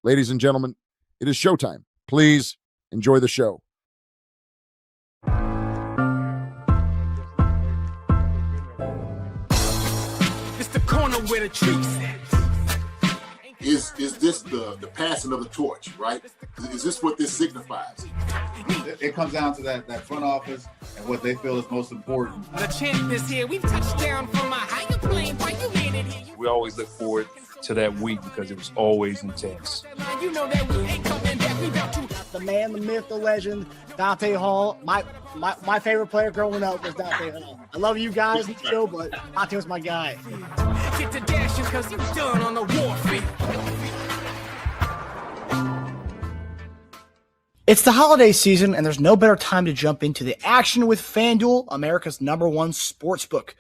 Ladies and gentlemen, it is showtime. Please enjoy the show. It's the corner where the treats at. Is this the passing of the torch, right? Is this what this signifies? It comes down to that front office and what they feel is most important. The champ is here. We've touched down from a higher plane. Why you made it here? We always look forward to that week because it was always intense. You know that we ain't coming back. We about to. The man, the myth, the legend, Dante Hall. My favorite player growing up was Dante Hall. I love you guys in the show, but Dante was my guy. Get to dashing because you done on the warfare. It's the holiday season, and there's no better time to jump into the action with FanDuel, America's #1 sportsbook.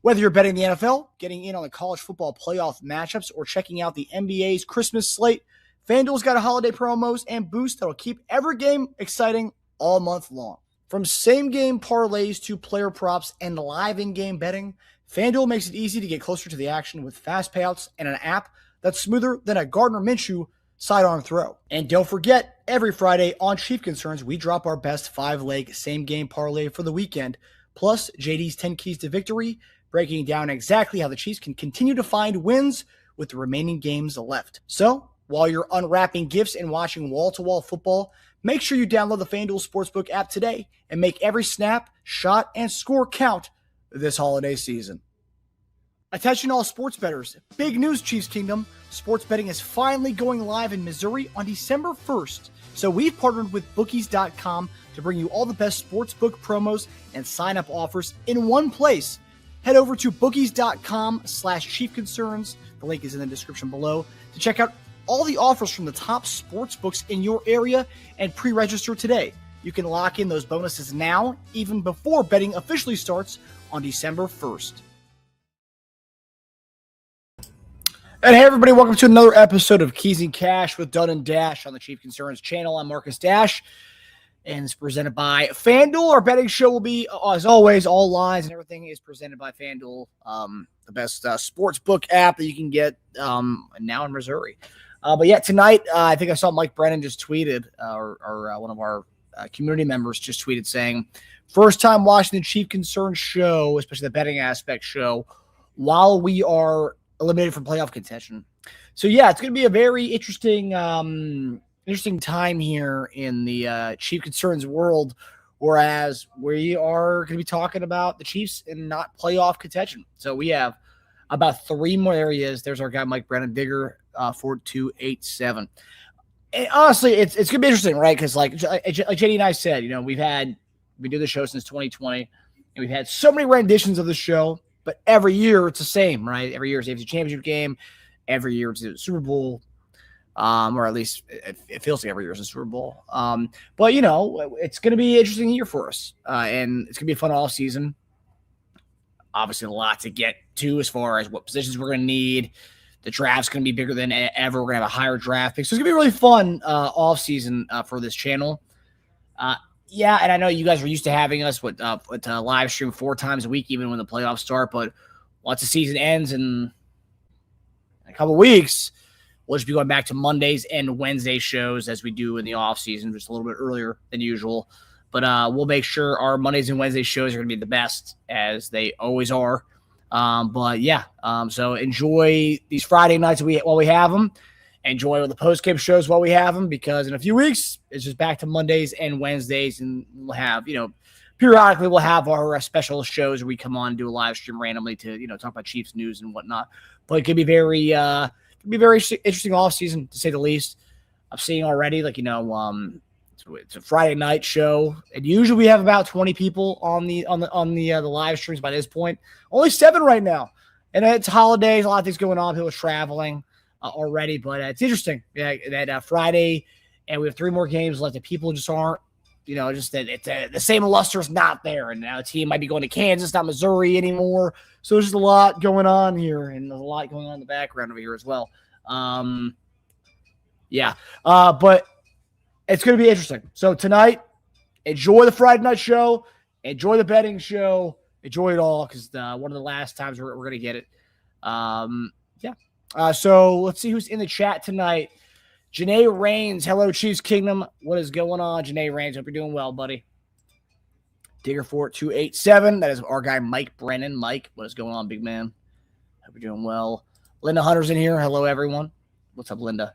Whether you're betting the NFL, getting in on the college football playoff matchups, or checking out the NBA's Christmas slate, FanDuel's got holiday promos and boosts that'll keep every game exciting all month long. From same-game parlays to player props and live in-game betting, FanDuel makes it easy to get closer to the action with fast payouts and an app that's smoother than a Gardner Minshew sidearm throw. And don't forget, every Friday on Chief Concerns, we drop our best 5-leg same-game parlay for the weekend, plus JD's 10 keys to victory, breaking down exactly how the Chiefs can continue to find wins with the remaining games left. So, while you're unwrapping gifts and watching wall-to-wall football, make sure you download the FanDuel Sportsbook app today and make every snap, shot, and score count this holiday season. Attention all sports bettors. Big news, Chiefs Kingdom. Sports betting is finally going live in Missouri on December 1st. So we've partnered with bookies.com to bring you all the best sportsbook promos and sign-up offers in one place. Head over to bookies.com/chiefconcerns. The link is in the description below to check out all the offers from the top sports books in your area and pre-register today. You can lock in those bonuses now, even before betting officially starts on December 1st. And hey, everybody, welcome to another episode of Keys and Cash with Dunn and Dash on the Chief Concerns channel. I'm Marcus Dash, and it's presented by FanDuel. Our betting show will be, as always, all lines and everything is presented by FanDuel, the best sports book app that you can get now in Missouri. But yeah, tonight, I think I saw Mike Brennan just tweeted, or one of our community members just tweeted saying, first time watching the Chief Concerns show, especially the betting aspect show, while we are eliminated from playoff contention. So yeah, it's going to be a very interesting time here in the Chief Concerns world, whereas we are going to be talking about the Chiefs and not playoff contention. So we have about 3 more areas. There's our guy, Mike Brennan, Digger, 4287. And honestly, it's going to be interesting, right? Because like JD and I said, we do the show since 2020, and we've had so many renditions of the show. But every year it's the same, right? Every year it's the AFC Championship game. Every year it's the Super Bowl, or at least it feels like every year it's a Super Bowl. But, it's going to be an interesting year for us, and it's going to be a fun off season. Obviously, a lot to get to as far as what positions we're going to need. The draft's going to be bigger than ever. We're going to have a higher draft pick. So it's going to be a really fun off season for this channel. Yeah, and I know you guys are used to having us with live stream 4 times a week, even when the playoffs start. But once the season ends in a couple weeks, we'll just be going back to Mondays and Wednesday shows as we do in the off season, just a little bit earlier than usual. But we'll make sure our Mondays and Wednesday shows are going to be the best, as they always are. So enjoy these Friday nights while we have them. Enjoy the post-game shows while we have them, because in a few weeks, it's just back to Mondays and Wednesdays, and we'll have, periodically we'll have our special shows where we come on and do a live stream randomly to, talk about Chiefs news and whatnot. But it could be very interesting offseason, to say the least. I'm seeing already, it's a Friday night show, and usually we have about 20 people on the live streams by this point. Only 7 right now, and it's holidays, a lot of things going on. People are traveling already, but it's interesting that Friday, and we have 3 more games left, that people just aren't, just that it's the same luster is not there, and now the team might be going to Kansas, not Missouri anymore. So there's just a lot going on here, and there's a lot going on in the background over here as well. But it's going to be interesting. So tonight, enjoy the Friday night show, enjoy the betting show, enjoy it all, because one of the last times we're going to get it. So let's see who's in the chat tonight. Janae Reigns, hello, Chiefs Kingdom. What is going on, Janae Reigns? Hope you're doing well, buddy. Digger 4287. That is our guy, Mike Brennan. Mike, what is going on, big man? Hope you're doing well. Linda Hunter's in here. Hello, everyone. What's up, Linda?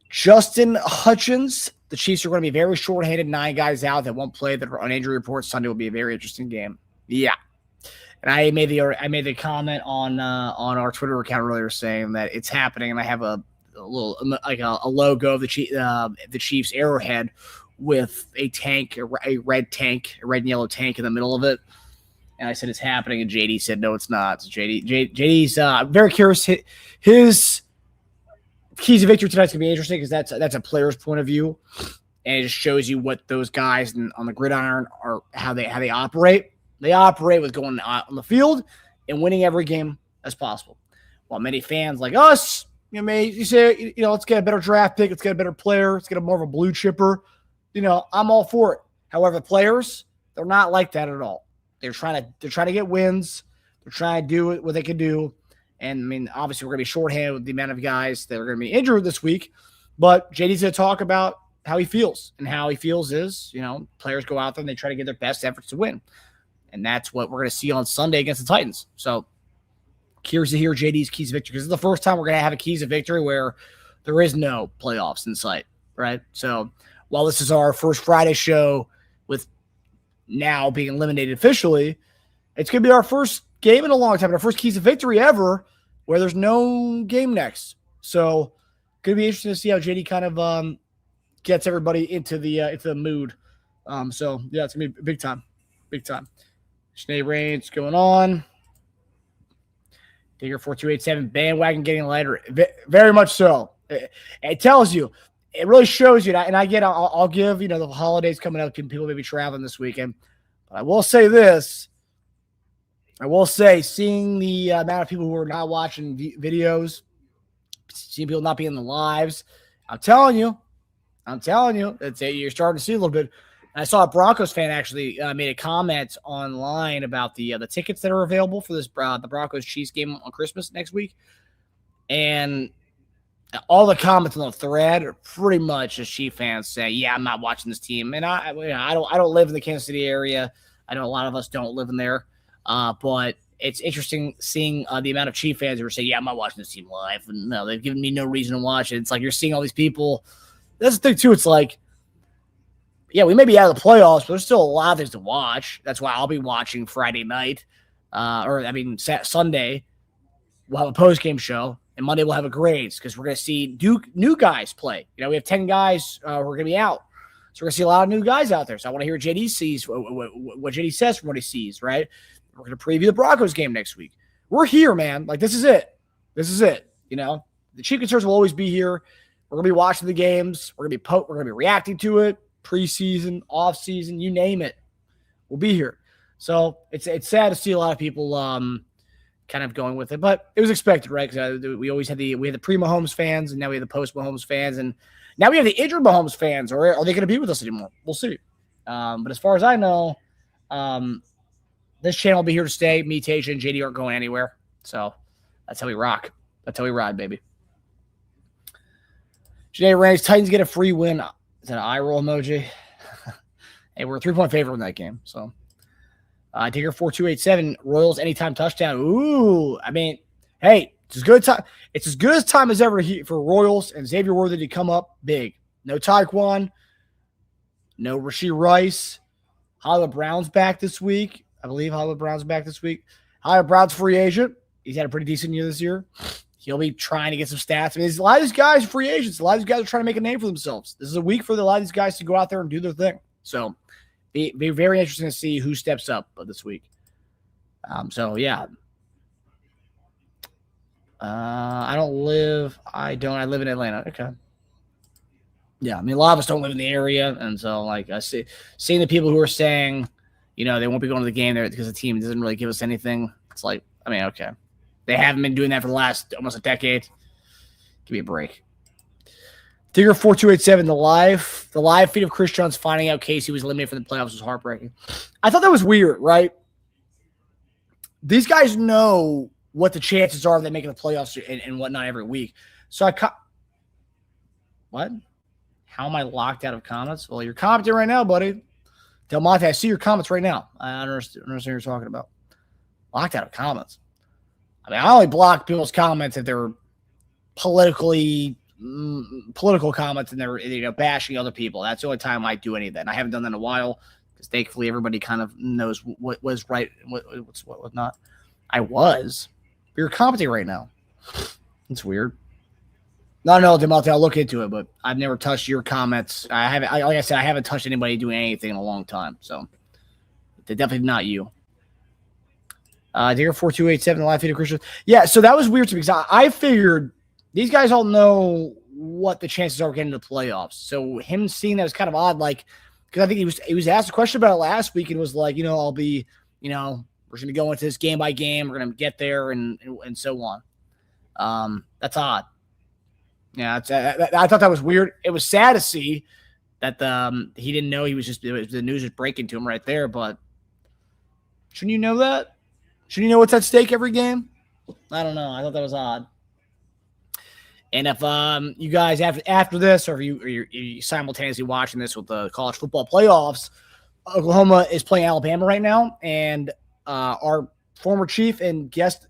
Justin Hutchins. The Chiefs are going to be very short-handed. 9 guys out that won't play that are on injury report. Sunday will be a very interesting game. Yeah. And I made the comment on our Twitter account earlier saying that it's happening, and I have a little like a logo of the Chiefs arrowhead with a tank, a red and yellow tank in the middle of it. And I said it's happening, and JD said no, it's not. So JD's very curious. His keys to victory tonight's gonna be interesting because that's a player's point of view, and it just shows you what those guys on the gridiron are, how they operate. They operate with going on the field and winning every game as possible. While many fans like us, you say, let's get a better draft pick, let's get a better player, let's get a more of a blue chipper. I'm all for it. However, players, they're not like that at all. They're trying to get wins. They're trying to do what they can do. And I mean, obviously, we're going to be shorthanded with the amount of guys that are going to be injured this week. But JD's going to talk about how he feels, and how he feels is, players go out there and they try to get their best efforts to win. And that's what we're going to see on Sunday against the Titans. So, curious to hear JD's keys of victory, because it's the first time we're going to have a keys of victory where there is no playoffs in sight, right? So, while this is our first Friday show with now being eliminated officially, it's going to be our first game in a long time, and our first keys of victory ever where there's no game next. So, going to be interesting to see how JD kind of gets everybody into the mood. So, yeah, it's going to be big time. Big time. Sinead Reigns going on. Digger 4287, bandwagon getting lighter. Very much so. It tells you. It really shows you. And I'll give, the holidays coming up, people may be traveling this weekend. But I will say this. Seeing the amount of people who are not watching videos, seeing people not being in the lives, I'm telling you, you're starting to see a little bit. I saw a Broncos fan actually made a comment online about the tickets that are available for this the Broncos Chiefs game on Christmas next week, and all the comments on the thread are pretty much just Chiefs fans saying, "Yeah, I'm not watching this team." And I don't live in the Kansas City area. I know a lot of us don't live in there, but it's interesting seeing the amount of Chiefs fans who are saying, "Yeah, I'm not watching this team live." And no, they've given me no reason to watch it. It's like you're seeing all these people. That's the thing too. It's like, yeah, we may be out of the playoffs, but there's still a lot of things to watch. That's why I'll be watching Friday night, Sunday. We'll have a post-game show, and Monday we'll have a grades because we're going to see new guys play. We have 10 guys who are going to be out. So we're going to see a lot of new guys out there. So I want to hear JD sees, what JD says from what he sees, right? We're going to preview the Broncos game next week. We're here, man. Like, this is it. The Chief Concerns will always be here. We're going to be watching the games. We're going to be reacting to it. Preseason, off season, you name it, we'll be here. So it's sad to see a lot of people kind of going with it, but it was expected, right? Because we had the pre-Mahomes fans, and now we have the post-Mahomes fans, and now we have the injured Mahomes fans. Or are they going to be with us anymore? We'll see. But as far as I know, this channel will be here to stay. Me, Teja, and JD aren't going anywhere. So that's how we rock. That's how we ride, baby. Janae Reigns, Titans get a free win. Is that an eye roll emoji? Hey, we're a 3-point favorite in that game. So, Digger 4287, Royals anytime touchdown. Ooh, I mean, hey, it's as good a time as ever for Royals and Xavier Worthy to come up big. No Taekwon, no Rashee Rice. Hollywood Brown's back this week. I believe Hollywood Brown's back this week. Hollywood Brown's free agent. He's had a pretty decent year this year. He'll be trying to get some stats. I mean, a lot of these guys are free agents. A lot of these guys are trying to make a name for themselves. This is a week for a lot of these guys to go out there and do their thing. So, be very interesting to see who steps up this week. So, yeah. I live in Atlanta. Okay. Yeah, I mean, a lot of us don't live in the area. And so, like, seeing the people who are saying, they won't be going to the game there because the team doesn't really give us anything. It's like, I mean, okay. They haven't been doing that for the last almost a decade. Give me a break. Digger 4287, the live feed of Chris Jones finding out Casey was eliminated from the playoffs was heartbreaking. I thought that was weird, right? These guys know what the chances are of them making the playoffs and whatnot every week. So What? How am I locked out of comments? Well, you're commenting right now, buddy. Del Monte, I see your comments right now. I don't understand what you're talking about. Locked out of comments. I mean, I only block people's comments if they're political comments and they're bashing other people. That's the only time I do any of that. And I haven't done that in a while because thankfully everybody kind of knows what was right and what was not. I was. You're commenting right now. It's weird. No, Demonte, I'll look into it, but I've never touched your comments. I haven't, like I said, I haven't touched anybody doing anything in a long time. So they're definitely not you. Dear 4287, the live video Christian. Yeah, so that was weird to me because I figured these guys all know what the chances are of getting to the playoffs. So him seeing that was kind of odd, like, because I think he was asked a question about it last week and was like, I'll be, we're going to go into this game by game. We're going to get there and so on. That's odd. Yeah, I thought that was weird. It was sad to see that he didn't know the news was breaking to him right there. But shouldn't you know that? Shouldn't you know what's at stake every game? I don't know. I thought that was odd. And if you guys after this, or if you're simultaneously watching this with the college football playoffs, Oklahoma is playing Alabama right now, and our former chief and guest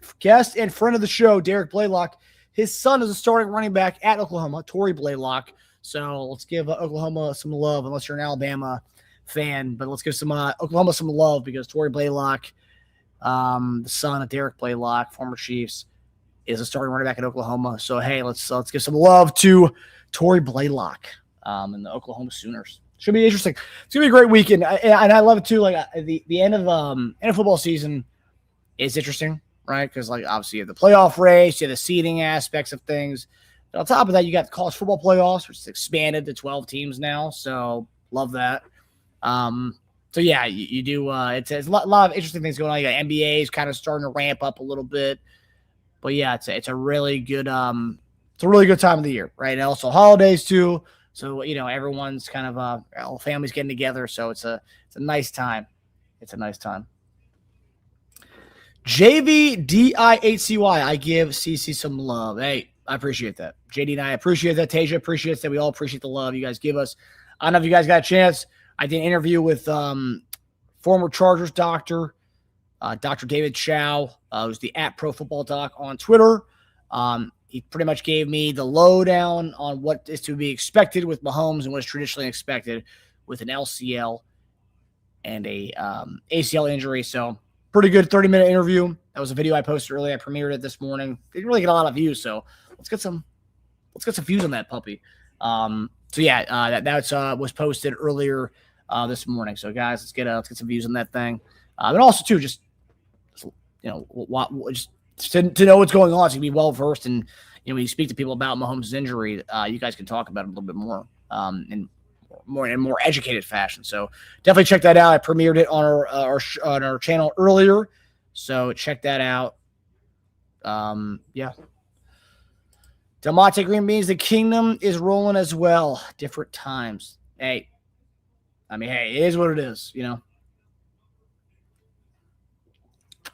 and friend of the show, Derek Blaylock. His son is a starting running back at Oklahoma, Torrey Blaylock. So let's give Oklahoma some love, unless you're an Alabama fan. But let's give Oklahoma some love because Torrey Blaylock, the son of Derek Blaylock, former Chiefs, is a starting running back at Oklahoma. So hey, let's give some love to Torrey Blaylock and the Oklahoma Sooners. Should be interesting. It's gonna be a great weekend, and I love it too. Like the end of football season is interesting. Right, because obviously you have the playoff race, you have the seeding aspects of things. But on top of that, you got the college football playoffs, which is expanded to 12 teams now. So love that. So yeah, you do. It's a lot of interesting things going on. You got NBA is kind of starting to ramp up a little bit, but yeah, it's a really good time of the year, right? And also holidays too. So everyone's kind of all families getting together. So it's a nice time. It's a nice time. JVDIHCY, I give CC some love. Hey, I appreciate that. JD and I appreciate that. Teja appreciates that. We all appreciate the love you guys give us. I don't know if you guys got a chance. I did an interview with former Chargers doctor, Dr. David Chow, who's the @ProFootballDoc on Twitter. He pretty much gave me the lowdown on what is to be expected with Mahomes and what is traditionally expected with an LCL and a ACL injury. So pretty good 30-minute interview. That was a video I posted earlier. I premiered it this morning. Didn't really get a lot of views, so let's get some views on that puppy. So yeah, that was posted earlier this morning. So guys, let's get some views on that thing. And also too, just to know what's going on, so you can be well versed, and when you speak to people about Mahomes' injury, you guys can talk about it a little bit more in more educated fashion. So definitely check that out. I premiered it on our channel earlier, so check that out. Yeah. Delmonte Green Beans, the kingdom is rolling as well. Different times. Hey, it is what it is,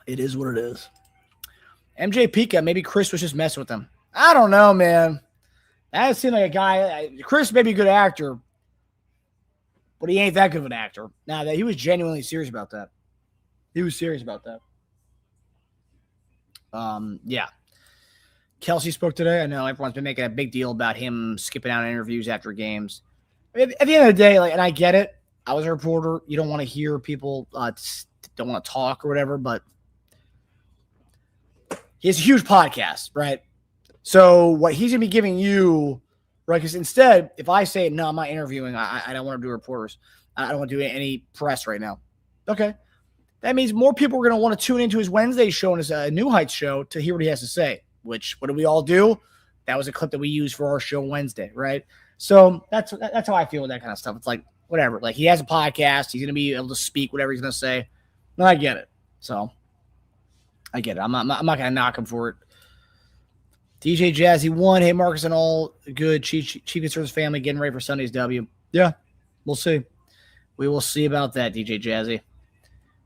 It is what it is. MJ Pika, maybe Chris was just messing with him. I don't know, man. That seemed like a guy. Chris may be a good actor, but he ain't that good of an actor. Now, that he was genuinely serious about that. He was serious about that. Yeah. Kelsey spoke today. I know everyone's been making a big deal about him skipping out on interviews after games. At the end of the day, and I get it. I was a reporter. You don't want to hear people don't want to talk or whatever, but he has a huge podcast, right? So what he's going to be giving you, right? Because instead, if I say, no, I'm not interviewing, I don't want to do reporters. I don't want to do any press right now. Okay. That means more people are going to want to tune into his Wednesday show and his New Heights show to hear what he has to say, which, what do we all do? That was a clip that we used for our show Wednesday, right? So that's how I feel with that kind of stuff. It's like, whatever. Like, he has a podcast. He's going to be able to speak whatever he's going to say. And I get it. So I get it. I'm not going to knock him for it. DJ Jazzy 1. Hey, Marcus and all good. Chief Concerns family getting ready for Sunday's W. Yeah, we'll see. We will see about that, DJ Jazzy.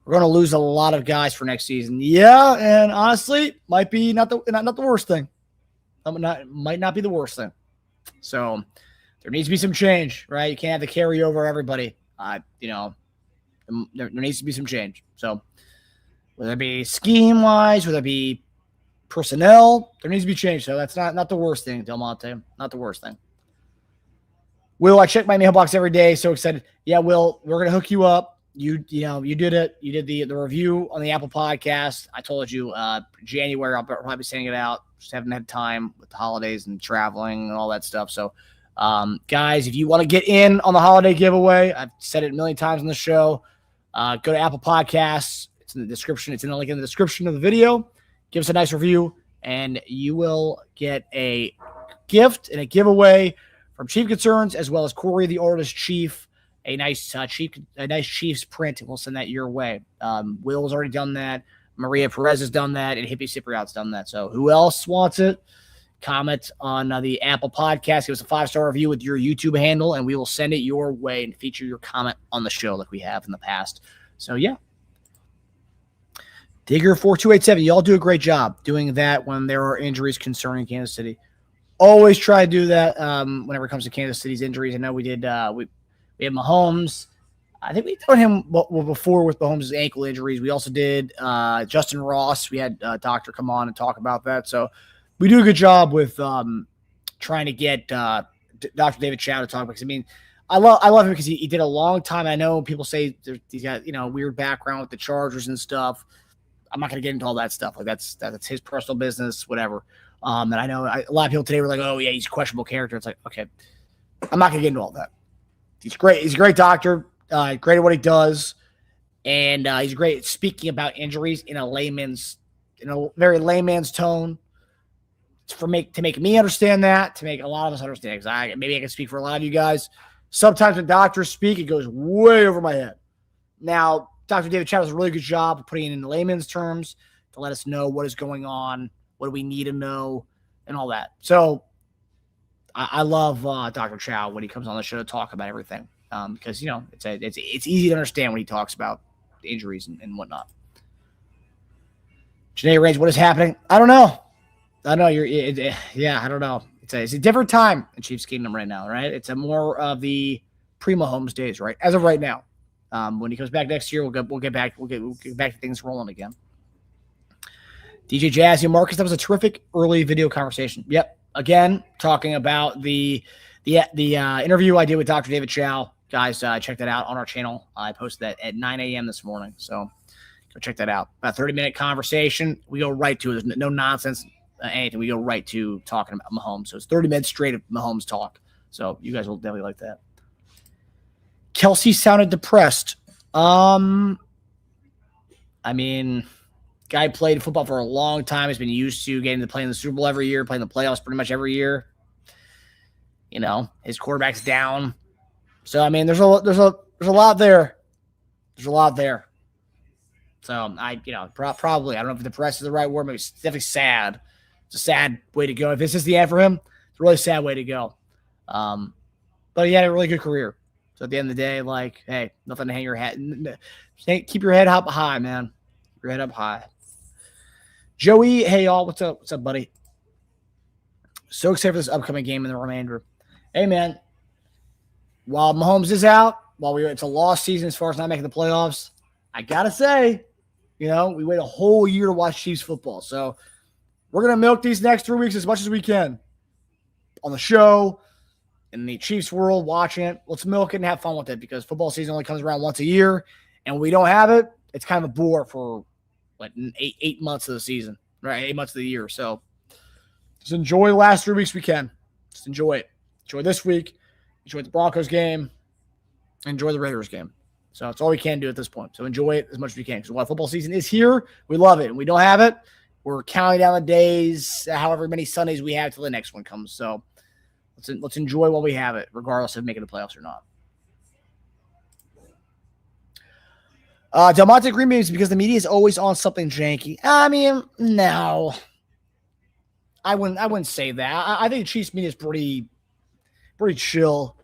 We're going to lose a lot of guys for next season. Yeah, and honestly, might be not the worst thing. Might not be the worst thing. So there needs to be some change, right? You can't have the carryover everybody. There needs to be some change. So whether it be scheme-wise, whether it be personnel, there needs to be change. So that's not the worst thing, Del Monte. Not the worst thing. Will, I check my mailbox every day. So excited. Yeah, Will, we're going to hook you up. You did it. You did the review on the Apple podcast. I told you January, I'll probably be sending it out. Just haven't had time with the holidays and traveling and all that stuff. So, guys, if you want to get in on the holiday giveaway, I've said it a million times on the show. Go to Apple Podcasts. It's in the description. It's in the link in the description of the video. Give us a nice review, and you will get a gift and a giveaway from Chief Concerns, as well as Corey, the Artist Chief, a nice Chiefs print, and we'll send that your way. Will's already done that. Maria Perez has done that, and Hippie Cypriot's done that. So who else wants it? Comment on the Apple Podcast. Give us a 5-star review with your YouTube handle, and we will send it your way and feature your comment on the show like we have in the past. So, yeah. Digger4287, y'all do a great job doing that when there are injuries concerning Kansas City. Always try to do that whenever it comes to Kansas City's injuries. I know we did we had Mahomes. I think we done him before with Mahomes' ankle injuries. We also did Justin Ross. We had Doctor come on and talk about that. So we do a good job with trying to get Dr. David Chow to talk, because I mean, I love him because he did a long time. I know people say he's got weird background with the Chargers and stuff. I'm not going to get into all that stuff. Like that's his personal business, whatever. And I know a lot of people today were like, "Oh yeah, he's a questionable character." It's like, okay, I'm not going to get into all that. He's great. He's a great doctor. Great at what he does, and he's great at speaking about injuries in a very layman's tone. To make me understand that, to make a lot of us understand. Because maybe I can speak for a lot of you guys. Sometimes when doctors speak, it goes way over my head. Now, Dr. David Chow does a really good job of putting it in layman's terms to let us know what is going on, what do we need to know, and all that. So I love Dr. Chow when he comes on the show to talk about everything, because it's easy to understand when he talks about injuries and whatnot. Janae Reigns, what is happening? I don't know. I don't know. I don't know. It's a different time in Chiefs Kingdom right now, right? It's a more of the pre-Mahomes days, right? As of right now. When he comes back next year, we'll get back to things rolling again. DJ Jazzy Marcus, that was a terrific early video conversation. Yep. Again, talking about the interview I did with Dr. David Chow. Guys, check that out on our channel. I posted that at 9 a.m. this morning. So go check that out. About a 30-minute conversation. We go right to it. There's no nonsense, anything. We go right to talking about Mahomes. So it's 30 minutes straight of Mahomes talk. So you guys will definitely like that. Kelsey sounded depressed. I mean, guy played football for a long time. He's been used to getting to play in the Super Bowl every year, playing the playoffs pretty much every year. His quarterback's down. So I mean, there's a lot there. There's a lot there. So probably, I don't know if depressed is the right word, but it's definitely sad. It's a sad way to go. If this is the end for him, it's a really sad way to go. But he had a really good career. So at the end of the day, like, hey, nothing to hang your hat. Keep your head up high, man. Keep your head up high. Joey, hey y'all, what's up? What's up, buddy? So excited for this upcoming game and the remainder. Hey man, while Mahomes is out, it's a lost season as far as not making the playoffs, I gotta say, we wait a whole year to watch Chiefs football. So we're gonna milk these next 3 weeks as much as we can on the show. In the Chiefs world, watching it, let's milk it and have fun with it, because football season only comes around once a year, and when we don't have it, it's kind of a bore for eight months of the season, right? 8 months of the year. So just enjoy the last 3 weeks we can. Just enjoy it. Enjoy this week. Enjoy the Broncos game. Enjoy the Raiders game. So that's all we can do at this point. So enjoy it as much as we can. Because while football season is here, we love it. And we don't have it, we're counting down the days, however many Sundays we have till the next one comes. So let's enjoy while we have it, regardless of making the playoffs or not. Del Monte Green Beans, because the media is always on something janky. I mean, no. I wouldn't say that. I think the Chiefs media is pretty chill.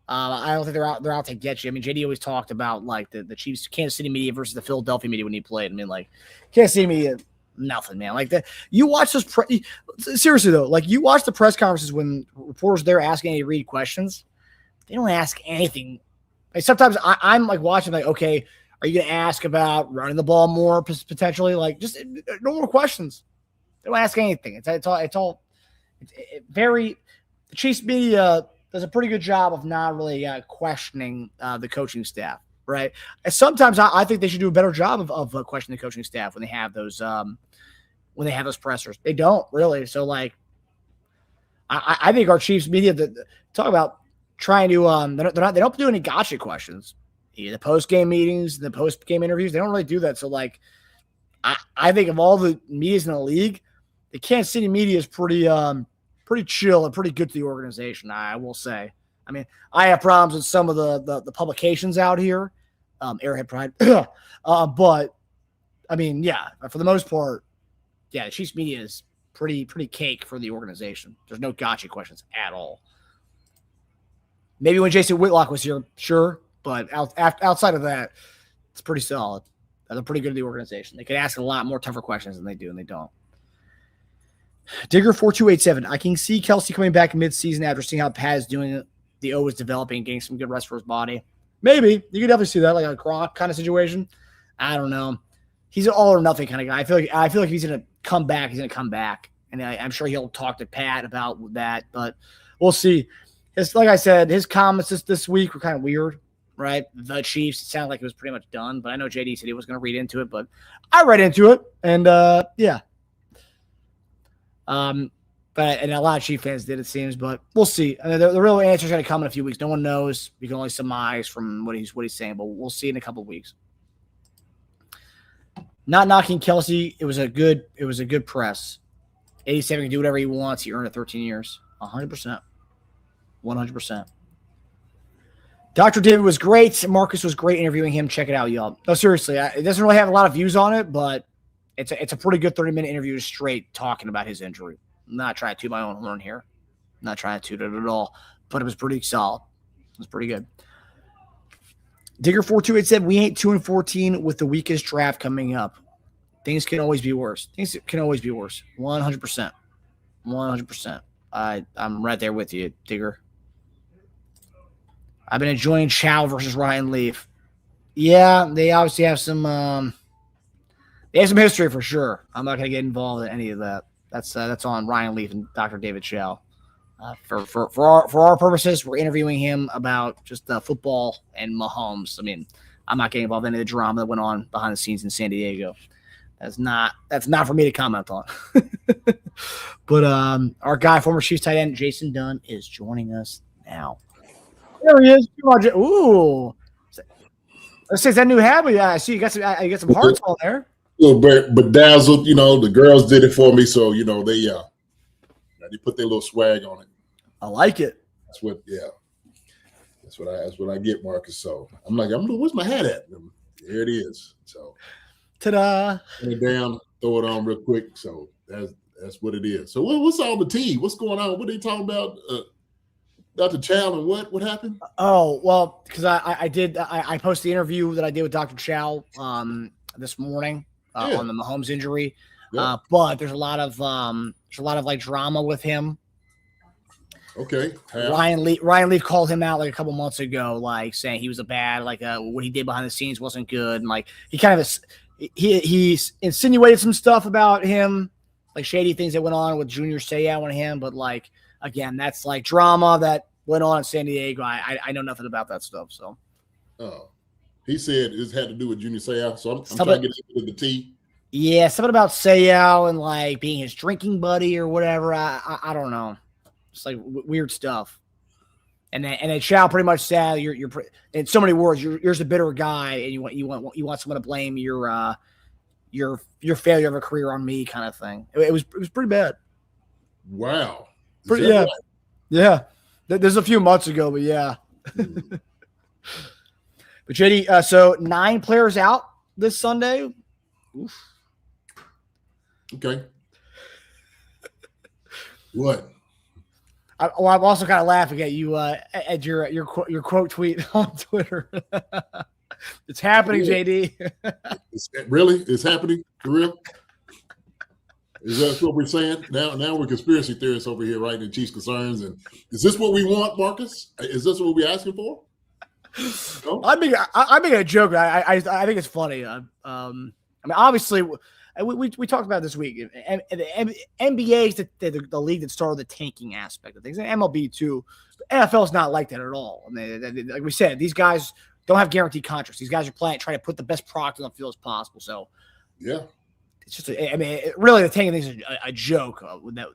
I don't think they're out to get you. I mean, JD always talked about like the Chiefs, Kansas City media versus the Philadelphia media when he played. I mean, like Kansas City media, Nothing, man. Like that. You watch those. Seriously though, like you watch the press conferences when reporters there asking any Reid questions. They don't ask anything. Like sometimes I'm like watching, like, okay, are you going to ask about running the ball more potentially? Like just no more questions. They don't ask anything. The Chiefs media does a pretty good job of not really questioning the coaching staff, right? And sometimes I think they should do a better job of questioning the coaching staff when they have those pressers. They don't really. So like, I think our Chiefs media talk about trying to they don't do any gotcha questions. The post game meetings, the post game interviews, they don't really do that. So like, I think of all the medias in the league, the Kansas City media is pretty chill and pretty good to the organization, I will say. I mean, I have problems with some of the publications out here, Airhead Pride, but I mean, yeah, for the most part, yeah, the Chiefs media is pretty cake for the organization. There's no gotcha questions at all. Maybe when Jason Whitlock was here, sure, but outside of that, it's pretty solid. They're pretty good at the organization. They could ask a lot more tougher questions than they do, and they don't. Digger4287. I can see Kelsey coming back mid-season after seeing how Pat is doing. The O is developing, getting some good rest for his body. Maybe. You could definitely see that, like a Gronk kind of situation. I don't know. He's an all or nothing kind of guy. I feel like he's going to come back. He's going to come back. And I'm sure he'll talk to Pat about that, but we'll see. Like I said, his comments this week were kind of weird, right? The Chiefs, it sounded like it was pretty much done, but I know JD said he was going to read into it, but I read into it, and yeah. But a lot of Chief fans did, it seems, but we'll see. I mean, the real answer is going to come in a few weeks. No one knows. You can only surmise from what he's saying, but we'll see in a couple of weeks. Not knocking Kelsey, it was a good press. 87 can do whatever he wants. He earned it 13 years. 100%. 100%. Dr. David was great. Marcus was great interviewing him. Check it out, y'all. No, seriously, it doesn't really have a lot of views on it, but it's a pretty good 30-minute interview straight talking about his injury. I'm not trying to toot my own horn here. I'm not trying to toot it at all, but it was pretty solid. It was pretty good. Digger4287 said, we ain't 2-14 with the weakest draft coming up. Things can always be worse. 100%. 100%. I'm right there with you, Digger. I've been enjoying Chow versus Ryan Leaf. Yeah, they obviously have some they have some history for sure. I'm not going to get involved in any of that. That's on Ryan Leaf and Dr. David Chow. For our purposes, we're interviewing him about just football and Mahomes. I mean, I'm not getting involved in any of the drama that went on behind the scenes in San Diego. That's not for me to comment on. But our guy, former Chiefs tight end Jason Dunn, is joining us now. There he is. Ooh, let's say it's that new habit. Yeah, I see you got some hearts on there. Little bedazzled, the girls did it for me, so they put their little swag on it. I like it. That's what I get, Marcus. So I'm like, where's my hat at? There it is. So ta-da! Turn it down, throw it on real quick. So that's what it is. So what's all the tea? What's going on? What are they talking about? Dr. Chow and what happened? Oh, well, because I posted the interview that I did with Dr. Chow this morning on the Mahomes injury. Yeah. But there's a lot of like drama with him. Okay. Ryan Leaf called him out like a couple months ago, like saying he was a bad, like what he did behind the scenes wasn't good, and like he kind of he insinuated some stuff about him, like shady things that went on with Junior Seau and him, but like again, that's like drama that went on in San Diego. I know nothing about that stuff. So, he said it had to do with Junior Seau. So I'm trying to get into the tea. Yeah, something about Seau and like being his drinking buddy or whatever. I don't know. It's like weird stuff. And then Chow pretty much said you're in so many words you're just a bitter guy and you want someone to blame your failure of a career on me kind of thing. It was pretty bad. Wow. Yeah. Right? Yeah. There's a few months ago, but yeah. But JD, so 9 players out this Sunday. Oof. Okay. What? I'm also kind of laughing at you at your quote tweet on Twitter. It's happening, JD. It's happening for real. Is that what we're saying? Now we're conspiracy theorists over here, right? In Chiefs concerns, and is this what we want, Marcus? Is this what we're asking for? No? I'm making a joke. I think it's funny. I mean, obviously, we talked about this week. The NBA is the league that started the tanking aspect of things, and MLB too. NFL is not like that at all. I mean, like we said, these guys don't have guaranteed contracts. These guys are trying to put the best product on the field as possible. So, Yeah. it's just, really, the tanking thing is a joke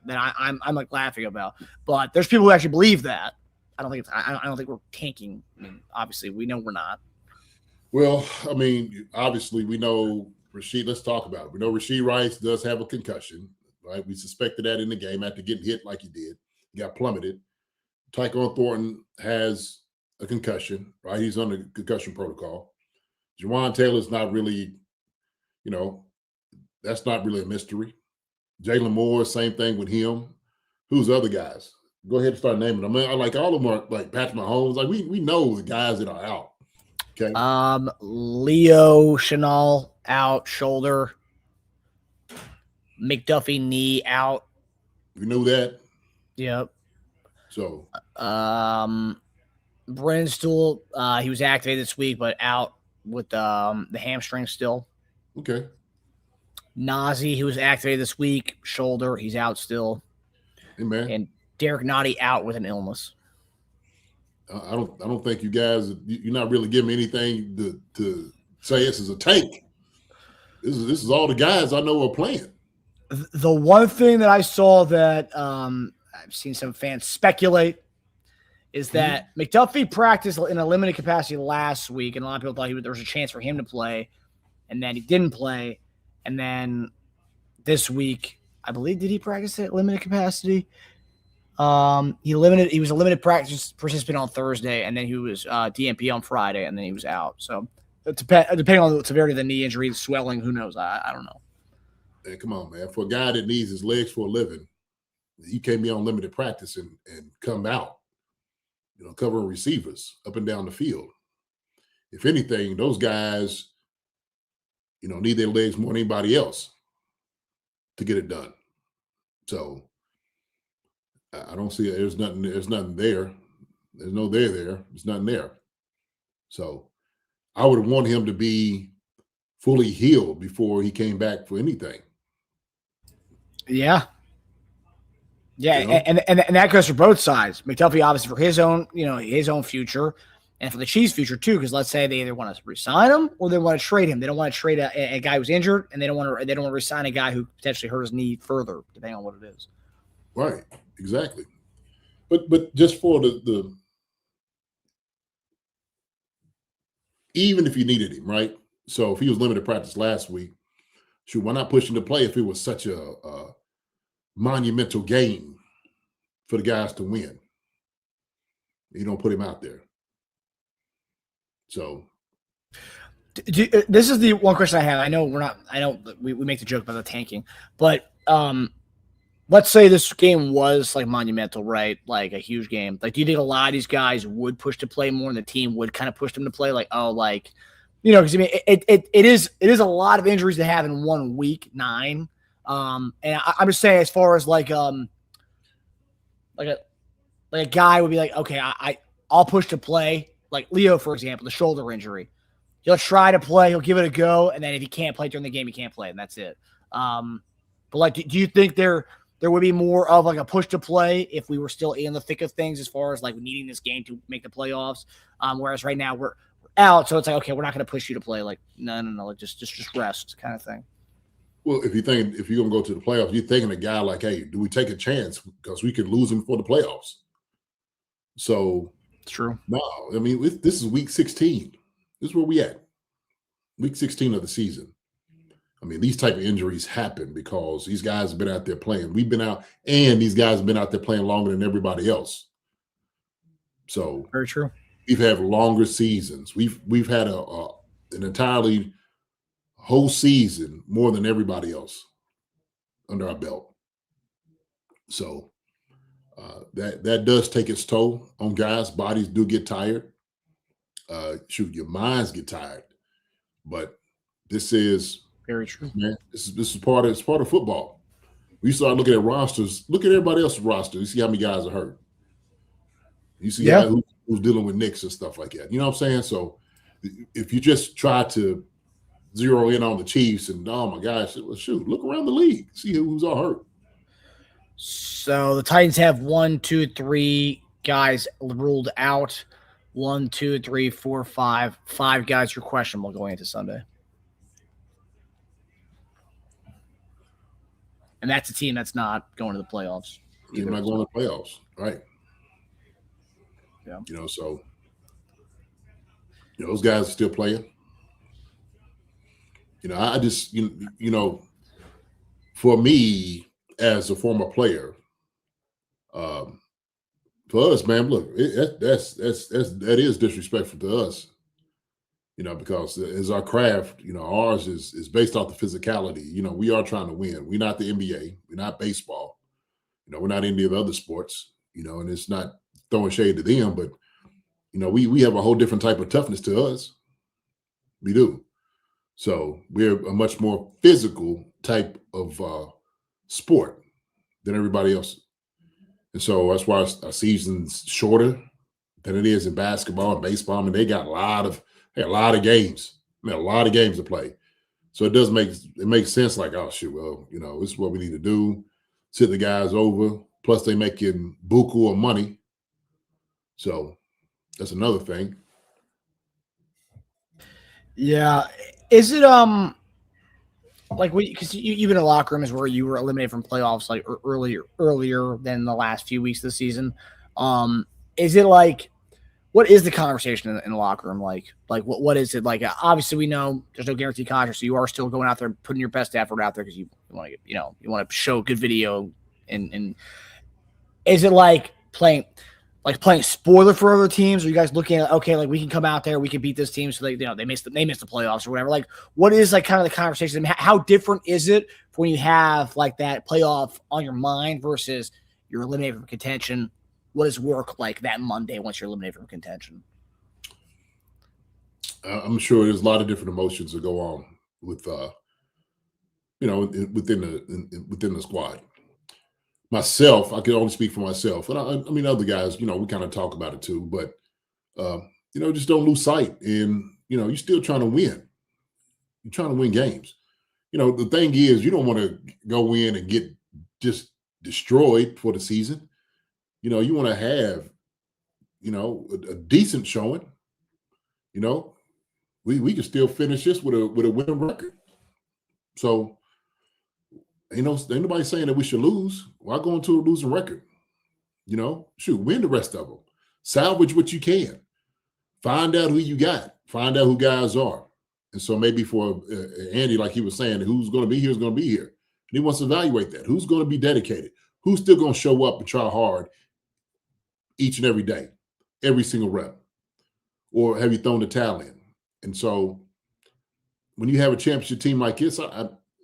that I'm like laughing about. But there's people who actually believe that. I don't think we're tanking. I mean, obviously, we know we're not. Well, I mean, obviously, we know Rashid. Let's talk about it. We know Rashid Rice does have a concussion, right? We suspected that in the game after getting hit like he did. He got plummeted. Tyquan Thornton has a concussion, right? He's on the concussion protocol. Jawan Taylor's not really, that's not really a mystery. Jalen Moore, same thing with him. Who's the other guys? Go ahead and start naming them. I mean, like all of them are like Patrick Mahomes. Like we know the guys that are out. Okay. Leo Chenal out, shoulder. McDuffie knee out. We knew that. Yep. So Brennan Stool, he was activated this week, but out with the hamstring still. Okay. Nazi, he was activated this week, shoulder, he's out still. Hey man. And Derek Nottie out with an illness. I don't think you guys, you're not really giving me anything to say this is a tank. This is all the guys I know are playing. The one thing that I saw that I've seen some fans speculate is that McDuffie practiced in a limited capacity last week, and a lot of people thought there was a chance for him to play, and then he didn't play. And then this week, I believe, did he practice at limited capacity? He was a limited practice participant on Thursday, and then he was DNP on Friday, and then he was out. So depending on the severity of the knee injury, the swelling, who knows? I don't know. Hey, come on, man. For a guy that needs his legs for a living, he can't be on limited practice and come out, covering receivers up and down the field. If anything, those guys, need their legs more than anybody else to get it done. So I don't see it. There's nothing there. There's no there. There's nothing there. So I would want him to be fully healed before he came back for anything. Yeah. Yeah, and that goes for both sides. McDuffie, obviously, for his own future, and for the Chiefs' future too. Because let's say they either want to resign him or they want to trade him. They don't want to trade a guy who's injured, and they don't want to resign a guy who potentially hurt his knee further, depending on what it is. Right, exactly. But just for the even if you needed him, right? So if he was limited practice last week, why not push him to play if it was such a monumental game for the guys to win? You don't put him out there. So this is the one question I have. I know we make the joke about the tanking, but let's say this game was like monumental, right? Like a huge game. Like, do you think a lot of these guys would push to play more and the team would kind of push them to play? Like, because I mean, it is a lot of injuries to have in 1 week, 9. And I'm just saying, as far as like a guy would be like, okay, I'll push to play. Like Leo, for example, the shoulder injury. He'll try to play, he'll give it a go, and then if he can't play during the game, he can't play, and that's it. But like, do you think there would be more of like a push to play if we were still in the thick of things as far as like needing this game to make the playoffs? Whereas right now we're out, so it's like, okay, we're not going to push you to play. Like, no, like just rest kind of thing. Well, if you're going to go to the playoffs, you're thinking a guy like, hey, do we take a chance because we could lose him for the playoffs? So it's true. No, I mean, this is week 16. This is where we at. Week 16 of the season. I mean, these type of injuries happen because these guys have been out there playing. We've been out, and these guys have been out there playing longer than everybody else. So very true. We've had longer seasons. We've had an entirely whole season more than everybody else under our belt. So that does take its toll on guys. Bodies do get tired. Your minds get tired. But this is very true, man. This is part of football. We start looking at rosters. Look at everybody else's roster. You see how many guys are hurt. You see who's dealing with nicks and stuff like that. You know what I'm saying? So if you just try to zero in on the Chiefs and, oh my gosh, well, shoot, look around the league. See who's all hurt. So the Titans have 1, 2, 3 guys ruled out. 1, 2, 3, 4, 5. 5 guys are questionable going into Sunday. And that's a team that's not going to the playoffs. They're not going to the playoffs, right? Yeah. So those guys are still playing. I just for me as a former player, for us, man, look, that is disrespectful to us. Because as our craft, ours is based off the physicality. We are trying to win. We're not the NBA. We're not baseball. We're not any of the other sports. And it's not throwing shade to them, but we have a whole different type of toughness to us. We do. So we're a much more physical type of sport than everybody else. And so that's why our season's shorter than it is in basketball and baseball. I mean, they got a lot of games. A lot of games to play. So it makes sense. Like, oh shoot, well, this is what we need to do. Sit the guys over. Plus, they making buku of money. So that's another thing. Yeah. Is it because you've been in locker rooms where you were eliminated from playoffs like earlier than the last few weeks of the season? Is it like, what is the conversation in the locker room like? Like what is it like? Obviously, we know there's no guaranteed contract, so you are still going out there and putting your best effort out there because you want to you want to show good video. And is it like playing spoiler for other teams? Are you guys looking at, okay, like we can come out there, we can beat this team, so they miss the playoffs or whatever? Like, what is like kind of the conversation? How different is it when you have like that playoff on your mind versus you're eliminated from contention? What does work like that Monday once you're eliminated from contention? I'm sure there's a lot of different emotions that go on with within the squad. Myself, I can only speak for myself, and I mean other guys. We kind of talk about it too, but just don't lose sight. And you're still trying to win. You're trying to win games. The thing is, you don't want to go in and get just destroyed for the season. You want to have, a decent showing. We can still finish this with a winning record. So, ain't nobody saying that we should lose. Why go into a losing record? Shoot, win the rest of them. Salvage what you can. Find out who you got. Find out who guys are. And so maybe for Andy, like he was saying, who's going to be here is going to be here. And he wants to evaluate that. Who's going to be dedicated? Who's still going to show up and try hard each and every day, every single rep? Or have you thrown the towel in? And so when you have a championship team like this,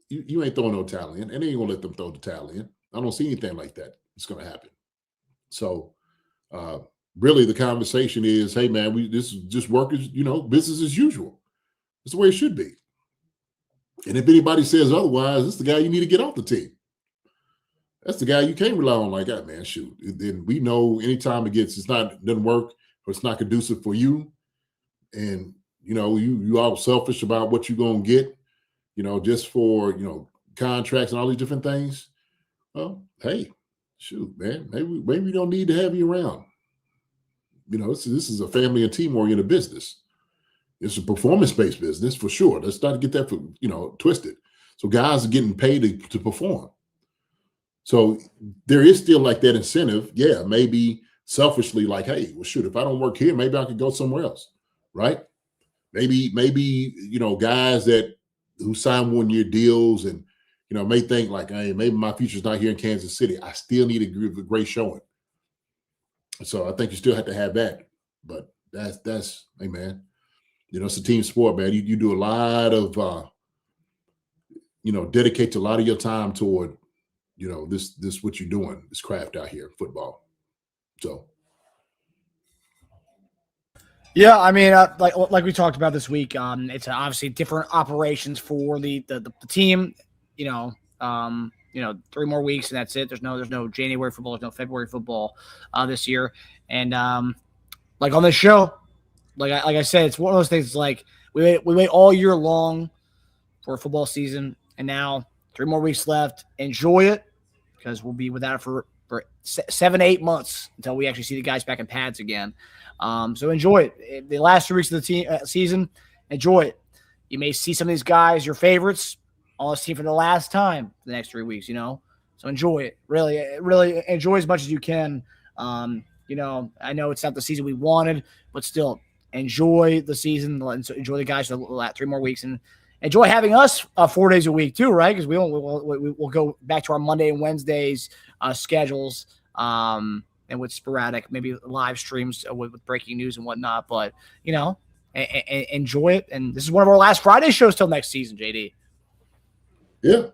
you ain't throwing no towel in, and they ain't going to let them throw the towel in. I don't see anything like that. It's going to happen. So really the conversation is, hey, man, this is just work as, business as usual. It's the way it should be. And if anybody says otherwise, this is the guy you need to get off the team. That's the guy you can't rely on like that, man. Shoot. Then we know anytime doesn't work or it's not conducive for you, and you all selfish about what you're gonna get, just for contracts and all these different things. Well, hey, shoot, man, maybe we don't need to have you around. This is a family and team oriented business. It's a performance-based business for sure. Let's not get that twisted. So guys are getting paid to perform. So there is still like that incentive. Yeah, maybe selfishly like, hey, well, shoot, if I don't work here, maybe I could go somewhere else, right? Maybe guys who sign 1-year deals and, may think like, hey, maybe my future's not here in Kansas City. I still need a great showing. So I think you still have to have that. But that's hey, man, it's a team sport, man. You do a lot of, dedicate a lot of your time toward, this what you're doing, this craft out here, football. So. Yeah, I mean, like we talked about this week, it's obviously different operations for the team. 3 more weeks and that's it. There's no January football, there's no February football this year. And like on this show, like I said, it's one of those things. Like we wait all year long for a football season, and now 3 more weeks left. Enjoy it, because we'll be without it for 7 to 8 months until we actually see the guys back in pads again. So enjoy it. The last 3 weeks of the season, enjoy it. You may see some of these guys, your favorites, on this team for the last time the next 3 weeks, So enjoy it. Really enjoy as much as you can. I know it's not the season we wanted, but still enjoy the season. Enjoy the guys for the last 3 more weeks, and enjoy having us 4 days a week too, right? Because we'll go back to our Monday and Wednesdays schedules, and with sporadic maybe live streams with breaking news and whatnot. But enjoy it. And this is one of our last Friday shows till next season, JD. Yeah,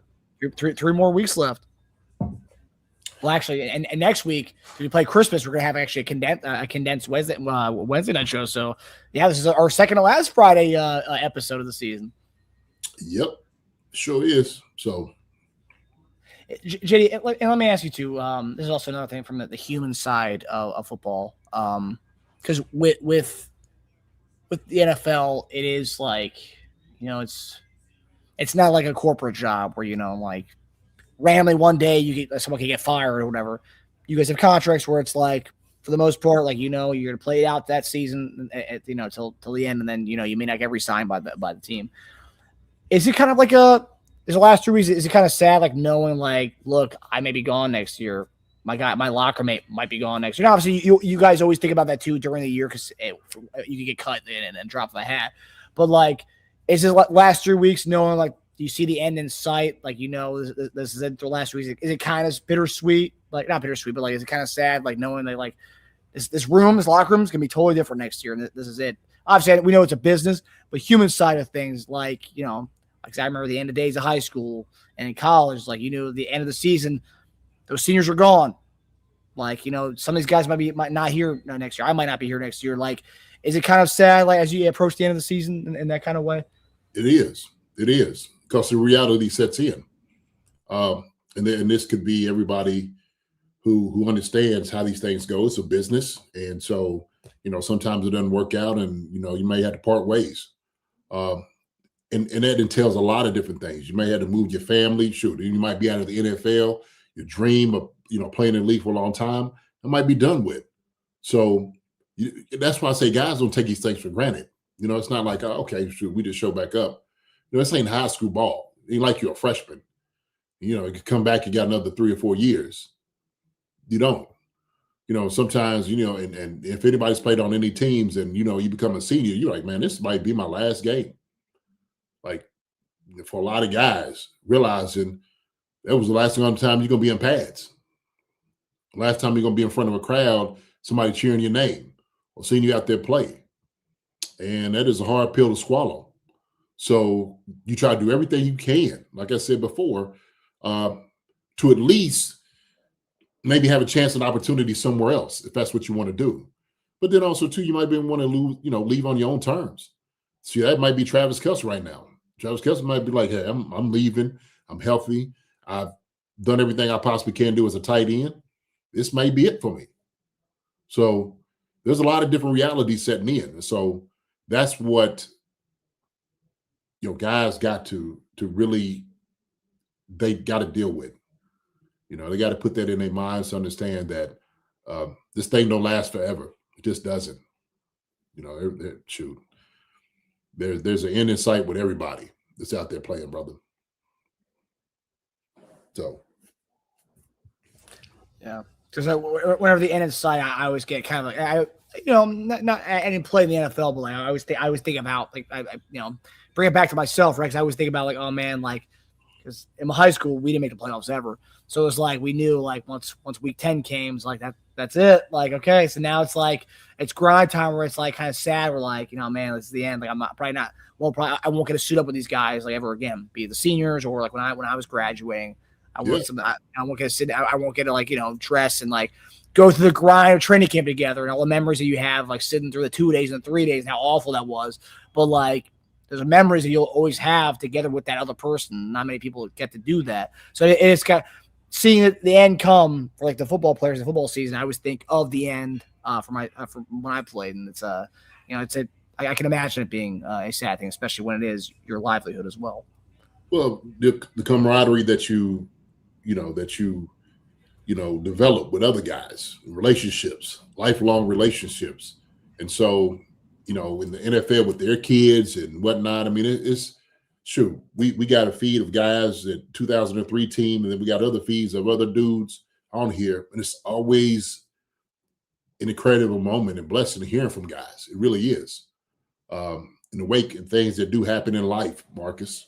3 more weeks left. Well, actually, and next week when we play Christmas, we're gonna have actually a condensed Wednesday night show. So yeah, this is our second to last Friday episode of the season. Yep, sure is. So, JD, and let me ask you too. This is also another thing from the human side of football. Because with the NFL, it is like, it's not like a corporate job where like randomly one day someone can get fired or whatever. You guys have contracts where it's like, for the most part, like you're gonna play it out that season, till the end, and then you may not get re-signed by the team. Is it kind of like the last 2 weeks? Is it kind of sad, like knowing, like, look, I may be gone next year. My locker mate might be gone next year. Now, obviously, you guys always think about that too during the year, because you can get cut and drop the hat. But like, is it last 3 weeks knowing, like, do you see the end in sight? Like, this is it for the last 2 weeks. Is it kind of bittersweet? Like, not bittersweet, but like, is it kind of sad, like knowing that, like, this locker room is gonna be totally different next year, and this is it. Obviously, we know it's a business, but human side of things, like, like, I remember the end of days of high school and in college, like, the end of the season, those seniors are gone. Like, some of these guys might not here next year. I might not be here next year. Like, is it kind of sad, like, as you approach the end of the season in that kind of way? It is, because the reality sets in. And this could be everybody who understands how these things go. It's a business. And so, sometimes it doesn't work out, and, you may have to part ways. And that entails a lot of different things. You may have to move your family. Shoot, you might be out of the NFL. Your dream of playing in the league for a long time, it might be done with. So that's why I say guys don't take these things for granted. It's not like, okay, shoot, we just show back up. This ain't high school ball. It ain't like you're a freshman. You can come back, you got another 3 or 4 years. You don't. Sometimes, and if anybody's played on any teams and, you become a senior, you're like, man, this might be my last game. Like, for a lot of guys, realizing that was the last time you're going to be in pads. Last time you're going to be in front of a crowd, somebody cheering your name or seeing you out there play. And that is a hard pill to swallow. So you try to do everything you can, like I said before, to at least maybe have a chance and opportunity somewhere else, if that's what you want to do. But then also, too, you might be want to leave on your own terms. See, that might be Travis Kelce right now. Travis Kelce might be like, hey, I'm leaving. I'm healthy. I've done everything I possibly can do as a tight end. This may be it for me. So there's a lot of different realities setting in. And so that's what, guys got to really, they got to deal with. They got to put that in their minds to understand that this thing don't last forever. It just doesn't. Shoot. There's an end in sight with everybody that's out there playing, brother. So, yeah, because whenever the end in sight, I always get kind of like I didn't play in the NFL, but like I always think about like I bring it back to myself, right? Because I always think about like, oh man, like because in my high school we didn't make the playoffs ever, so it was like we knew like once week 10 came, it's like that's it. Like okay, so now it's like it's grind time where it's like kind of sad. We're like man, this is the end. Like I won't get to suit up with these guys like ever again, be it the seniors or like when I was graduating. I won't get to sit. I won't get to like dress and like go through the grind of training camp together and all the memories that you have like sitting through the 2 days and 3 days and how awful that was. But like there's memories that you'll always have together with that other person. Not many people get to do that. So it's got seeing the end come for like the football players in the football season. I always think of the end for when I played, and it's I can imagine it being a sad thing, especially when it is your livelihood as well. Well, the camaraderie that you develop with other guys, relationships, lifelong relationships. And so, in the NFL with their kids and whatnot, I mean, it's true. We got a feed of guys at 2003 team, and then we got other feeds of other dudes on here. And it's always an incredible moment and blessing to hearing from guys. It really is. In the wake of things that do happen in life, Marcus.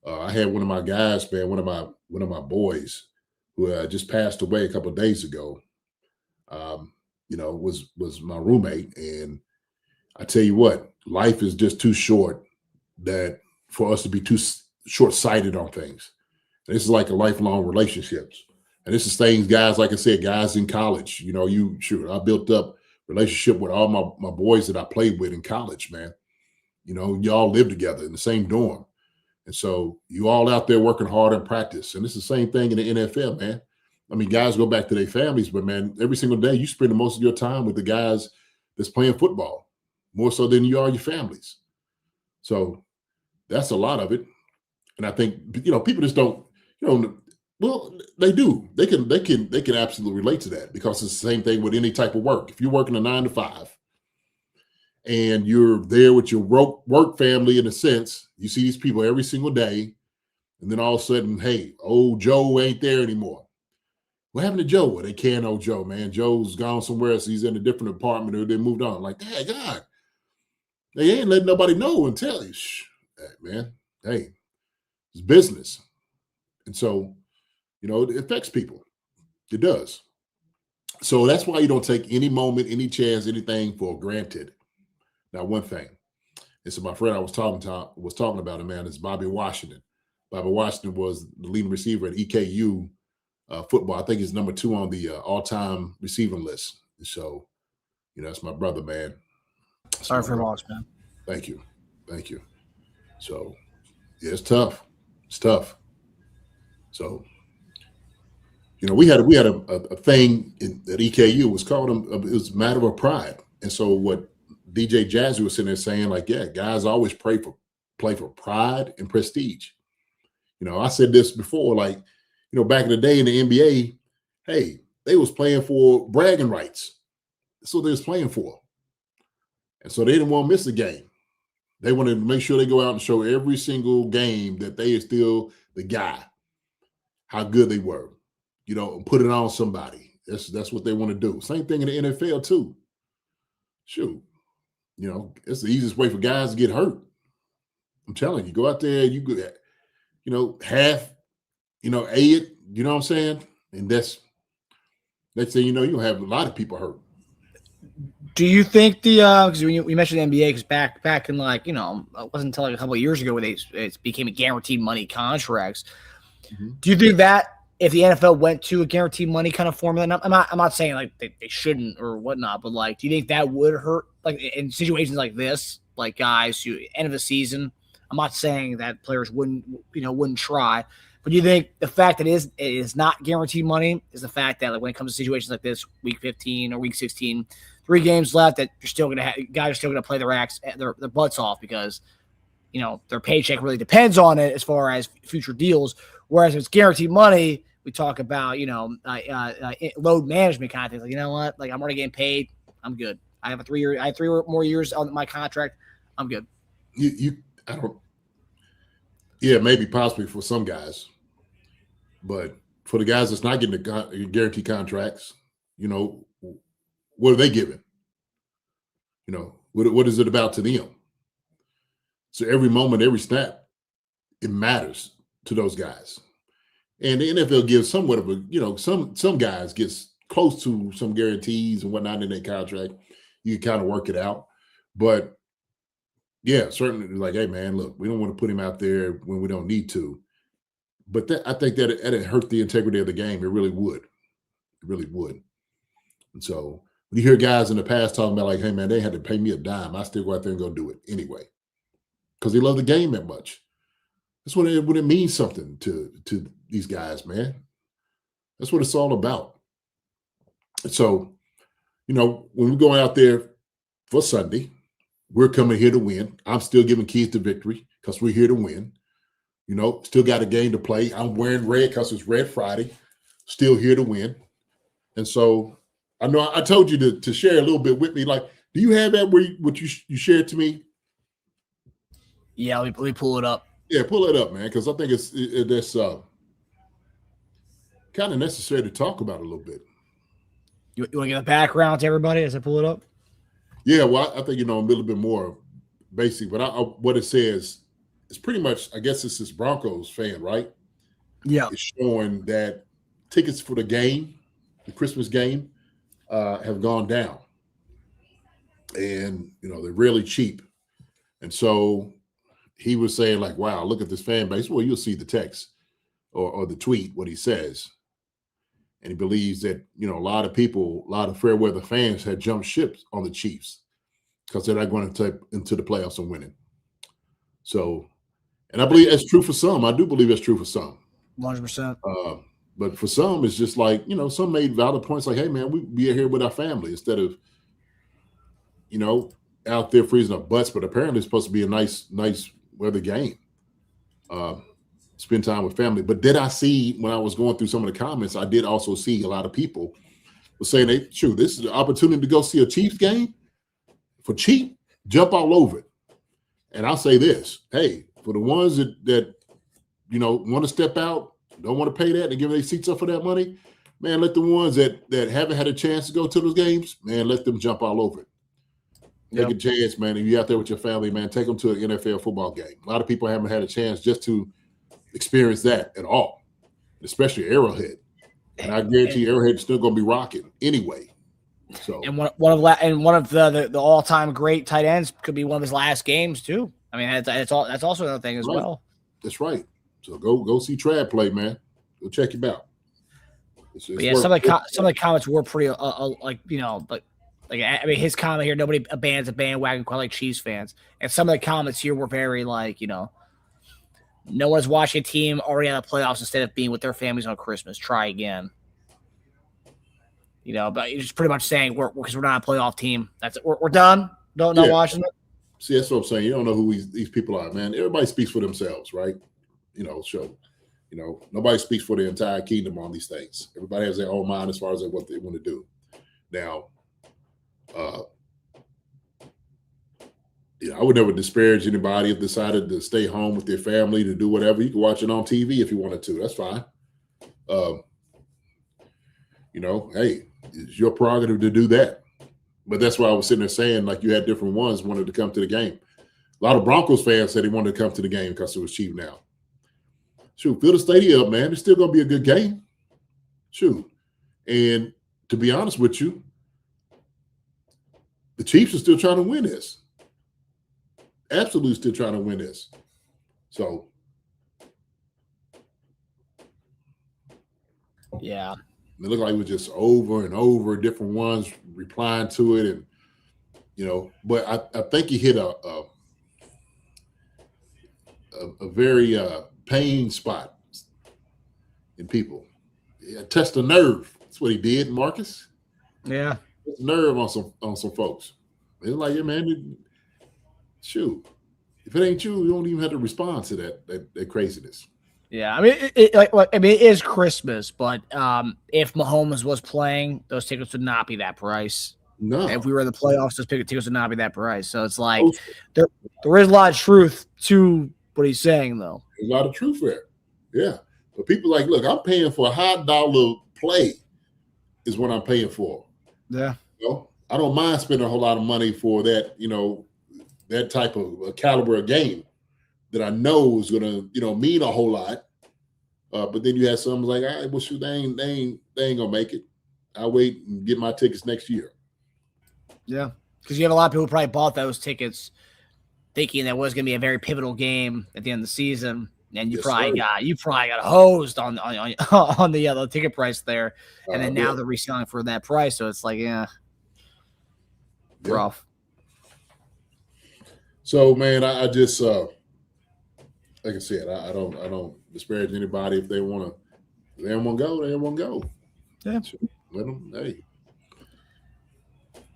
I had one of my guys, man, one of my boys who just passed away a couple of days ago. Was my roommate, and I tell you what, life is just too short that for us to be too short-sighted on things. And this is like a lifelong relationships, and this is things, guys. Like I said, guys in college. I built up relationship with all my boys that I played with in college, man. Y'all live together in the same dorm. And so you all out there working hard in practice. And it's the same thing in the NFL, man. I mean, guys go back to their families, but, man, every single day you spend most of your time with the guys that's playing football, more so than you are your families. So that's a lot of it. And I think, people just don't, well, they do. They can absolutely relate to that, because it's the same thing with any type of work. If you're working a 9 to 5, and you're there with your work family, in a sense, you see these people every single day, and then all of a sudden, hey, old Joe ain't there anymore. What happened to Joe? Well, they can't know Joe, man. Joe's gone somewhere else. He's in a different apartment, or they moved on. Like, hey, God, they ain't letting nobody know and tell you. Shh, hey, man, hey, it's business. And so, it affects people. It does. So that's why you don't take any moment, any chance, anything for granted. Now, one thing, and so my friend I was talking about him, man, is Bobby Washington. Bobby Washington was the leading receiver at EKU football. I think he's number 2 on the all-time receiving list. So, that's my brother, man. Sorry for loss, man. Thank you. So, yeah, it's tough. It's tough. So, we had a thing at EKU. It was called it was a matter of pride. And so what DJ Jazzy was sitting there saying, like, yeah, guys always play for pride and prestige. I said this before, like, back in the day in the NBA, hey, they was playing for bragging rights. That's what they was playing for. And so they didn't want to miss a game. They wanted to make sure they go out and show every single game that they are still the guy, how good they were, put it on somebody. That's what they want to do. Same thing in the NFL too. Shoot. It's the easiest way for guys to get hurt. I'm telling you, go out there, you go, half, A it, you know what I'm saying? And that's, next thing you know, you'll have a lot of people hurt. Do you think because we mentioned the NBA, because back in it wasn't until like a couple of years ago where it became a guaranteed money contracts. Mm-hmm. Do you think that if the NFL went to a guaranteed money kind of formula, I'm not saying like they shouldn't or whatnot, but like, do you think that would hurt, like in situations like this, like guys who end of the season? I'm not saying that players wouldn't try, but do you think the fact that it is not guaranteed money is the fact that, like, when it comes to situations like this, week 15 or week 16, 3 games left, that you're still gonna guys are still gonna play their butts off because their paycheck really depends on it as far as future deals. Whereas if it's guaranteed money, we talk about, load management kind of things. Like, you know what? Like, I'm already getting paid. I'm good. I have 3 more years on my contract. I'm good. Maybe possibly for some guys. But for the guys that's not getting the guaranteed contracts, what are they giving? What is it about to them? So every moment, every snap, it matters to those guys. And the NFL gives somewhat of a, some guys gets close to some guarantees and whatnot in their contract. You can kind of work it out. But yeah, certainly, like, hey, man, look, we don't want to put him out there when we don't need to. But I think that it hurt the integrity of the game. It really would. It really would. And so when you hear guys in the past talking about, like, hey, man, they had to pay me a dime, I still go out there and go do it anyway. because they love the game that much. That's when it means something to these guys, man. That's what it's all about. So, when we're going out there for Sunday, we're coming here to win. I'm still giving keys to victory because we're here to win. Still got a game to play. I'm wearing red because it's Red Friday. Still here to win. And so I know I told you to share a little bit with me. Like, do you have that what you shared to me? Yeah, let me pull it up. Yeah, pull it up, man, because I think it's kind of necessary to talk about a little bit. You want to give a background to everybody as I pull it up? Yeah, well, I think a little bit more basic, but what it says is pretty much, I guess it's this Broncos fan, right? Yeah. It's showing that tickets for the game, the Christmas game, have gone down. And, they're really cheap. And so he was saying, like, wow, look at this fan base. Well, you'll see the text or the tweet, what he says. And he believes that, a lot of fair weather fans had jumped ships on the Chiefs because they're not going to into the playoffs and winning. So, and I believe that's true for some. I do believe that's true for some. 100%. But for some, it's just like, some made valid points like, hey, man, we be here with our family instead of, out there freezing our butts. But apparently it's supposed to be a nice weather game. Spend time with family. But did I see, when I was going through some of the comments, I did also see a lot of people were saying, this is the opportunity to go see a Chiefs game for cheap, jump all over it. And I'll say this, hey, for the ones that want to step out, don't want to pay that and give their seats up for that money, man, let the ones that haven't had a chance to go to those games, man, let them jump all over it. Take a chance, man. If you're out there with your family, man, take them to an NFL football game. A lot of people haven't had a chance just to experience that at all, especially Arrowhead. And I guarantee you Arrowhead's still going to be rocking anyway. So, and one of the all-time great tight ends could be one of his last games too. I mean, that's also another thing as well. That's right. So go see Trav play, man. Go check him out. It's some of the comments were pretty his comment here, nobody abandons a bandwagon quite like Chiefs fans, and some of the comments here were very no one's watching a team already out of the playoffs instead of being with their families on Christmas. Try again. But you're just pretty much saying because we're not a playoff team. That's it. We're done. Not watching it. See, that's what I'm saying. You don't know who these people are, man. Everybody speaks for themselves, right? Nobody speaks for the entire kingdom on these things. Everybody has their own mind as far as what they want to do. Now, I would never disparage anybody if decided to stay home with their family to do whatever. You can watch it on TV if you wanted to. That's fine. Hey, it's your prerogative to do that. But that's why I was sitting there saying, like, you had different ones wanted to come to the game. A lot of Broncos fans said they wanted to come to the game because it was cheap now. Shoot, fill the stadium up, man. It's still going to be a good game. Shoot. And to be honest with you, the Chiefs are still trying to win this. Absolutely still trying to win this. So. Yeah. It looked like it was just over and over, different ones replying to it. And, but I think he hit a very pain spot in people. Yeah, touched the nerve. That's what he did, Marcus. Yeah. Touched the nerve on some folks. It's like, yeah, man, shoot. If it ain't you don't even have to respond to that craziness. Yeah, I mean, it is Christmas, but if Mahomes was playing, those tickets would not be that price. No. If we were in the playoffs, those tickets would not be that price. So it's like there is a lot of truth to what he's saying, though. There's a lot of truth there. Yeah. But people like, look, I'm paying for a high dollar play is what I'm paying for. Yeah. I don't mind spending a whole lot of money for that, that type of caliber of game that I know is going to, mean a whole lot. But then you have some like, all right, well, shoot, they ain't going to make it. I'll wait and get my tickets next year. Yeah. Because you have a lot of people who probably bought those tickets thinking that was going to be a very pivotal game at the end of the season. And you probably got hosed on the ticket price there. And then now they're reselling for that price. So it's like, rough. So, man, I just like I said, I don't disparage anybody if they want to. They don't want to go. They don't want to go. Yeah. Let them. Hey,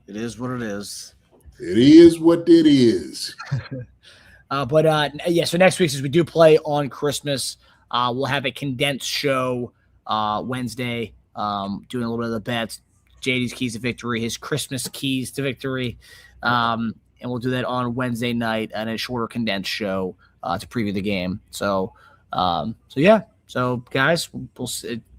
It is what it is. it is what it is. So next week, since we do play on Christmas, we'll have a condensed show Wednesday, doing a little bit of the bets, JD's keys to victory, his Christmas keys to victory, and we'll do that on Wednesday night and a shorter condensed show to preview the game. So guys, we'll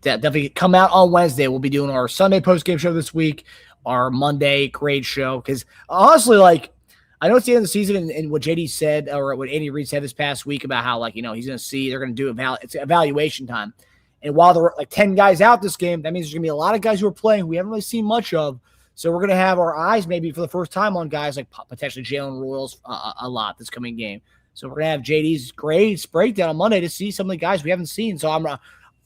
definitely come out on Wednesday. We'll be doing our Sunday post game show this week, our Monday grade show, because honestly, like, I know it's the end of the season, and what JD said, or what Andy Reid said this past week about how, like, he's going to see, they're going to do it's evaluation time. And while there are like 10 guys out this game, that means there's going to be a lot of guys who are playing who we haven't really seen much of. So we're going to have our eyes maybe for the first time on guys like potentially Jalen Royals a lot this coming game. So we're going to have JD's grades breakdown on Monday to see some of the guys we haven't seen. So I'm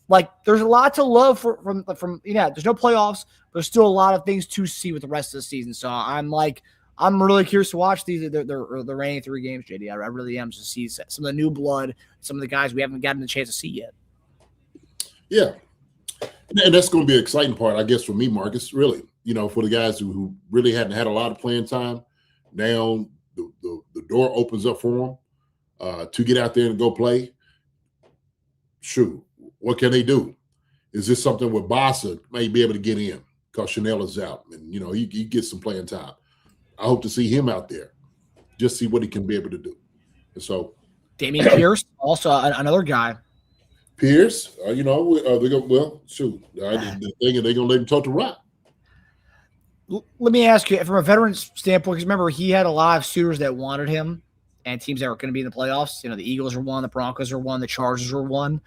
like, there's a lot to love from there's no playoffs, but there's still a lot of things to see with the rest of the season. So I'm really curious to watch the remaining 3 games, JD. I really am, to see some of the new blood, some of the guys we haven't gotten the chance to see yet. Yeah. And that's going to be an exciting part, I guess, for me, Marcus, really. For the guys who really hadn't had a lot of playing time, now the door opens up for them to get out there and go play. Shoot, what can they do? Is this something where Bossa may be able to get in because Chanel is out and, he gets some playing time? I hope to see him out there, just see what he can be able to do. And so, Damian Pierce, also another guy. Pierce, they're going shoot. They're going to let him touch the rock. Let me ask you, from a veteran's standpoint, because remember, he had a lot of suitors that wanted him and teams that were going to be in the playoffs. The Eagles are one, the Broncos are one, the Chargers are one.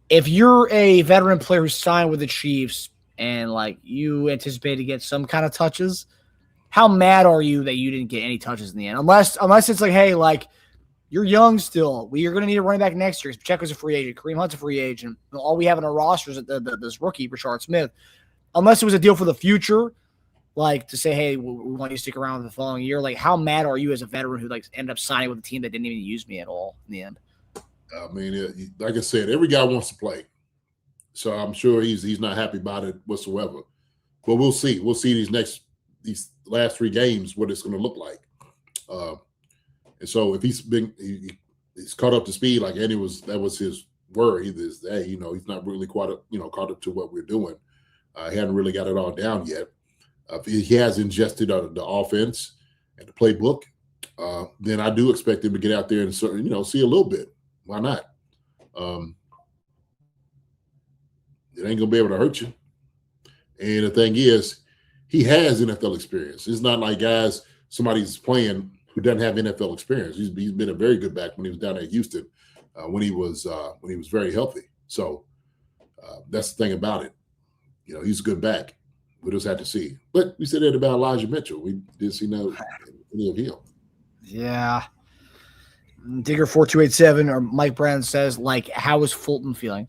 If you're a veteran player who signed with the Chiefs and, like, you anticipate to get some kind of touches, how mad are you that you didn't get any touches in the end? Unless it's like, hey, like, you're young still. You're going to need a running back next year. Pacheco's a free agent. Kareem Hunt's a free agent. All we have in our roster is this rookie, Rashard Smith. Unless it was a deal for the future, like to say, hey, we want you to stick around the following year. Like, how mad are you as a veteran who, like, ended up signing with a team that didn't even use me at all in the end? I mean, like I said, every guy wants to play. So I'm sure he's not happy about it whatsoever. But we'll see. We'll see these last 3 games, what it's going to look like. And so if he's caught up to speed, like Andy that was his word. He's not really caught up to what we're doing. He hadn't really got it all down yet. If he has ingested the offense and the playbook, then I do expect him to get out there and see a little bit. Why not? It ain't gonna be able to hurt you. And the thing is, he has NFL experience. It's not like somebody's playing who doesn't have NFL experience. He's been a very good back when he was down at Houston, when he was very healthy. So that's the thing about it. He's a good back. We just have to see. But we said that about Elijah Mitchell. We didn't see any of him. Yeah. Digger 4287 or Mike Brown says, like, how is Fulton feeling?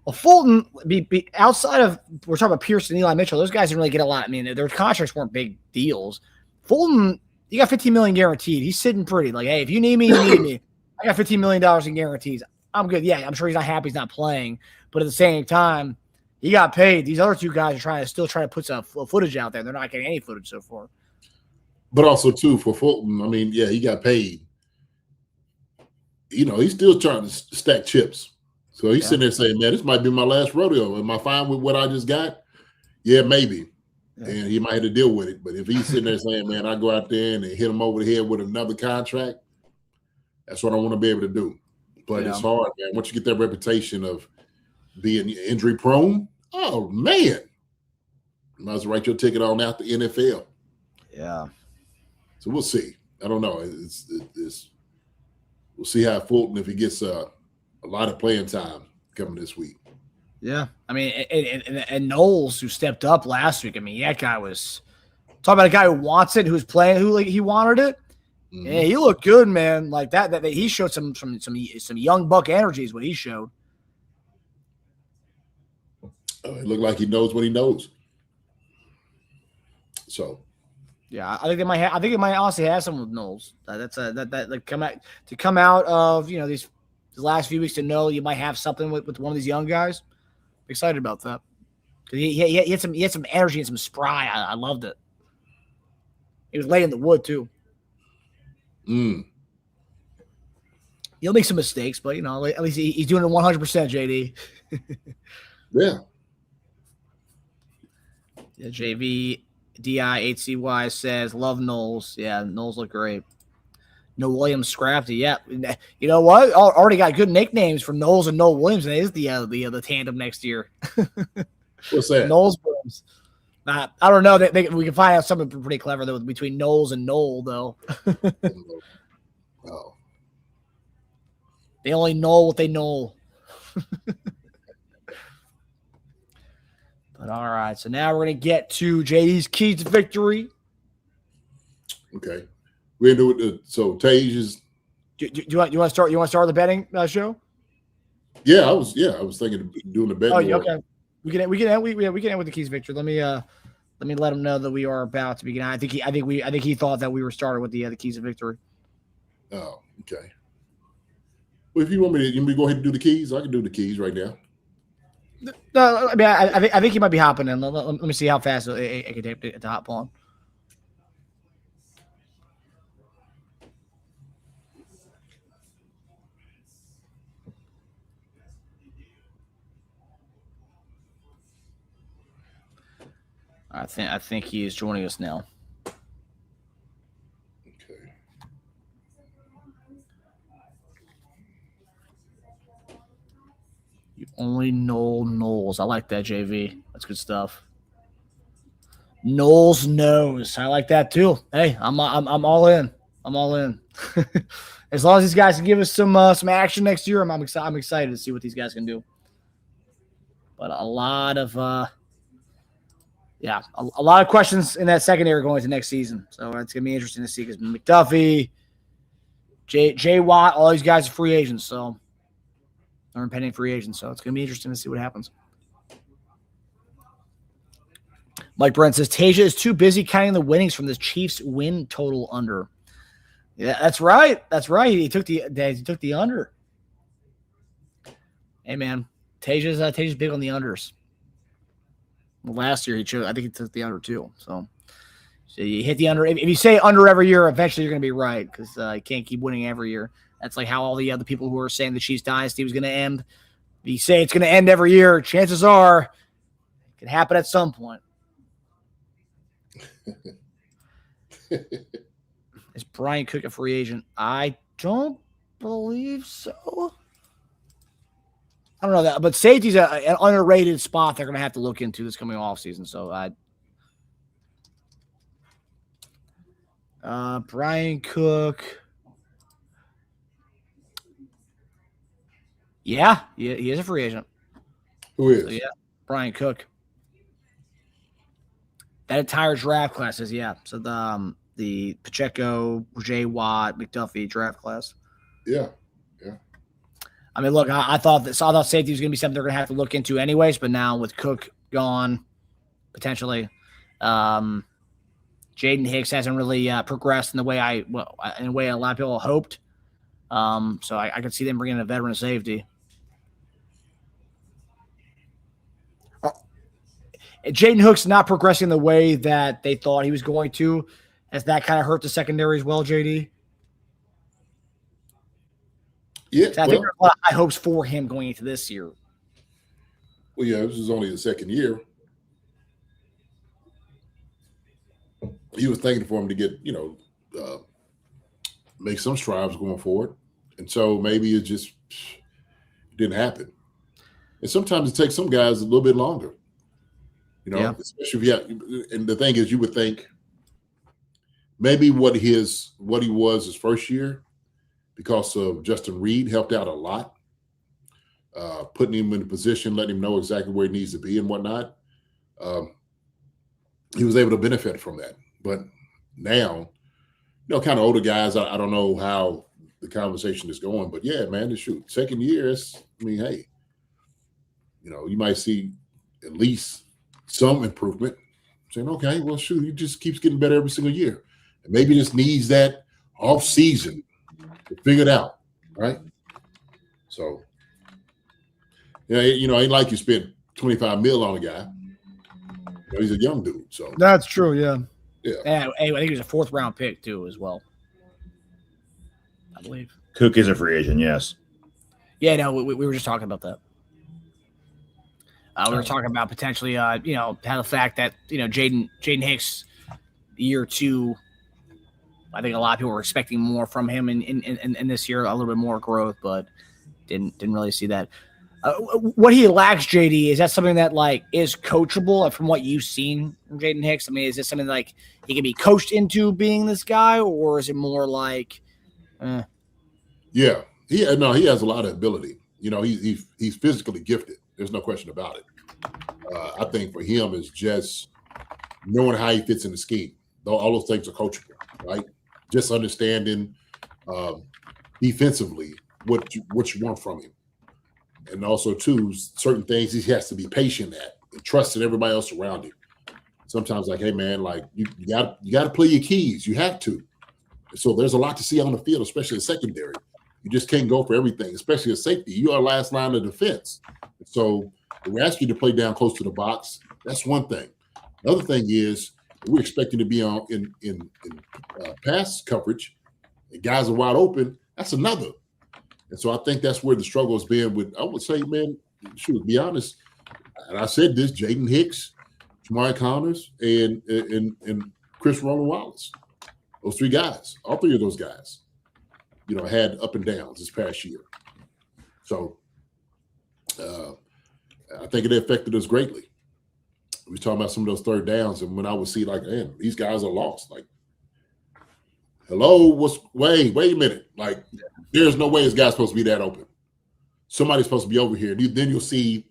Well, Fulton, be outside of, we're talking about Pierce and Eli Mitchell, those guys didn't really get a lot. I mean, their contracts weren't big deals. Fulton, you got $15 million guaranteed. He's sitting pretty. Like, hey, if you need me, you need me. I got $15 million in guarantees. I'm good. Yeah, I'm sure he's not happy he's not playing. But at the same time, he got paid. These other 2 guys are still trying to put some footage out there. They're not getting any footage so far. But also, too, for Fulton, I mean, yeah, he got paid. He's still trying to stack chips. So he's sitting there saying, man, this might be my last rodeo. Am I fine with what I just got? Yeah, maybe. Yeah. And he might have to deal with it. But if he's sitting there saying, man, I go out there and hit him over the head with another contract, that's what I want to be able to do. But it's hard, man. Once you get that reputation of being injury prone, oh, man. You might as well write your ticket on out the NFL. Yeah. So we'll see. I don't know. We'll see how Fulton, if he gets a lot of playing time coming this week. Yeah. I mean, and Knowles, who stepped up last week, I mean, that guy was talking about a guy who wants it, who's playing, who he wanted it. Mm-hmm. Yeah, he looked good, man. Like that he showed some young buck energy is what he showed. It looked like he knows what he knows. So Yeah, I think they might have. I think it might honestly have some with Knowles. That's that like come out of these last few weeks to know you might have something with one of these young guys. I'm excited about that because he had some energy and some spry. I loved it. He was late in the wood too. He'll make some mistakes, but at least he's doing it 100%. JD. Yeah. Yeah, JV DI8CY says love Knowles. Yeah, Knowles look great. No Williams Scrafty. Yeah, you know what? Already got good nicknames for Knowles and Noel Williams. And it is the tandem next year. What's that? Knowles Williams. I don't know. We can find out something pretty clever though between Knowles and Noel though. Oh. They only know what they know. But all right, so now we're gonna get to JD's keys to victory. Okay, we're gonna do it. So Teja's. Do you want to start? You want to start the betting show? Yeah, I was thinking of doing the betting. Oh, okay. We can end with the keys to victory. Let me let him know that we are about to begin. I think he thought that we were starting with the keys to victory. Oh, okay. Well, if you want me to go ahead and do the keys, I can do the keys right now. No, I mean, I think he might be hopping in. Let me see how fast I can take it to hop on. I think he is joining us now. Okay. You only know Knowles. I like that, JV. That's good stuff. Knowles knows. I like that too. Hey, I'm all in. I'm all in. As long as these guys can give us some action next year, I'm excited to see what these guys can do. But a lot of a lot of questions in that secondary going into next season. So it's gonna be interesting to see because McDuffie, Jay Watt, all these guys are free agents. So they're impending free agents. So it's gonna be interesting to see what happens. Mike Brent says Teja is too busy counting the winnings from the Chiefs win total under. Yeah, that's right. That's right. He took the under. Hey man, Teja's big on the unders. Last year I think he took the under too. So you hit the under. If you say under every year, eventually you're going to be right because you can't keep winning every year. That's like how all the other people who are saying the Chiefs dynasty was going to end. If you say it's going to end every year, chances are it could happen at some point. Is Brian Cook a free agent? I don't believe so. I don't know that, but safety's an underrated spot they're going to have to look into this coming off season. So Brian Cook. Yeah, he is a free agent. Who is? So, yeah, Brian Cook. That entire draft class is, yeah. So the Pacheco, Jay Watt, McDuffie draft class. Yeah. I mean, look, I thought safety was going to be something they're going to have to look into anyways, but now with Cook gone, potentially, Jaden Hicks hasn't really progressed in the way a lot of people hoped. So I could see them bringing in a veteran safety. Jaden Hooks not progressing the way that they thought he was going to. Has that kind of hurt the secondary as well, JD? Yeah. I think there's a lot of high hopes for him going into this year. Well, yeah, this is only the second year. He was thinking for him to get, make some strides going forward. And so maybe it just didn't happen. And sometimes it takes some guys a little bit longer. Especially and the thing is, you would think maybe what he was his first year, because of Justin Reed, helped out a lot, putting him in a position, letting him know exactly where he needs to be and whatnot. He was able to benefit from that. But now, kind of older guys, I don't know how the conversation is going, but yeah, man, second year, hey, you might see at least some improvement. saying, okay, well, shoot, he just keeps getting better every single year. And maybe just needs that off season to figure it out, right? So, yeah, ain't like you spent $25 million on a guy. He's a young dude, so that's true. Yeah. Yeah. I think he was a 4th round pick too, as well. I believe. Cook is a free agent. Yes. Yeah. No, we were just talking about that. We were talking about potentially, how the fact that Jaden Hicks, year 2. I think a lot of people were expecting more from him in this year, a little bit more growth, but didn't really see that. What he lacks, JD, is that something that is coachable from what you've seen from Jaden Hicks? I mean, is this something he can be coached into being this guy, or is it more like? Yeah, he has a lot of ability. He's physically gifted. There's no question about it. I think for him is just knowing how he fits in the scheme. All those things are coachable, right? Just understanding defensively what you want from him. And also, too, certain things he has to be patient at and trusting everybody else around him. Sometimes, hey, man, you got to play your keys. You have to. And so there's a lot to see on the field, especially in secondary. You just can't go for everything, especially a safety. You are last line of defense. So we ask you to play down close to the box. That's one thing. The other thing is we're expecting to be in pass coverage. And guys are wide open. That's another. And so I think that's where the struggle has been with, I would say, man, shoot, to be honest, and I said this, Jaden Hicks, Jamari Connors, and Chris Roland Wallace. Those 3 guys, all 3 of those guys, had up and downs this past year. So I think it affected us greatly. We were talking about some of those third downs, and when I would see man, these guys are lost. Hello, wait a minute. There's no way this guy's supposed to be that open. Somebody's supposed to be over here. Then you'll see,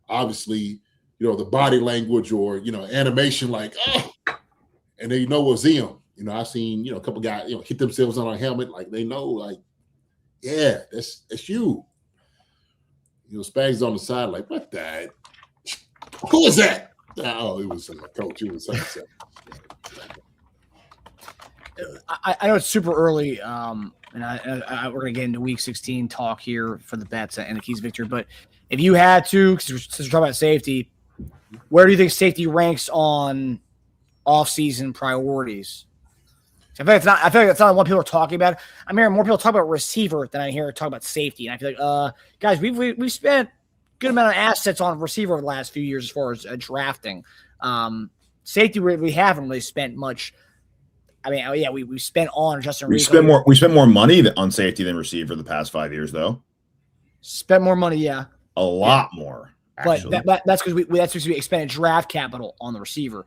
obviously, the body language or, animation and then it was him. I've seen, a couple guys, hit themselves on a helmet. They know, yeah, that's you. Spags on the side, what that? Who is that? Oh, it was my coach. It was something. I know it's super early, and we're going to get into Week 16 talk here for the bets and the keys victory. But if you had to, since we're talking about safety, where do you think safety ranks on off-season priorities? I feel like that's not what people are talking about. I'm hearing more people talk about receiver than I hear talk about safety. And I feel like, guys, we've spent a good amount of assets on receiver over the last few years as far as drafting. Safety, we haven't really spent much. I mean, yeah, we spent on Justin Reed. We spent more money on safety than receiver the past 5 years, though. Spent more money, yeah. A lot more, actually. But that's because we expended draft capital on the receiver.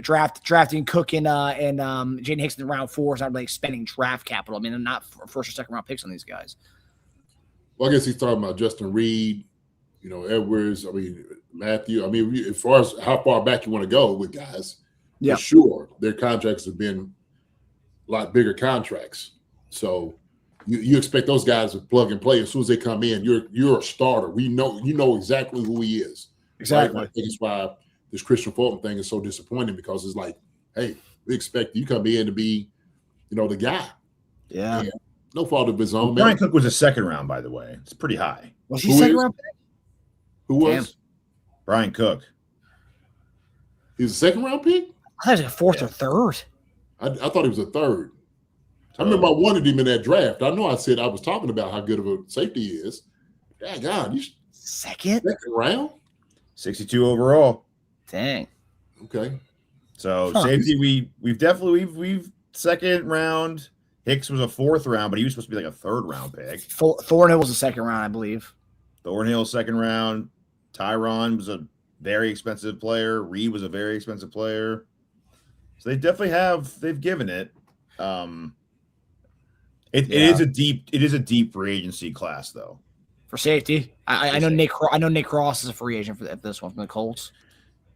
Drafting Cook and Jaden Hicks in round 4 is not really spending draft capital. I mean, they're not first or second round picks on these guys. Well, I guess he's talking about Justin Reed, Edwards. I mean, Matthew. I mean, as far as how far back you want to go with guys, for sure, their contracts have been a lot bigger contracts. So you expect those guys to plug and play as soon as they come in. You're a starter. You know exactly who he is. Exactly. Right? I think it's why this Christian Fulton thing is so disappointing, because it's hey, we expect you come in to be, the guy. Yeah. And no fault of his own. Brian Cook was a second round, by the way. It's pretty high. Was he second round pick? Who was? Damn. Brian Cook. He's a second round pick? I thought he was a fourth or third. I thought he was a third. I remember I wanted him in that draft. I know I said I was talking about how good of a safety he is. Yeah, God, second round? 62 overall. Dang. Okay. So safety, we've second round. Hicks was a 4th round, but he was supposed to be a 3rd round pick. Thornhill was a second round, I believe. Thornhill, 2nd round. Tyron was a very expensive player. Reed was a very expensive player. So they definitely they've given it. It is a deep free agency class, though. For safety, I know Nick Cross is a free agent for this one from the Colts.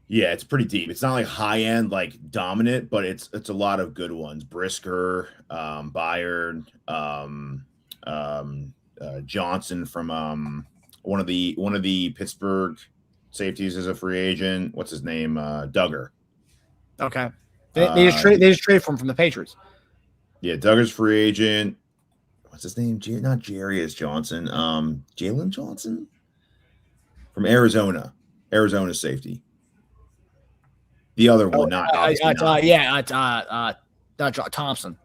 Yeah, it's pretty deep. It's not free end dominant, but it's a lot of good ones. Brisker, Byard, Johnson from one of the Pittsburgh safeties is a free agent. What's his name? Duggar. Okay. They just trade from the Patriots. Yeah, Duggar's free agent. What's his name? Not Jarius Johnson. Jalen Johnson from Arizona. Arizona safety. The other one, not obviously not. Thompson.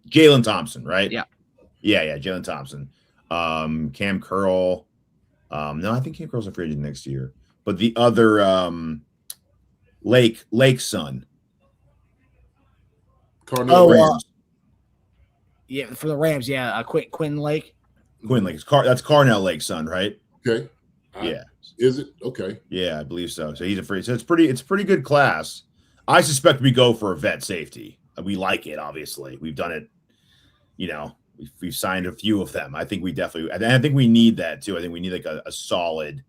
Jalen Thompson, right? Yeah. Yeah, Jalen Thompson. Cam Curl. No, I think Cam Curl's a free agent next year. But the other Lake's son. Carnell Rams. Yeah, for the Rams, yeah. Quinn Lake. Quinn Lake. That's Carnell Lake's son, right? Okay. Yeah. Is it? Okay. Yeah, I believe so. So he's a free. So it's pretty good class. I suspect we go for a vet safety. We like it, obviously. We've done it, we've signed a few of them. I think we definitely, I think we need that too. I think we need like a solid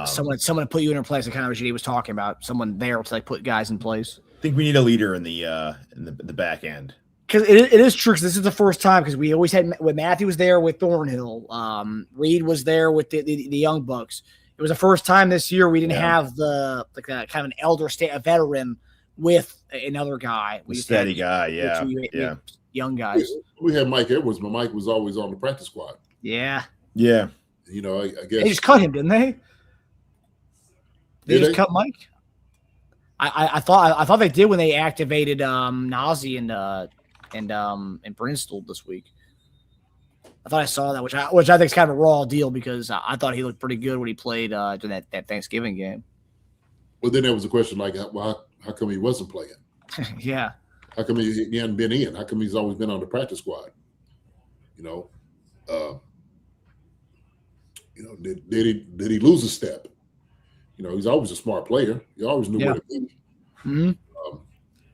someone to put you in place, the kind of what he was talking about. Someone there to like put guys in place. I think we need a leader in the back end. Because it is true. Because this is the first time. Because we always had when Matthew was there with Thornhill, Reed was there with the Young Bucks. It was the first time this year we didn't have the kind of an elder a veteran with another guy. We steady guy, yeah. Young guys. We had Mike Edwards, but Mike was always on the practice squad. Yeah. Yeah. I guess they just cut him, didn't they? They just cut Mike. I thought they did when they activated Nazi and Bristol this week. I thought I saw that, which I think is kind of a raw deal because I thought he looked pretty good when he played during that Thanksgiving game. Well, then there was a question like, how come he wasn't playing? Yeah. How come he hadn't been in? How come he's always been on the practice squad? Did he lose a step? He's always a smart player. He always knew where to be. Mm-hmm.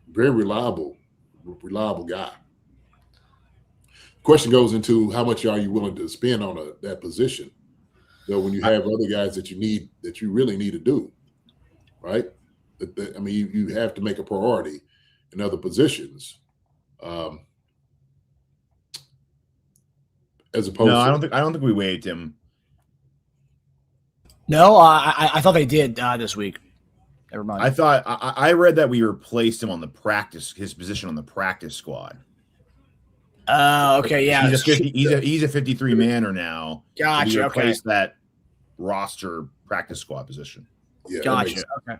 Very reliable guy. Question goes into how much are you willing to spend on that position? So when you have other guys that you really need to do, right? You have to make a priority in other positions. As opposed No, I don't think we waived him. No, I thought they did this week. Never mind. I thought I read that we replaced him on his position on the practice squad. Okay, yeah. He's a 53 manner now. Gotcha. So we replaced that roster practice squad position. Yeah, gotcha. Okay.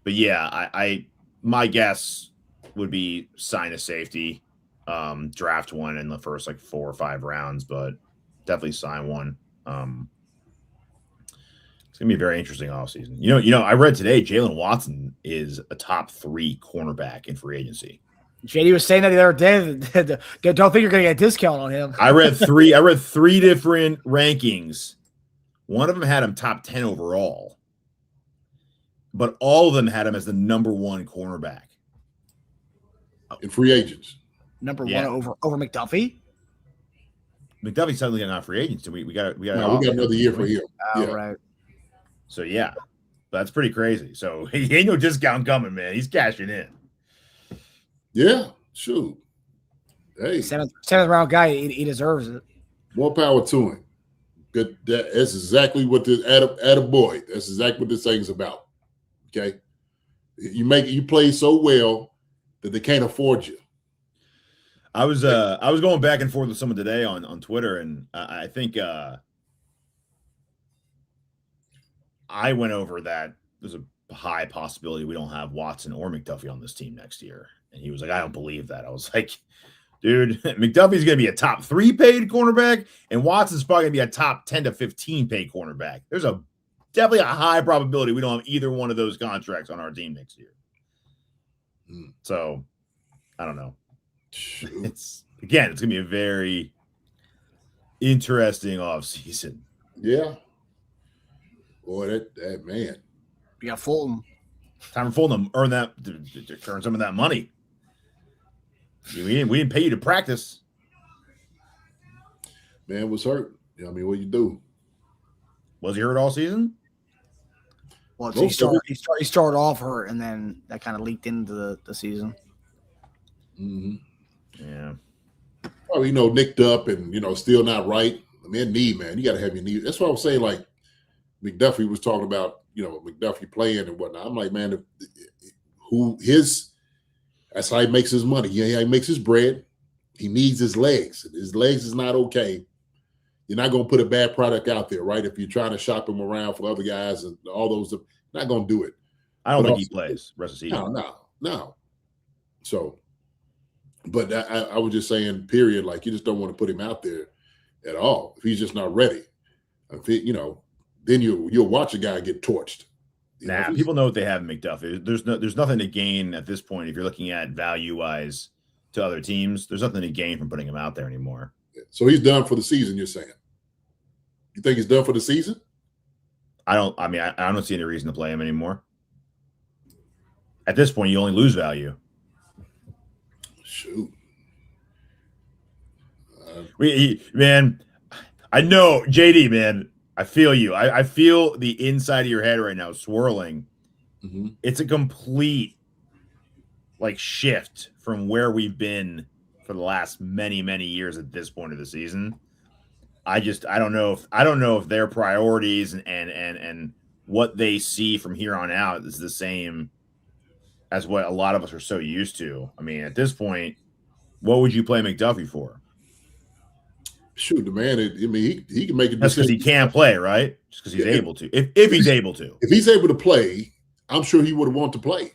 But yeah, my guess would be sign a safety, draft one in the first 4 or 5 rounds, but definitely sign one. It's gonna be a very interesting offseason. I read today Jalen Watson is a top 3 cornerback in free agency. JD was saying that the other day. Don't think you're gonna get a discount on him. I read 3 different rankings. One of them had him top 10 overall, but all of them had him as the number 1 cornerback in free agents. Number 1 over McDuffie. McDuffie's suddenly not free agent, so we got another year for him. Oh, right. So yeah, that's pretty crazy. So he ain't no discount coming, man. He's cashing in. Yeah, shoot. Hey, seventh round guy, he deserves it. More power to him. Good. That's exactly what this attaboy. That's exactly what this thing's about. Okay, you play so well that they can't afford you. I was going back and forth with someone today on Twitter, and I think I went over that there's a high possibility we don't have Watson or McDuffie on this team next year. And he was like, I don't believe that. I was like, dude, McDuffie's going to be a top 3 paid cornerback, and Watson's probably going to be a top 10 to 15 paid cornerback. There's definitely a high probability we don't have either one of those contracts on our team next year. So, I don't know. It's going to be a very interesting offseason. Yeah. Boy, that man. We got Fulton. Time for Fulton to earn that, to earn some of that money. We didn't pay you to practice. Man was hurt. What you do? Was he hurt all season? Well, he started off hurt, and then that kind of leaked into the season. Mm-hmm. Yeah. Probably, nicked up and, still not right. Knee, man. You got to have your knee. That's what I was saying. McDuffie was talking about, McDuffie playing and whatnot. I'm like, man, that's how he makes his money. Yeah, he makes his bread. He needs his legs. If his legs is not okay, you're not going to put a bad product out there, right? If you're trying to shop him around for other guys and all those, not going to do it. I don't think he plays rest of the season. No. So, but I was just saying, period, like you just don't want to put him out there at all if he's just not ready. Then you'll watch a guy get torched. People know what they have in McDuffie. There's nothing to gain at this point if you're looking at value-wise to other teams. There's nothing to gain from putting him out there anymore. So he's done for the season, you're saying? You think he's done for the season? I don't see any reason to play him anymore. At this point, you only lose value. Shoot. Man, I know, JD, man, I feel you. I feel the inside of your head right now swirling. Mm-hmm. It's a complete shift from where we've been for the last many, many years at this point of the season. I don't know if their priorities and what they see from here on out is the same as what a lot of us are so used to. I mean, at this point, what would you play McDuffie for? Shoot, the man, he can make a decision. That's because he can't play, right? Just because he's able to. If he's able to. If he's able to play, I'm sure he would want to play.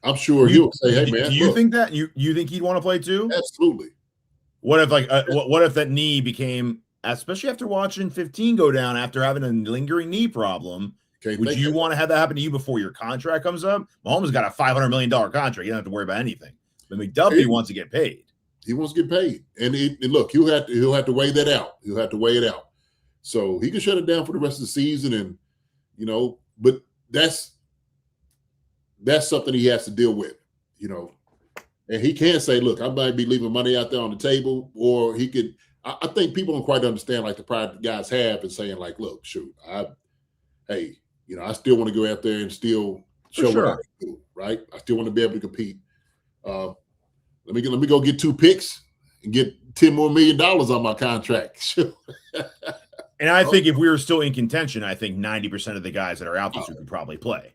I'm sure he'll say, hey, man. Do you think that? You think he'd want to play too? Absolutely. What if what if that knee became, especially after watching 15 go down after having a lingering knee problem, would you want to have that happen to you before your contract comes up? Mahomes got a $500 million contract. You don't have to worry about anything. But McDuffie wants to get paid. He wants to get paid. And look, he'll have to weigh that out. He'll have to weigh it out. So he can shut it down for the rest of the season. And, but that's something he has to deal with, And he can't say, look, I might be leaving money out there on the table. Or he could, I think people don't quite understand the pride that guys have and saying look, shoot, I still want to go out there and still show what I can do, right? I still want to be able to compete. Let me go get 2 picks and get $10 more million on my contract. And I think if we were still in contention, I think 90% of the guys that are out this week could probably play.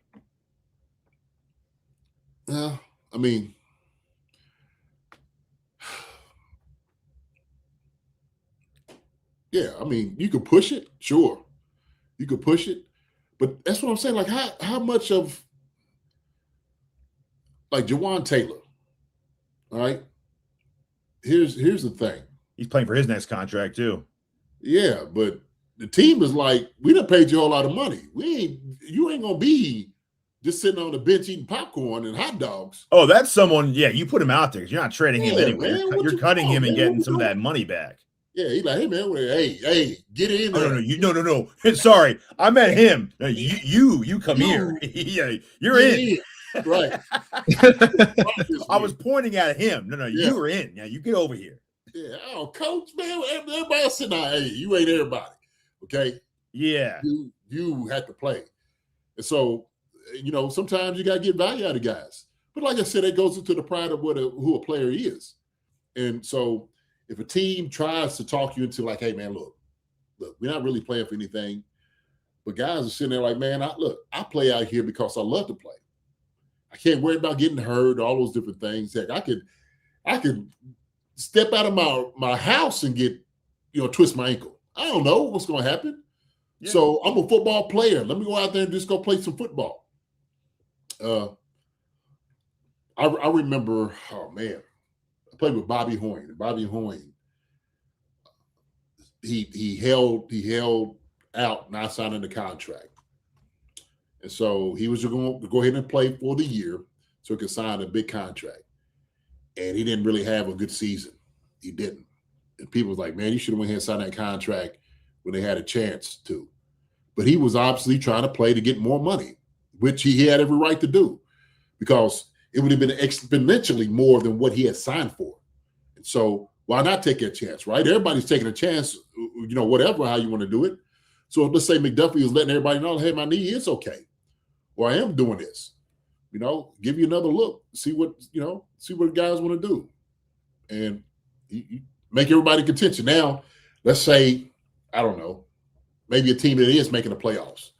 Yeah, you could push it, sure. You could push it, but that's what I'm saying. How much of Jawan Taylor? All right. Here's the thing. He's playing for his next contract too. Yeah, but the team is we done paid you a whole lot of money. You ain't gonna be just sitting on the bench eating popcorn and hot dogs. Oh, that's someone. Yeah, you put him out there because you're not trading him anyway. Man, you're cutting him and getting some of that money back. Yeah, he's like, hey man, hey, get in there. No. Sorry, I meant him. No, you come here. Yeah, you're in. Right. I was pointing at him. No, you were in. Yeah, you get over here. Yeah. Oh, coach, man, everybody else sitting there. Hey, you ain't everybody. Okay. Yeah. You have to play. And so, sometimes you got to get value out of guys. But like I said, it goes into the pride of who a player is. And so if a team tries to talk you into hey, man, look, we're not really playing for anything. But guys are sitting there man, I play out here because I love to play. I can't worry about getting hurt, all those different things. Heck, I could step out of my house and get, twist my ankle. I don't know what's going to happen. Yeah. So I'm a football player. Let me go out there and just go play some football. I remember, oh man, I played with Bobby Hoyne. Bobby Hoyne, he held out not signing the contract. And so he was going to go ahead and play for the year so he could sign a big contract. And he didn't really have a good season. He didn't. And people was like, man, you should have went ahead and signed that contract when they had a chance to. But he was obviously trying to play to get more money, which he had every right to do because it would have been exponentially more than what he had signed for. And so why not take that chance, right? Everybody's taking a chance, whatever, how you want to do it. So let's say McDuffie is letting everybody know, hey, my knee is okay. Or I am doing this, give you another look, see what guys want to do. And you make everybody contention. Now, let's say, I don't know, maybe a team that is making the playoffs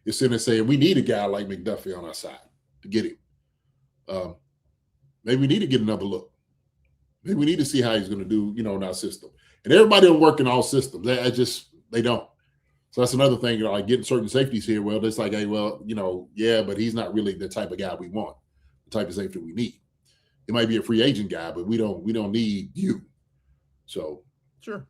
is sitting there saying, we need a guy like McDuffie on our side to get him. Maybe we need to get another look. Maybe we need to see how he's going to do, in our system. And everybody don't work in all systems. They don't. So that's another thing, like getting certain safeties here. Well, it's like, hey, well, yeah, but he's not really the type of guy we want, the type of safety we need. It might be a free agent guy, but we don't need you. So sure.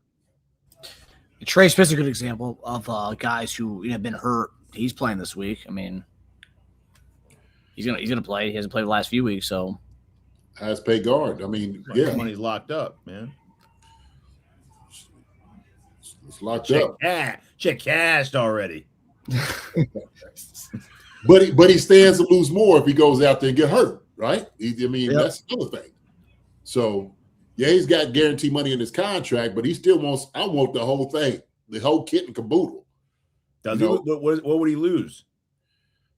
Trey Smith's a good example of guys who have been hurt. He's playing this week. I mean, he's gonna play. He hasn't played the last few weeks, so highest paid guard. I mean, yeah, money's locked up, man. It's locked up. Check cashed already. But he stands to lose more if he goes out there and get hurt, right? That's another thing. So yeah, he's got guaranteed money in his contract, but he still wants. I want the whole thing, the whole kit and caboodle. Does he? What would he lose?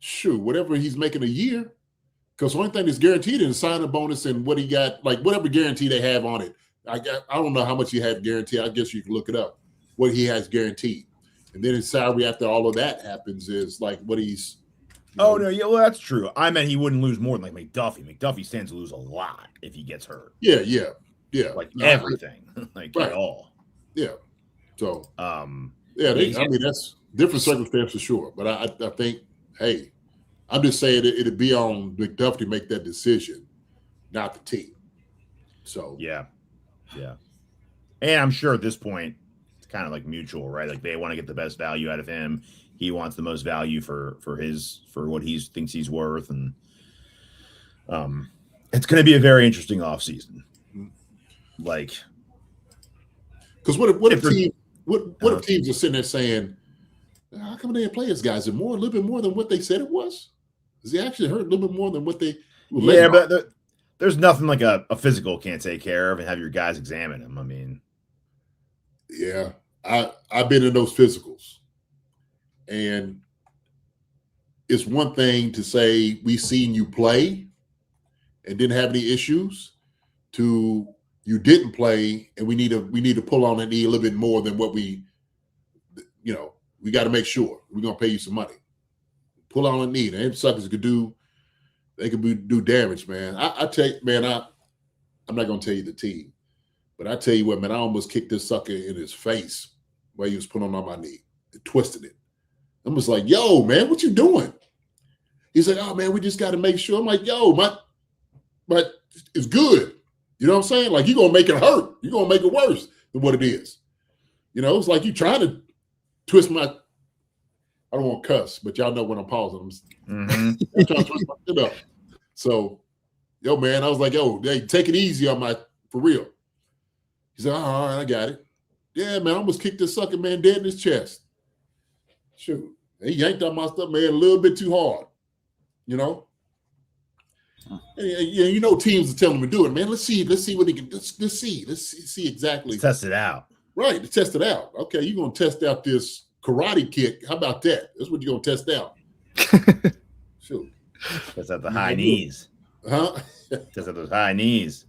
Shoot, whatever he's making a year. Because the only thing that's guaranteed is the sign-up bonus and what he got, like whatever guarantee they have on it. I don't know how much he had guaranteed. I guess you can look it up. What he has guaranteed, and then his salary after all of that happens is like what he's. No, yeah, well that's true. I meant he wouldn't lose more than like McDuffie. McDuffie stands to lose a lot if he gets hurt. Yeah, like everything, like right. At all. Yeah. So, yeah, that's different circumstance for sure. But I think, hey, I'm just saying it'd be on McDuffie to make that decision, not the team. So yeah, and I'm sure at this point it's kind of like mutual, right? Like they want to get the best value out of him. He wants the most value for what he thinks he's worth, and it's going to be a very interesting offseason. Like, because what if teams are sitting there saying, how come they didn't play this guy? Is it a little bit more than what they said it was? Does he actually hurt a little bit more than what they? Yeah, but there's nothing like a physical can't take care of and have your guys examine him. I mean, yeah, I've been in those physicals, and it's one thing to say we seen you play and didn't have any issues, to you didn't play and we need to pull on that knee a little bit more than what we got to make sure we're gonna pay you some money. Pull on a knee. Them suckers could do damage, man. I tell you, man, I'm not gonna tell you the team, but I tell you what, man, I almost kicked this sucker in his face while he was putting on my knee. It twisted it. I'm just like, yo, man, what you doing? He's like, oh man, we just got to make sure. I'm like, yo, but it's good. You know what I'm saying? Like, you're gonna make it hurt. You're gonna make it worse than what it is. It's like you trying to twist my. I don't want to cuss, but y'all know when I'm pausing. I'm trying to twist my shit up. So, yo, man, I was like, yo, hey, take it easy on for real. He said, all right, I got it. Yeah, man, I almost kicked this sucker man dead in his chest. Shoot. He yanked on my stuff, man, a little bit too hard. And, teams are telling him to do it, man. Let's see what he can. Let's see exactly. Let's test it out. Right, to test it out. Okay, you're gonna test out this karate kick. How about that? That's what you're gonna test out. Shoot. Test out the high knees. Huh? Test out those high knees.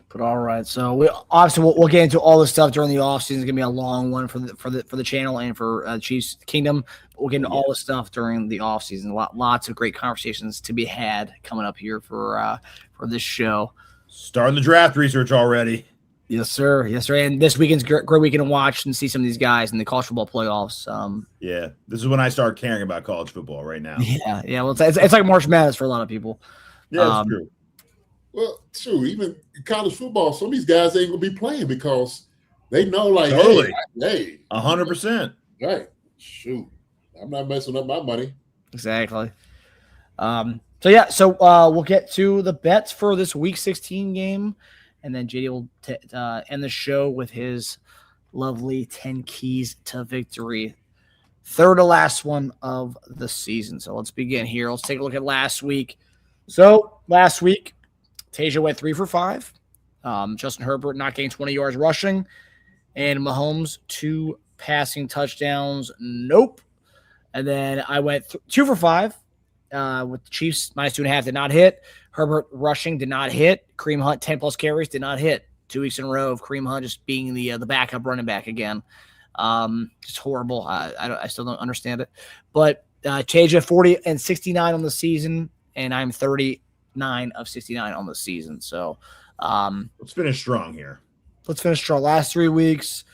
But all right, so we'll get into all this stuff during the offseason. It's gonna be a long one for the channel and for Chiefs Kingdom. We'll get into all this stuff during the offseason. Lots of great conversations to be had coming up here for this show. Starting the draft research already. Yes, sir. Yes, sir. And this weekend's great weekend to watch and see some of these guys in the college football playoffs. Yeah, this is when I start caring about college football right now. Yeah. Well, it's like March Madness for a lot of people. Yeah, that's true. Well, true. Even college football, some of these guys ain't gonna be playing because they know, like, totally. hey, 100%. Right. Shoot, I'm not messing up my money. Exactly. So we'll get to the bets for this Week 16 game, and then JD will end the show with his lovely 10 keys to victory. Third to last one of the season. So let's begin here. Let's take a look at last week. So last week, Teja went 3 for 5. Justin Herbert not getting 20 yards rushing. And Mahomes 2 passing touchdowns. Nope. And then I went 2 for 5 with the Chiefs -2.5 did not hit. Herbert rushing did not hit. Kareem Hunt 10+ carries did not hit. 2 weeks in a row of Kareem Hunt just being the backup running back again. Just horrible. I still don't understand it. But Teja 40 and 69 on the season, and I'm 39 of 69 on the season. So let's finish strong here. Let's finish strong. Last 3 weeks.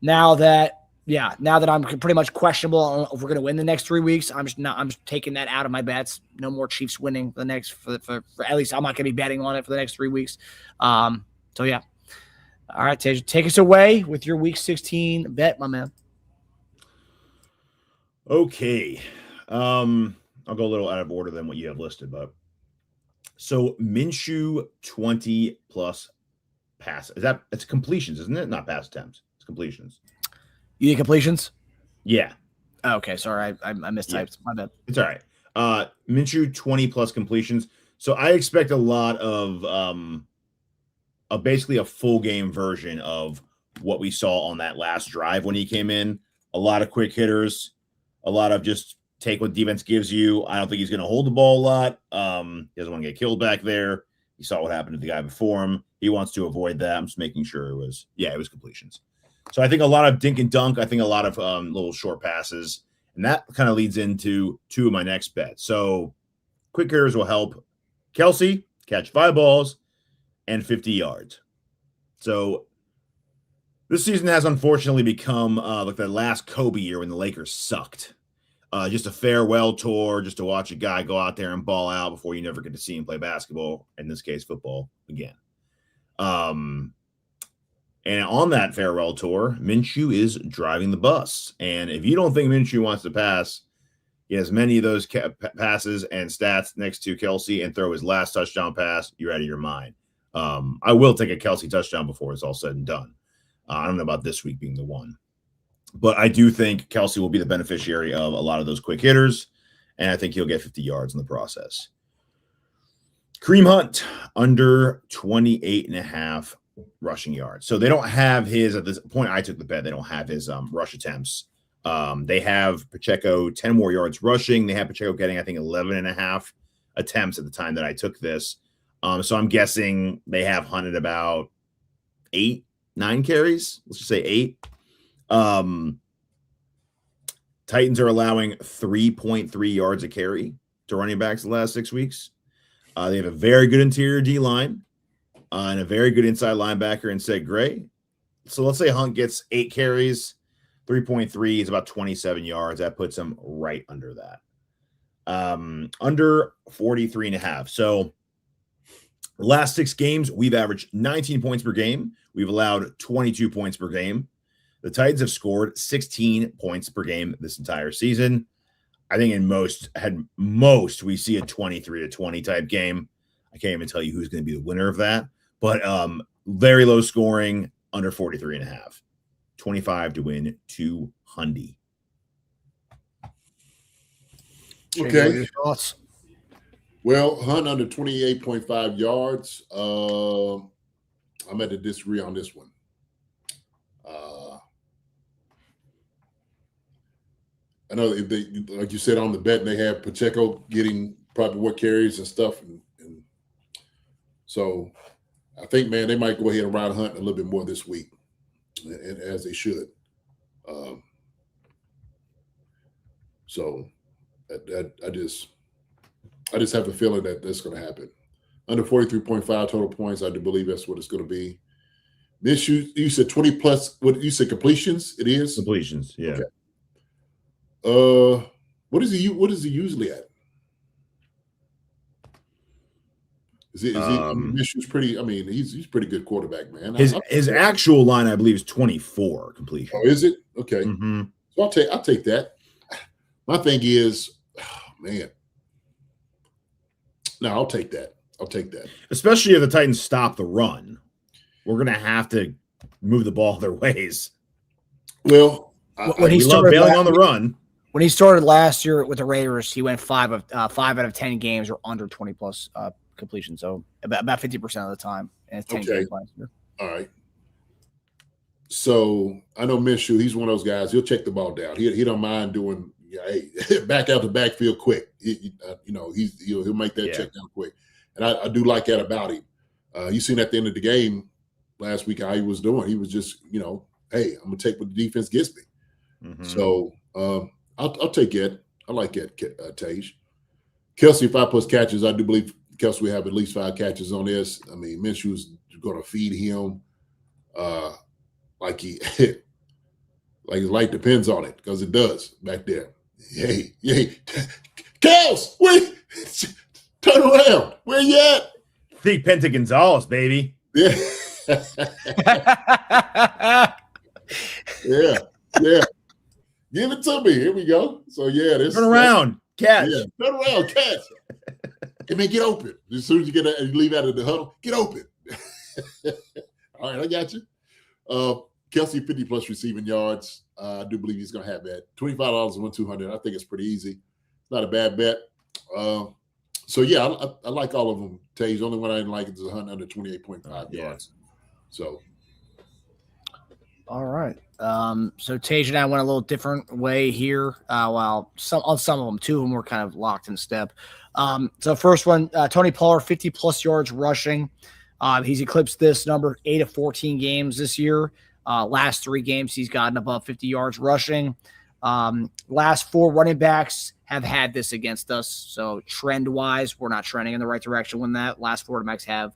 Now that I'm pretty much questionable if we're going to win the next 3 weeks, I'm just taking that out of my bets. No more Chiefs winning for at least I'm not going to be betting on it for the next 3 weeks. So yeah. All right, Teja, take us away with your week 16 bet, my man. Okay. I'll go a little out of order than what you have listed, but so Minshew 20 plus pass. It's completions, isn't it? Not pass attempts. It's completions. You need completions? Yeah. Okay, sorry, I mistyped. Yeah. My bad. It's all right. Minshew 20 plus completions. So I expect a lot of basically a full game version of what we saw on that last drive when he came in. A lot of quick hitters, a lot of just take what defense gives you. I don't think he's going to hold the ball a lot. He doesn't want to get killed back there. You saw what happened to the guy before him. He wants to avoid that. I'm just making sure it was completions. So I think a lot of dink and dunk. I think a lot of little short passes. And that kind of leads into two of my next bets. So quick hitters will help. Kelsey, catch 5 balls and 50 yards. So this season has unfortunately become like the last Kobe year when the Lakers sucked. Just a farewell tour, just to watch a guy go out there and ball out before you never get to see him play basketball, in this case, football again. And on that farewell tour, Minshew is driving the bus. And if you don't think Minshew wants to pass, he has many of those passes and stats next to Kelsey and throw his last touchdown pass, you're out of your mind. I will take a Kelsey touchdown before it's all said and done. I don't know about this week being the one. But I do think Kelsey will be the beneficiary of a lot of those quick hitters, and I think he'll get 50 yards in the process. Kareem Hunt, under 28.5 rushing yards. So they don't have his, at this point I took the bet, they don't have his rush attempts. They have Pacheco 10 more yards rushing. They have Pacheco getting, I think, 11.5 attempts at the time that I took this. So I'm guessing they have Hunt at about 8, 9 carries. Let's just say 8. Titans are allowing 3.3 yards a carry to running backs the last 6 weeks. They have a very good interior D-line and a very good inside linebacker in Sed Gray. So let's say Hunt gets 8 carries, 3.3 is about 27 yards. That puts him right under that. Under 43.5. So the last 6 games, we've averaged 19 points per game. We've allowed 22 points per game. The Titans have scored 16 points per game this entire season. I think most we see a 23-20 type game. I can't even tell you who's going to be the winner of that, but very low scoring, under 43.5. 25 to win 200. Okay. Well, Hunt under 28.5 yards. I'm at to disagree on this one. I know if they, like you said on the bet, and they have Pacheco getting probably what carries and stuff, and so I think, man, they might go ahead and ride Hunt a little bit more this week, and as they should. So I just have a feeling that that's going to happen. Under 43.5 total points, I do believe that's what it's going to be. This you said 20 plus. What you said completions? It is completions. Yeah. Okay. What is he usually at? Is he Minshew's pretty? I mean, he's pretty good quarterback, man. His actual line, I believe, is 24 completion. Oh, is it? Okay. Mm-hmm. So I'll take that. My thing is, man. No, I'll take that. Especially if the Titans stop the run, we're gonna have to move the ball their ways. Well, we love bailing on the run. When he started last year with the Raiders, he went 5 out of 10 games or under 20 plus completion. So about 50% of the time. And it's 10 games last year. All right. So I know Minshew, he's one of those guys. He'll check the ball down. He don't mind doing back out the backfield quick. He'll make that check down quick. And I do like that about him. You seen at the end of the game, last week how he was doing. He was just, hey, I'm gonna take what the defense gives me. Mhm. So I'll take it. I like it, Tej. Kelsey 5+ catches. I do believe Kelsey will have at least 5 catches on this. I mean, Minshew's going to feed him like his life depends on it, because it does back there. Hey, Kels, wait, turn around. Where you at? Think Penta Gonzalez, baby. Yeah. yeah. Give it to me. Here we go. So this Turn around, catch. Yeah, turn around, catch. And then get open. As soon as you leave out of the huddle, get open. All right, I got you. Kelsey 50+ receiving yards. I do believe he's going to have that. $25 and 1-200. I think it's pretty easy. It's not a bad bet. I like all of them. Tej, the only one I didn't like is the Hunt under 28.5 yards. So. All right. So Teja and I went a little different way here. On some of them, 2 of them were kind of locked in step. So first one, Tony Pollard, 50+ yards rushing. He's eclipsed this number 8 of 14 games this year. Last 3 games, he's gotten above 50 yards rushing. Last 4 running backs have had this against us. So trend-wise, we're not trending in the right direction when that last 4 running backs have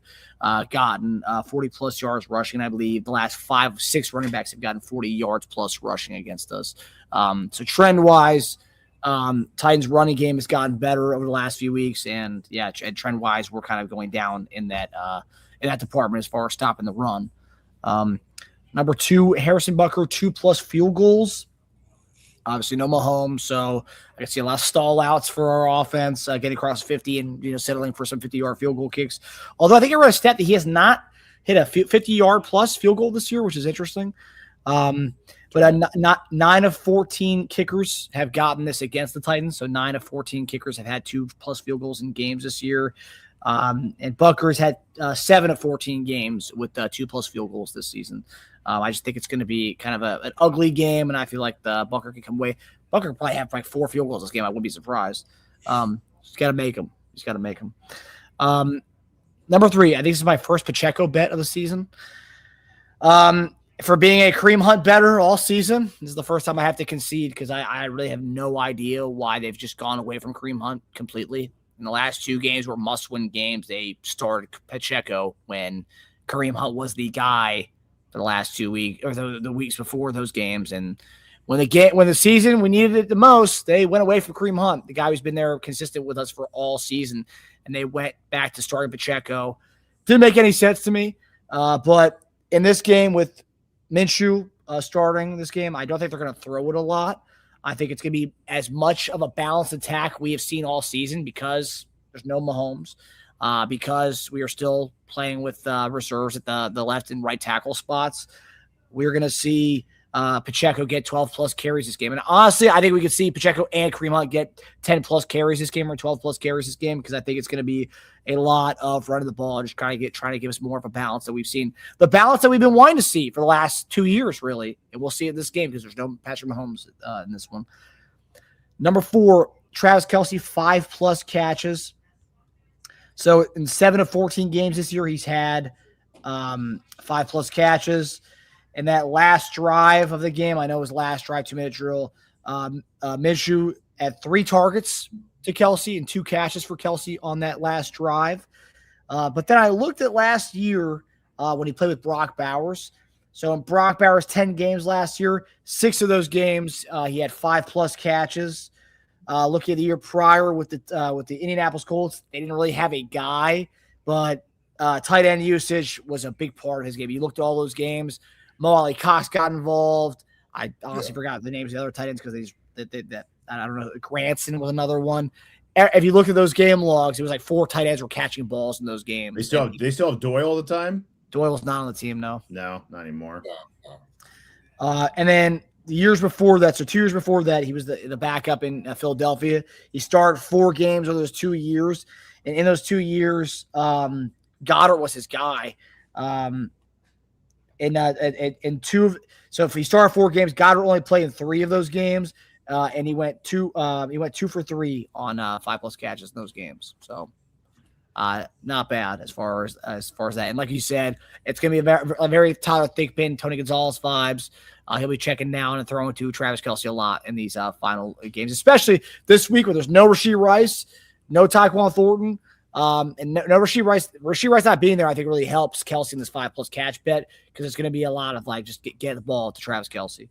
gotten 40+ yards rushing. I believe the last 5, 6 running backs have gotten 40 yards plus rushing against us. So trend-wise, Titans' running game has gotten better over the last few weeks, and trend-wise, we're kind of going down in that department as far as stopping the run. Number 2, Harrison Butker, 2+ field goals. Obviously, no Mahomes, so I can see a lot of stall outs for our offense, getting across 50 and settling for some 50-yard field goal kicks. Although I think I read a stat that he has not hit a 50-yard plus field goal this year, which is interesting. But not 9 of 14 kickers have gotten this against the Titans. So 9 of 14 kickers have had 2+ field goals in games this year. And Butker's had 7 of 14 games with 2+ field goals this season. I just think it's going to be kind of an ugly game, and I feel like the Butker can come away. Butker could probably have like 4 field goals this game. I wouldn't be surprised. He's got to make them. Number 3, I think this is my first Pacheco bet of the season. For being a Kareem Hunt better all season, this is the first time I have to concede because I really have no idea why they've just gone away from Kareem Hunt completely. In the last 2 games were must-win games, they started Pacheco when Kareem Hunt was the guy for the last 2 weeks or the weeks before those games. And when the season we needed it the most, they went away from Kareem Hunt, the guy who's been there consistent with us for all season, and they went back to starting Pacheco. Didn't make any sense to me. But in this game with Minshew starting this game, I don't think they're going to throw it a lot. I think it's going to be as much of a balanced attack we have seen all season because there's no Mahomes, because we are still playing with reserves at the left and right tackle spots. We're going to see Pacheco get 12+ carries this game. And honestly, I think we could see Pacheco and Kareem Hunt get 10+ carries this game or 12+ carries this game because I think it's going to be a lot of running the ball and just trying to give us more of a balance that we've seen. The balance that we've been wanting to see for the last 2 years, really. And we'll see it in this game because there's no Patrick Mahomes in this one. Number 4, Travis Kelce, 5+ catches. So in 7 of 14 games this year, he's had 5+ catches. And that last drive of the game, I know it was last drive, 2-minute drill, Minshew had 3 targets to Kelce and 2 catches for Kelce on that last drive. But then I looked at last year when he played with Brock Bowers. So in Brock Bowers' 10 games last year, 6 of those games he had 5+ catches. Looking at the year prior with the Indianapolis Colts, they didn't really have a guy, but tight end usage was a big part of his game. You looked at all those games. Mo Ali Cox got involved. I honestly forgot the names of the other tight ends because I don't know. Granson was another one. If you look at those game logs, it was like 4 tight ends were catching balls in those games. They still have Doyle all the time? Doyle's not on the team, no. No, not anymore. And then the years before that, so 2 years before that, he was the backup in Philadelphia. He started 4 games over those 2 years. And in those 2 years, Goddard was his guy. And 2 of so if he started 4 games, Goddard only played in 3 of those games, and he went 2 for 3 on 5+ catches in those games. So Not bad as far as that. And like you said, it's going to be a very Tyler Thigpen, Tony Gonzalez vibes. He'll be checking down and throwing to Travis Kelce a lot in these final games, especially this week where there's no Rashee Rice, no Tyquan Thornton, and no Rashee Rice. Rashee Rice not being there, I think, really helps Kelce in this 5+ catch bet because it's going to be a lot of just get the ball to Travis Kelce.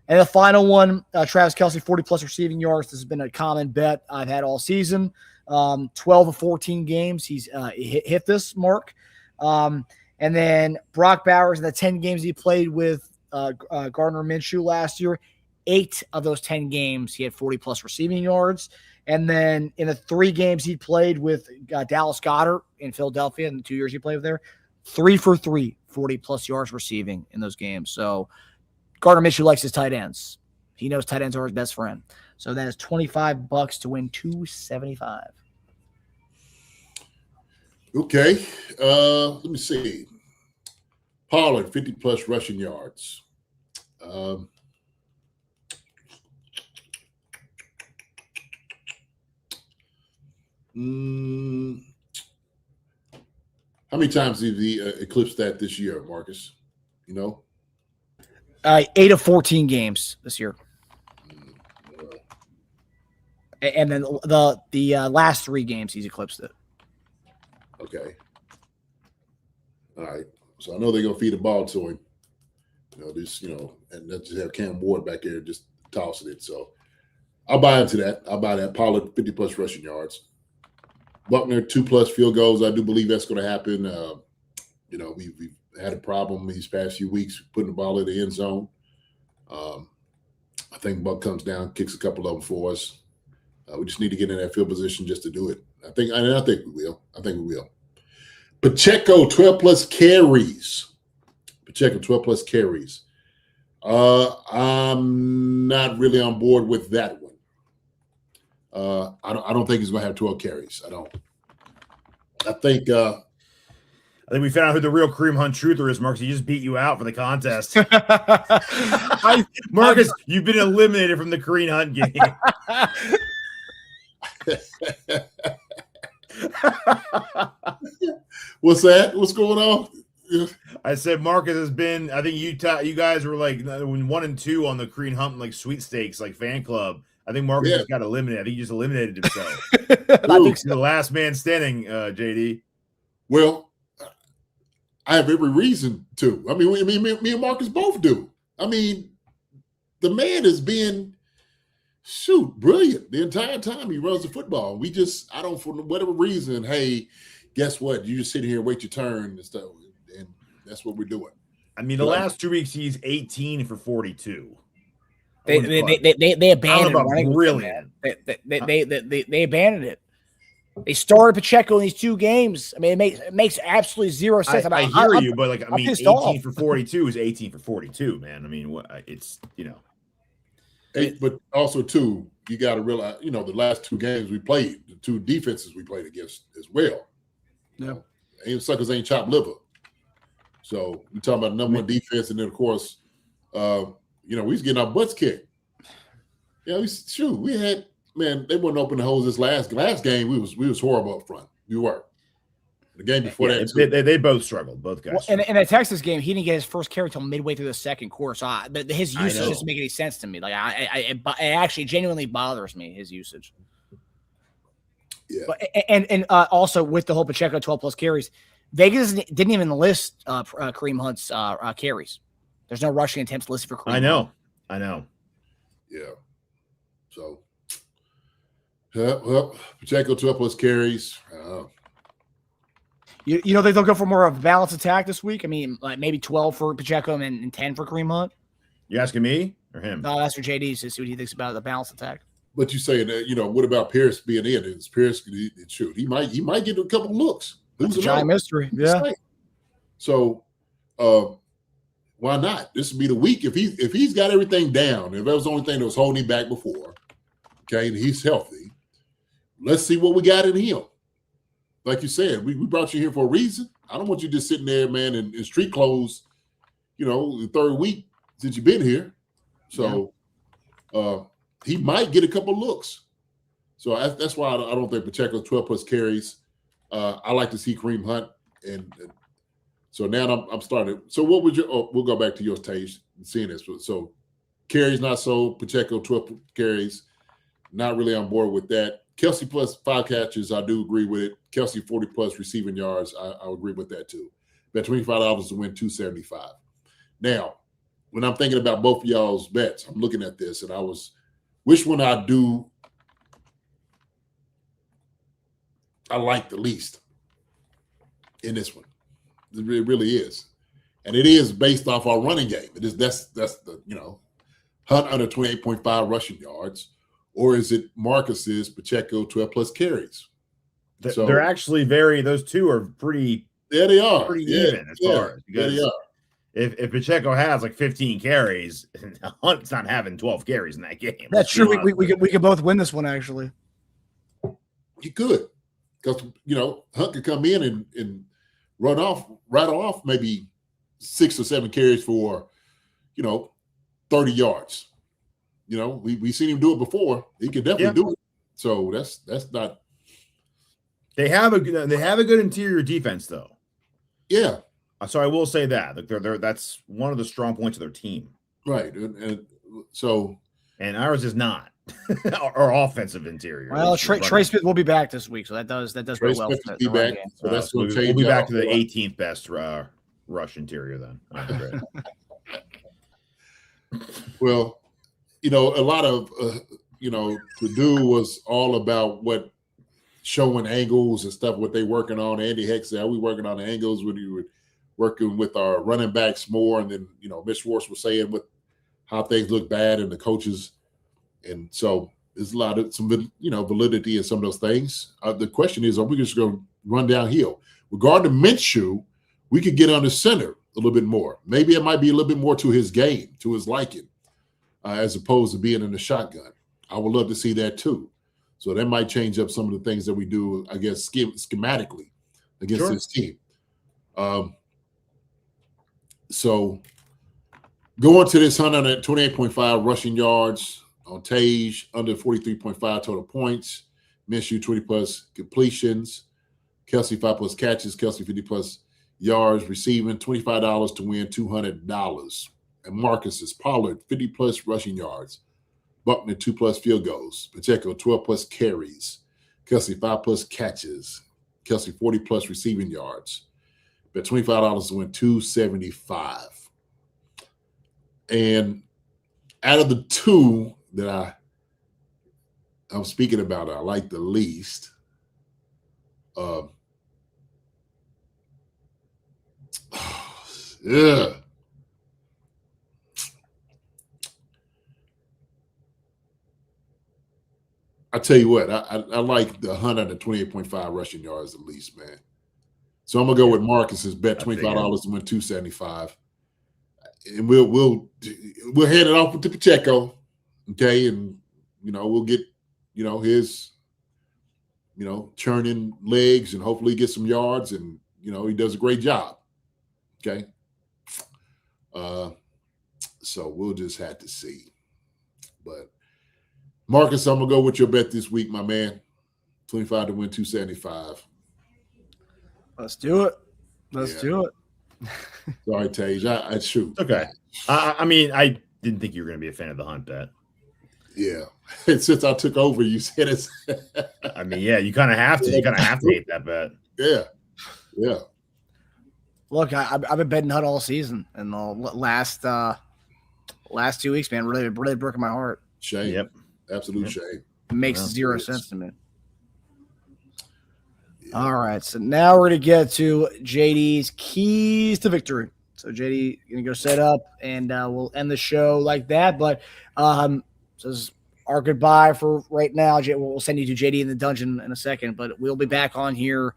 And the final one, Travis Kelce, 40+ receiving yards. This has been a common bet I've had all season. 12 of 14 games, he's hit this mark. And then Brock Bowers in the 10 games he played with Gardner Minshew last year, 8 of those 10 games he had 40+ receiving yards. And then in the 3 games he played with Dallas Goedert in Philadelphia in the 2 years he played there, 3 for 3, 40+ yards receiving in those games. So Gardner Minshew likes his tight ends. He knows tight ends are his best friend. So that is $25 to win $275. Okay. Let me see. Parlay, 50+ rushing yards. How many times did he eclipse that this year, Marcus? You know? 8 of 14 games this year. And then the last 3 games he's eclipsed it. Okay. All right. So I know they're gonna feed the ball to him. And let's just have Cam Ward back there just tossing it. So I'll buy into that. I'll buy that. Pollard 50+ rushing yards. Buckner 2+ field goals. I do believe that's going to happen. We've had a problem these past few weeks putting the ball in the end zone. I think Buck comes down, kicks a couple of them for us. We just need to get in that field position just to do it. I think we will. Pacheco 12+ carries. Pacheco 12+ carries. I'm not really on board with that one. I don't think he's going to have 12 carries. I don't. I think we found out who the real Kareem Hunt truther is, Marcus. He just beat you out for the contest. Marcus, you've been eliminated from the Kareem Hunt game. What's that? What's going on? I said Marcus has been. I think you guys were 1 and 2 on the Kareem Hunt sweepstakes fan club. I think Marcus just got eliminated. I think he just eliminated himself. I think the last man standing, JD. Well, I have every reason to. I mean, me and Marcus both do. I mean, the man has been brilliant the entire time he runs the football. I don't, for whatever reason, hey, guess what? You just sit here and wait your turn and stuff, and that's what we're doing. I mean, the last 2 weeks he's 18 for 42. They abandoned running. Brilliant. They abandoned it. They started Pacheco in these 2 games. I mean, it makes absolutely zero sense. I hear you, but 18 for 42 is 18 for 42, man. I mean, it's But also too, you got to realize, the last 2 games we played, the 2 defenses we played against as well. Yeah, ain't suckers ain't chopped liver. So we talking about the number 1 defense, and then of course, we was getting our butts kicked. We had, man, they wouldn't open the hose this last game. We was horrible up front. We were. The game before that, they both struggled, both guys. Well, in the Texas game, he didn't get his first carry until midway through the second quarter. So his usage doesn't make any sense to me. It actually genuinely bothers me, his usage. Yeah. But, and also with the whole Pacheco 12+ carries, Vegas didn't even list Kareem Hunt's carries. There's no rushing attempts listed for Kareem. I know. Yeah. So, Pacheco 12+ carries. You think they'll go for more of a balanced attack this week? I mean, maybe 12 for Pacheco and 10 for Kareem Hunt? You asking me or him? No, that's for JD to see what he thinks about the balanced attack. But you saying that, what about Pierce being in? Is Pierce shoot? He might get a couple looks. It's a giant mystery. Yeah. So why not? This would be the week if he's got everything down. If that was the only thing that was holding him back before, okay, and he's healthy. Let's see what we got in him. Like you said, we brought you here for a reason. I don't want you just sitting there, man, in street clothes, the 3rd week since you've been here. So he might get a couple looks. So that's why I don't think Pacheco's 12+ carries. I like to see Kareem Hunt, and so now I'm starting. So what would you? Oh, we'll go back to yours, Tage, seeing this. So carries not sold. Pacheco 12 carries, not really on board with that. Kelsey plus 5 catches, I do agree with it. Kelsey 40 plus receiving yards, I agree with that too. Bet $25 to win 275. Now, when I'm thinking about both of y'all's bets, I'm looking at this, and which one I like the least in this one. It really is. And it is based off our running game. It is that's the, Hunt under 28.5 rushing yards, or is it Marcus's Pacheco 12 plus carries? So they're actually those two are pretty they are pretty even as far as, because they are. If Pacheco has like 15 carries, Hunt's not having 12 carries in that game. That's true. We could both win this one, actually. You could, because Hunt could come in and rattle off maybe 6 or 7 carries for 30 yards. We seen him do it before. He could definitely do it. So that's not. They have a good interior defense though. Yeah. So I will say that that's one of the strong points of their team. Right. And ours is not our offensive interior. Well, Trey Smith will be back this week, so that does Trey well. Smith will be back. So that's we'll be back to the 18th best rush interior then. Well, a lot of to do was all about what showing angles and stuff, what they working on. Andy Heck said, we working on the angles when you were working with our running backs more. And then, Mitch Schwartz was saying how things look bad and the coaches. And so there's a lot of validity in some of those things. The question is, are we just going to run downhill? Regarding Minshew, we could get under center a little bit more. Maybe it might be a little bit more to his game, to his liking, as opposed to being in the shotgun. I would love to see that too. So that might change up some of the things that we do, I guess, schematically against this team. So going to this 128.5 rushing yards on Teja, under 43.5 total points. Minshew 20 plus completions. Kelsey 5 plus catches. Kelsey 50 plus yards receiving. $25 to win $200. And Marcus is Pollard 50 plus rushing yards. Buckner 2 plus field goals. Pacheco 12 plus carries. Kelsey 5 plus catches. Kelsey 40 plus receiving yards. Bet $25 to win $275. And out of the two that I'm speaking about, I like the least. Yeah. I tell you what, I like the 128.5 rushing yards at least, man. So I'm gonna go with Marcus's bet $25 to win $275, and we'll hand it off to Pacheco, okay, and we'll get his churning legs and hopefully get some yards, and he does a great job, okay. So we'll just have to see, but. Marcus, I'm going to go with your bet this week, my man. 25 to win 275. Let's do it. Let's do it. Sorry, Tage. I shoot. Okay. I mean, I didn't think you were going to be a fan of the Hunt bet. Yeah. Since I took over, you said it's. I mean, yeah, you kind of have to. You kind of have to hate that bet. Yeah. Yeah. Look, I've been betting Hunt all season, and the last 2 weeks, man, really broken my heart. Shame. Yep. Absolute shame. It makes zero sense to me. Yeah. All right, so now we're going to get to JD's keys to victory. So JD going to go set up, and we'll end the show like that. But so this is our goodbye for right now. We'll send you to JD in the dungeon in a second, but we'll be back on here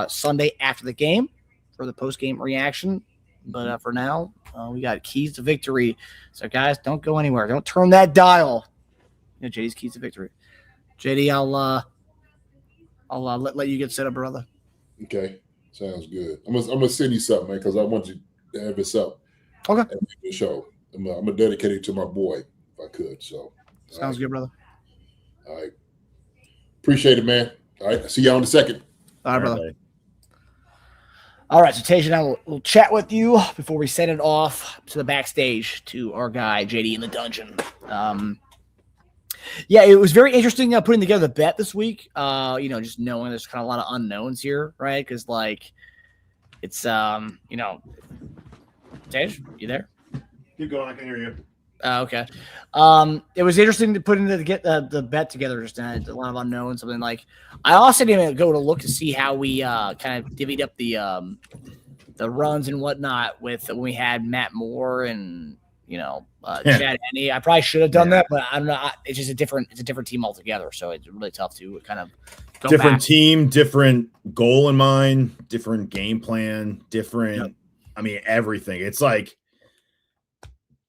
Sunday after the game for the post-game reaction. But for now, we got keys to victory. So, guys, don't go anywhere. Don't turn that dial. JD's keys to victory. JD, I'll let you get set up, brother. Okay, sounds good. I'm gonna send you something, man, because I want you to have this up. Okay. At the show. I'm gonna dedicate it to my boy if I could. So sounds good, brother. All right. Appreciate it, man. All right. See y'all in a second. All right, brother. buddy. All right, so Teja and I will chat with you before we send it off to the backstage to our guy, JD in the dungeon. Yeah, it was very interesting putting together the bet this week. Just knowing there's kind of a lot of unknowns here, right? Because, it's, Tej, you there? Keep going. I can hear you. Okay. It was interesting to put into get the bet together. Just a lot of unknowns. Something like I also didn't go to look to see how we kind of divvied up the runs and whatnot with when we had Matt Moore and Chad Henne. I probably should have done that, but I don't know. It's just a different team altogether. So it's really tough to kind of go different back. Team, different goal in mind, different game plan, different. Yep. I mean, everything. It's like.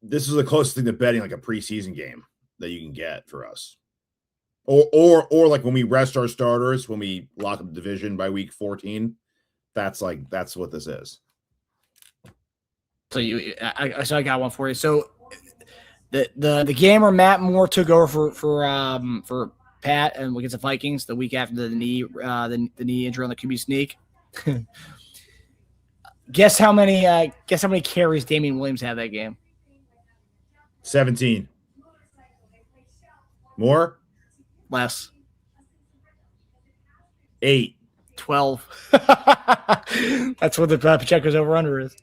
This is the closest thing to betting like a preseason game that you can get for us. Or like when we rest our starters, when we lock up the division by week 14, that's what this is. So I got one for you. So the game where Matt Moore took over for Pat and against the Vikings the week after the knee injury on the QB sneak. Guess how many carries Damian Williams had that game? 17. More? Less. 8. 12. That's what the Pacheco's over-under is.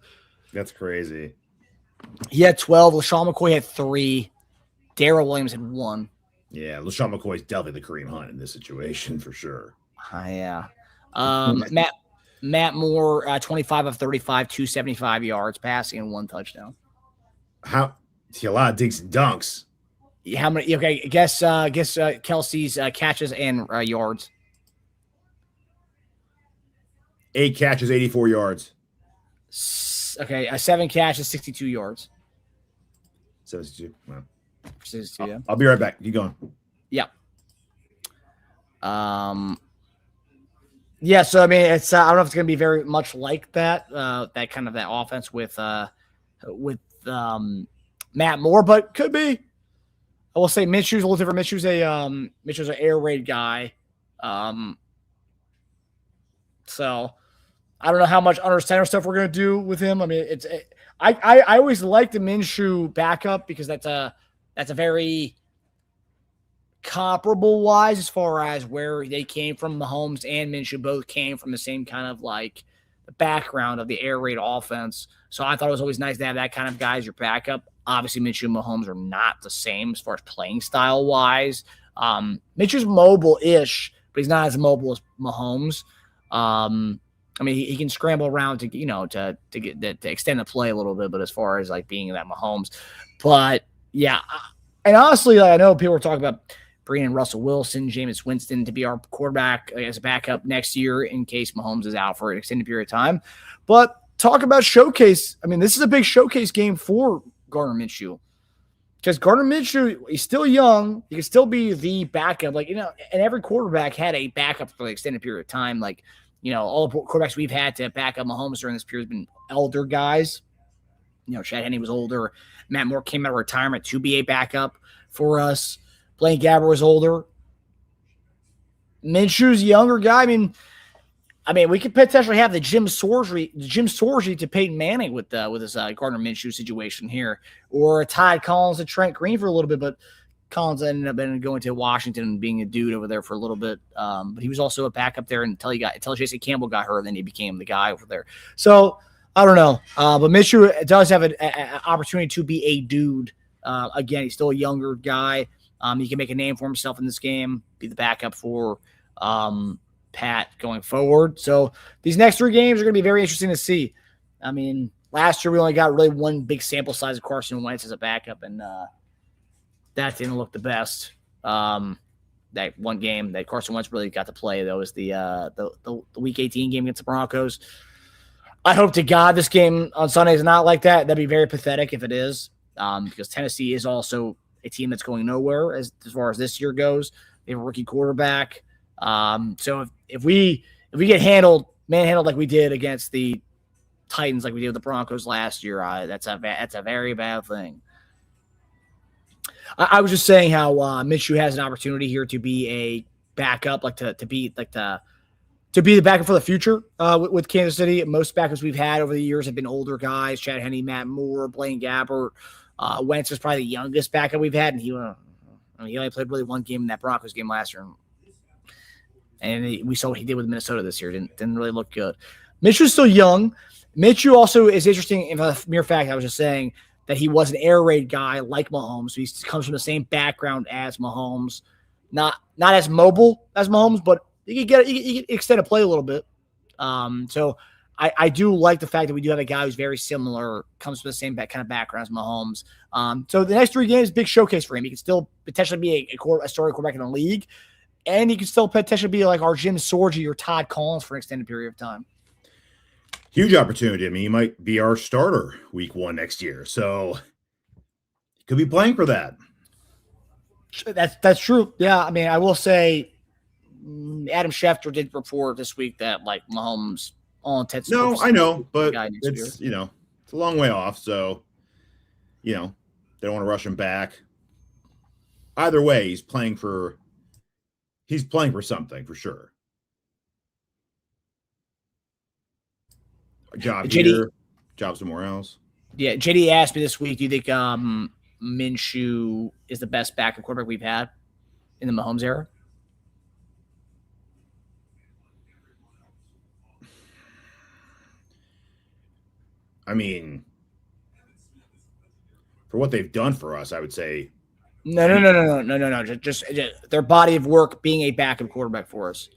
That's crazy. He had 12. LaShawn McCoy had 3. Darrell Williams had 1. Yeah, LaShawn McCoy's definitely the Kareem Hunt in this situation for sure. Yeah. Matt Moore, 25 of 35, 275 yards passing and 1 touchdown. See, a lot of dinks and dunks. How many? Okay, guess Kelsey's catches and yards. 8 catches, 84 yards. Okay, 7 catches, 62 yards. 72. Wow. 62, yeah. I'll be right back. Keep going. Yeah. Yeah. So I mean, it's I don't know if it's going to be very much like that. That kind of that offense with Matt Moore, but could be. I will say Minshew's a little different. Minshew's an air raid guy. So I don't know how much under center stuff we're gonna do with him. I mean, I always like the Minshew backup because that's a very comparable wise as far as where they came from. Mahomes and Minshew both came from the same kind of like the background of the air raid offense. So I thought it was always nice to have that kind of guy as your backup. Obviously, Minshew and Mahomes are not the same as far as playing style wise. Minshew's mobile-ish, but he's not as mobile as Mahomes. I mean, he can scramble around to extend the play a little bit, but as far as like being that Mahomes, but yeah, and honestly, I know people are talking about bringing in Russell Wilson, Jameis Winston to be our quarterback as a backup next year in case Mahomes is out for an extended period of time. But talk about showcase. I mean, this is a big showcase game for Gardner Minshew because Gardner Minshew, he's still young. He can still be the backup. And every quarterback had a backup for an extended period of time. All the quarterbacks we've had to back up Mahomes during this period have been elder guys. Chad Henne was older. Matt Moore came out of retirement to be a backup for us. Blaine Gabbert was older. Minshew's a younger guy. I mean, we could potentially have the Jim Sorgi to Peyton Manning with this Gardner Minshew situation here, or Todd Collins to Trent Green for a little bit, but Collins ended up going to Washington and being a dude over there for a little bit. But he was also a backup there until Jason Campbell got hurt, and then he became the guy over there. So I don't know, but Minshew does have an opportunity to be a dude. Again, he's still a younger guy. He can make a name for himself in this game, be the backup for Pat going forward. So these next 3 games are going to be very interesting to see. I mean, last year we only got really one big sample size of Carson Wentz as a backup, and that didn't look the best. That one game that Carson Wentz really got to play, though, is the Week 18 game against the Broncos. I hope to God this game on Sunday is not like that. That'd be very pathetic if it is, because Tennessee is also a team that's going nowhere as far as this year goes. They have a rookie quarterback. So if we get manhandled like we did against the Titans, like we did with the Broncos last year, that's a very bad thing. I was just saying how Minshew has an opportunity here to be a backup, to be like the to be the backup for the future with Kansas City. Most backups we've had over the years have been older guys: Chad Henne, Matt Moore, Blaine Gabbert. Wentz is probably the youngest backup we've had, and he only played really one game in that Broncos game last year, and we saw what he did with Minnesota this year. Didn't really look good. Minshew's still young. Minshew also is interesting in the mere fact I was just saying that he was an air raid guy like Mahomes. So he comes from the same background as Mahomes, not as mobile as Mahomes, but he can extend a play a little bit. So I do like the fact that we do have a guy who's very similar, comes from the same kind of background as Mahomes. So the next 3 games, big showcase for him. He can still potentially be a starting quarterback in the league, and he can still potentially be like our Jim Sorgi or Todd Collins for an extended period of time. Huge opportunity. I mean, he might be our starter week 1 next year. So he could be playing for that. That's true. Yeah. I mean, I will say Adam Schefter did report this week that like Mahomes all intents. No, I know, but it's, it's a long way off. So, they don't want to rush him back. Either way, he's playing for something for sure. Job JD, here, job somewhere else. Yeah, JD asked me this week, do you think Minshew is the best backup quarterback we've had in the Mahomes era? I mean, for what they've done for us, I would say No. Just their body of work being a backup quarterback for us.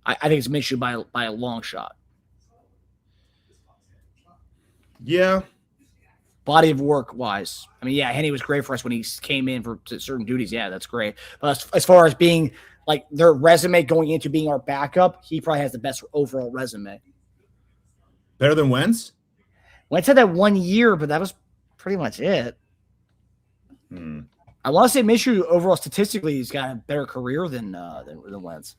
I think it's Minshew by a long shot. Yeah. Body of work wise. I mean, yeah, Henne was great for us when he came in for certain duties. Yeah, that's great. But as far as being like their resume going into being our backup, he probably has the best overall resume. Better than Wentz? Wentz had that 1 year, but that was pretty much it. I want to say Minshew overall statistically he's got a better career than Wentz.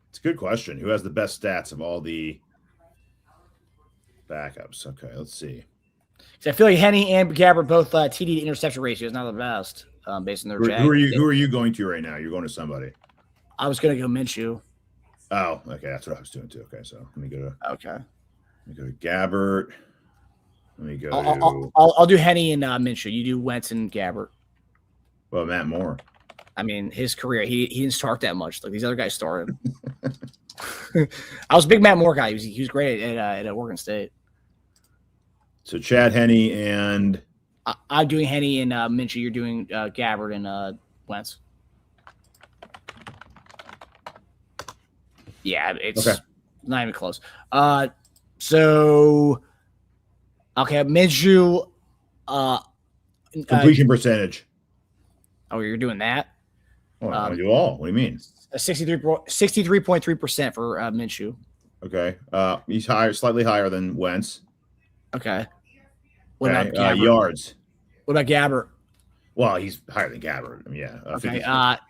It's a good question. Who has the best stats of all the backups? Okay, let's see. I feel like Henne and Gabbert both TD to interception ratio is not the best based on their Who are you going to right now? You're going to somebody. I was going to go Minshew. Oh, okay. That's what I was doing too. Okay, so let me go to Gabbert. Let me go. I'll do Henne and Minshew. You do Wentz and Gabbert. Well, Matt Moore. I mean, his career, he didn't start that much. Like these other guys started. I was a big Matt Moore guy. He was great at Oregon State. So Chad Henne and I'm doing Henne and Minshew. You're doing Gabbert and Wentz. Yeah, it's not even close. So okay, Minshew. Completion percentage. Oh, you're doing that? Well, I do all. What do you mean? 63.3% for Minshew. Okay. He's slightly higher than Wentz. Okay. What about Gabbert? Yards? What about Gabbert? Well, he's higher than Gabbert. I mean, yeah. Okay.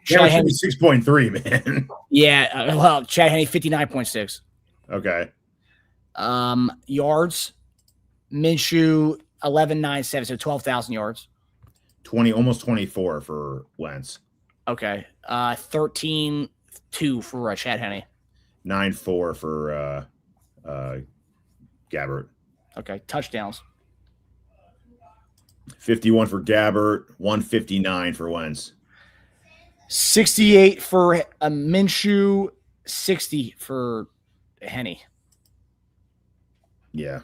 Chad Henne 6.3, man. Yeah. Well, Chad Henne 59.6. Okay. Yards. Minshew 11.97, so 12,000 yards. Almost 24 for Wentz. Okay. 13.2 for Chad Henne. 9.4 for Gabbert. Okay. Touchdowns. 51 for Gabbert, 159 for Wentz. 68 for Minshew, 60 for Henne. Yeah.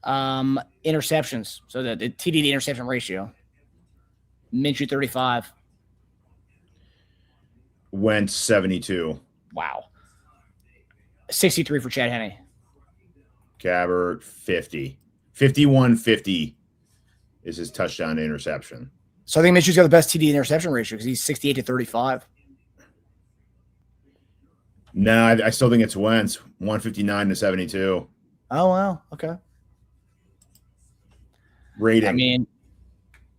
Interceptions. So the TD to interception ratio. Minshew 35. Wentz 72. Wow. 63 for Chad Henne. Gabbert 50. 51-50 is his touchdown to interception. So I think Minshew's got the best TD interception ratio because he's 68 to 35. No, I still think it's Wentz, 159 to 72. Oh, wow. Okay. Rating. I mean,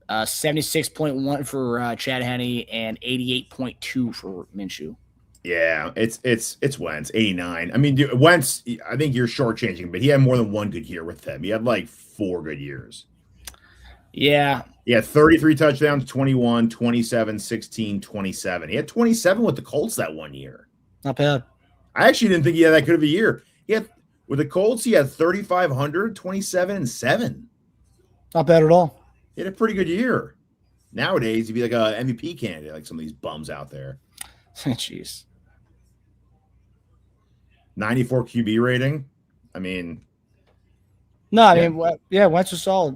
76.1 for Chad Henne and 88.2 for Minshew. Yeah, it's Wentz, 89. I mean, Wentz, I think you're shortchanging, but he had more than one good year with them. He had like 4 good years. Yeah. He had 33 touchdowns, 21, 27, 16, 27. He had 27 with the Colts that one year. Not bad. I actually didn't think he had that good of a year. With the Colts, he had 3,500, 27, and 7. Not bad at all. He had a pretty good year. Nowadays, he'd be like a MVP candidate, like some of these bums out there. Jeez. 94 QB rating. I mean, No, I mean, Wentz was solid.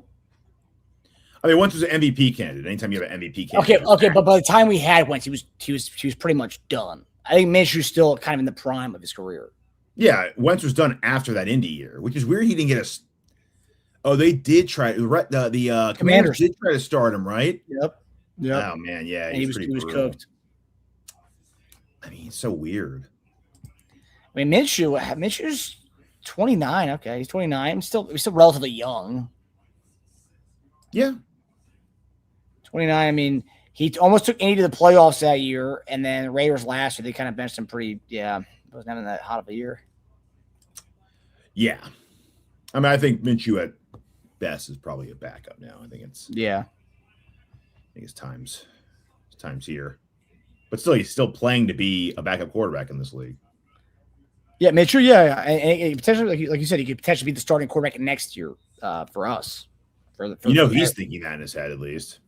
Wentz was an MVP candidate. Anytime you have an MVP candidate. Okay, but by the time we had Wentz, he was pretty much done. I think Minshew's still kind of in the prime of his career. Yeah, Wentz was done after that Indy year, which is weird. He didn't get a. Oh, they did try. The Commanders did try to start him, right? Yep. Oh man, yeah, he was cooked. I mean, it's so weird. I mean, Minshew's 29. Okay, he's 29. He's still relatively young. Yeah. 29. I mean, he almost took Indy to the playoffs that year, and then the Raiders last year, they kind of benched him pretty. Yeah, wasn't having that hot of a year. Yeah. I mean, I think Minshew at best is probably a backup now. I think it's time's here. But still, he's still playing to be a backup quarterback in this league. Yeah, Minshew, yeah. And potentially, like you said, he could potentially be the starting quarterback next year for us. He's thinking that in his head at least.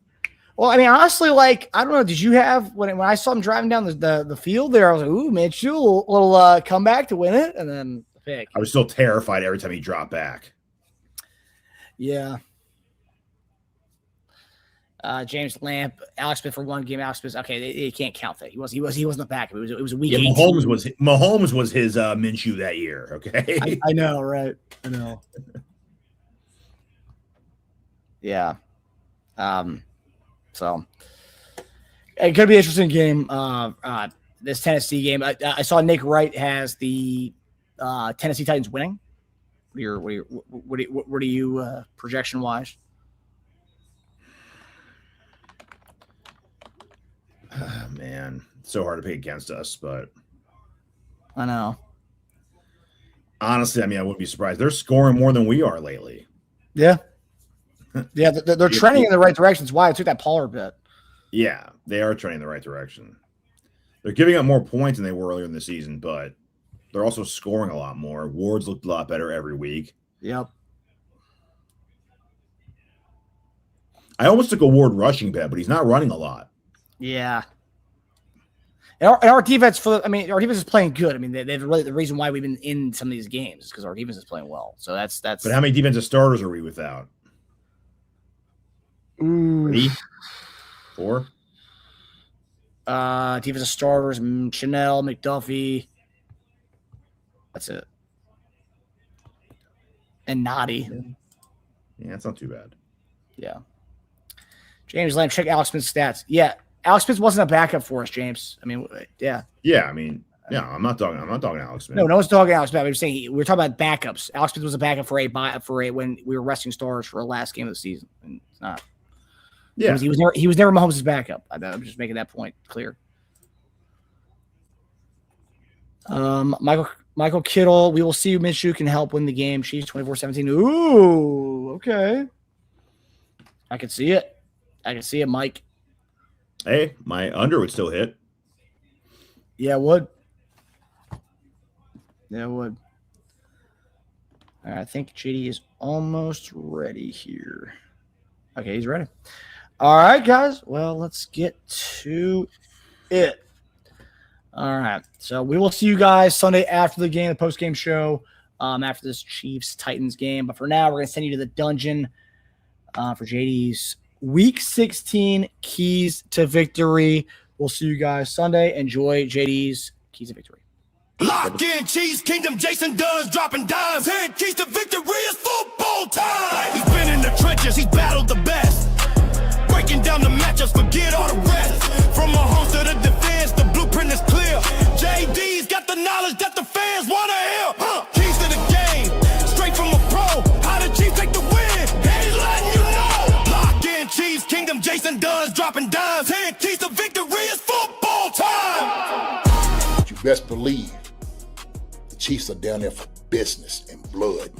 Well, I mean, honestly, like, I don't know. Did you have when I saw him driving down the field there? I was like, "Ooh, Minshew, a little comeback to win it," and then the pick. I was still terrified every time he dropped back. Yeah. James Lamp, Alex Smith for one game. Alex Smith, okay, they can't count that. He wasn't the backup. It was a week. Yeah, Mahomes was his Minshew that year. Okay, I know, right? I know. Yeah. So it could be an interesting game. This Tennessee game. I saw Nick Wright has the Tennessee Titans winning. What are you projection wise? Man, it's so hard to pick against us, but I know. Honestly, I mean, I wouldn't be surprised. They're scoring more than we are lately. Yeah. Yeah, they're trending in the right direction. That's why I took that Pollard bet. Yeah, they are trending in the right direction. They're giving up more points than they were earlier in the season, but they're also scoring a lot more. Ward's looked a lot better every week. Yep. I almost took a Ward rushing bet, but he's not running a lot. Yeah. And our defense, our defense is playing good. I mean, they've really the reason why we've been in some of these games is because our defense is playing well. So that's. But how many defensive starters are we without? 3? 4? Defensive starters: Chanel, McDuffie. That's it. And Noddy. Yeah, that's not too bad. Yeah. James Lamb, check Alex Smith's stats. Yeah, Alex Smith wasn't a backup for us, James. I mean, yeah. Yeah, I mean, yeah, I'm not talking Alex Smith. No one's talking Alex Smith. I'm saying we're talking about backups. Alex Smith was a backup for a when we were resting stars for the last game of the season. And it's not. Yeah, he was never Mahomes' backup. I'm just making that point clear. Michael Kittle, we will see who Minshew can help win the game. Chiefs 24-17. Ooh, okay. I can see it, Mike. Hey, my under would still hit. Yeah, it would. Yeah, it would. All right, I think JD is almost ready here. Okay, he's ready. All right, guys. Well, let's get to it. All right. So we will see you guys Sunday after the game, the post-game show, after this Chiefs-Titans game. But for now, we're going to send you to the dungeon for JD's Week 16 Keys to Victory. We'll see you guys Sunday. Enjoy JD's Keys to Victory. Lock in, Chiefs Kingdom, Jason Dunn's dropping dimes. 10 keys to victory is football time. He's been in the trenches, he's battled the best. Breaking down the matchups, forget all the rest. From Mahomes to the defense, the blueprint is clear. JD's got the knowledge that the fans want to hear. Keys to the game, straight from a pro. How the Chiefs take the win, he's letting you know. Lock in, Chiefs Kingdom, Jason Dunn's dropping dimes. 10 keys to victory is football time. You best believe the Chiefs are down there for business and blood.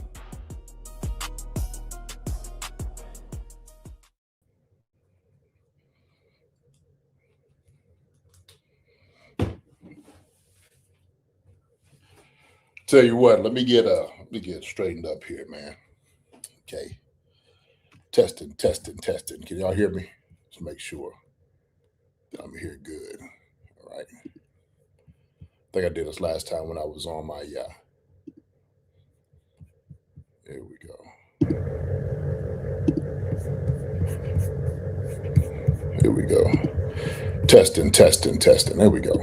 Tell you what, let me get straightened up here, man. Okay. Testing. Can y'all hear me? Let's make sure that I'm here good. All right. I think I did this last time when I was on my There we go. Here we go. Testing. There we go.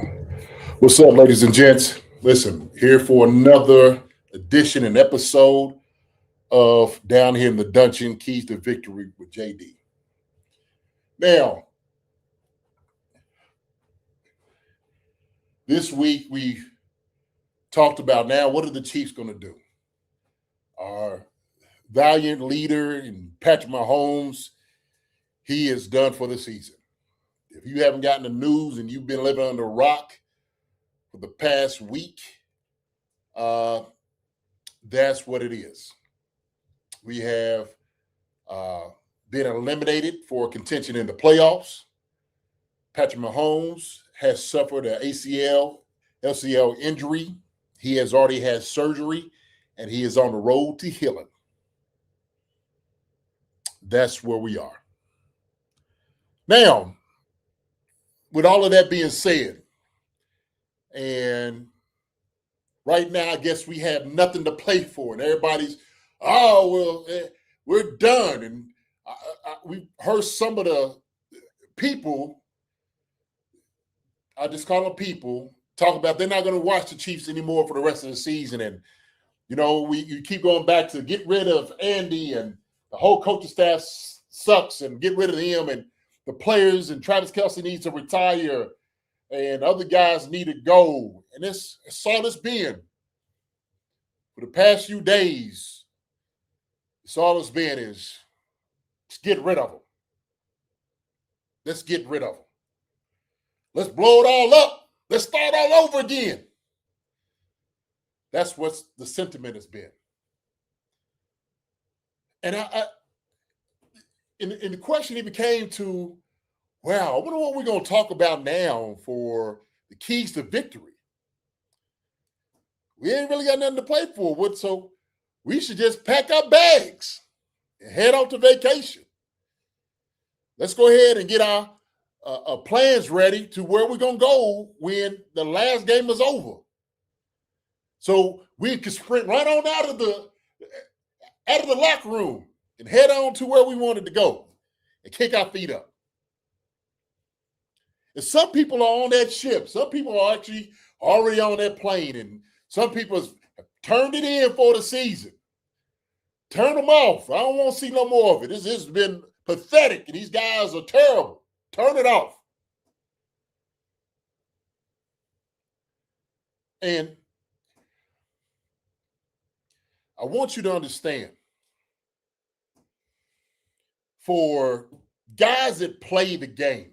What's up, ladies and gents? Listen, here for another edition and episode of Down Here in the Dungeon, Keys to Victory with JD. Now, this week we talked about now what are the Chiefs going to do? Our valiant leader and Patrick Mahomes, he is done for the season. If you haven't gotten the news and you've been living under a rock for the past week, that's what it is. We have been eliminated for contention in the playoffs. Patrick Mahomes has suffered an ACL, LCL injury. He has already had surgery, and he is on the road to healing. That's where we are. Now, with all of that being said, and right now, I guess we have nothing to play for, and everybody's, we're done. And we heard some of the people, I just call them people, talk about they're not going to watch the Chiefs anymore for the rest of the season. And, you keep going back to get rid of Andy and the whole coaching staff sucks and get rid of him and the players and Travis Kelce needs to retire and other guys need to go. And it's all it's been for the past few days. It's all it's been is let's get rid of them. Let's get rid of them. Let's blow it all up. Let's start all over again. That's what the sentiment has been. And and the question even came to, wow, I wonder what we're going to talk about now for the keys to victory. We ain't really got nothing to play for, so we should just pack our bags and head out to vacation. Let's go ahead and get our plans ready to where we're going to go when the last game is over. So we can sprint right on out of the locker room and head on to where we wanted to go and kick our feet up. And some people are on that ship. Some people are actually already on that plane, and some people have turned it in for the season. Turn them off. I don't want to see no more of it. This has been pathetic, and these guys are terrible. Turn it off. And I want you to understand, for guys that play the game,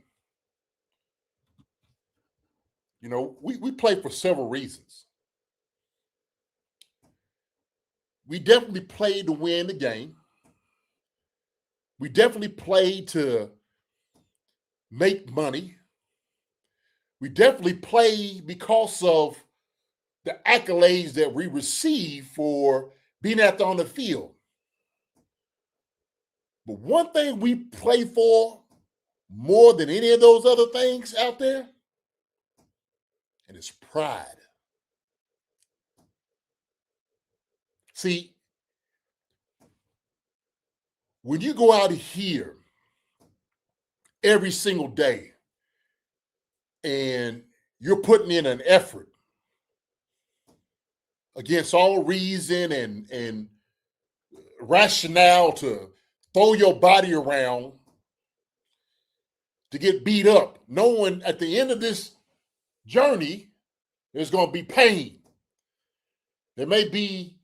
we play for several reasons. We definitely play to win the game. We definitely play to make money. We definitely play because of the accolades that we receive for being out there on the field. But one thing we play for more than any of those other things out there, and it's pride. See, when you go out here every single day and you're putting in an effort against all reason and rationale to throw your body around to get beat up, knowing at the end of this journey, there's going to be pain. There may be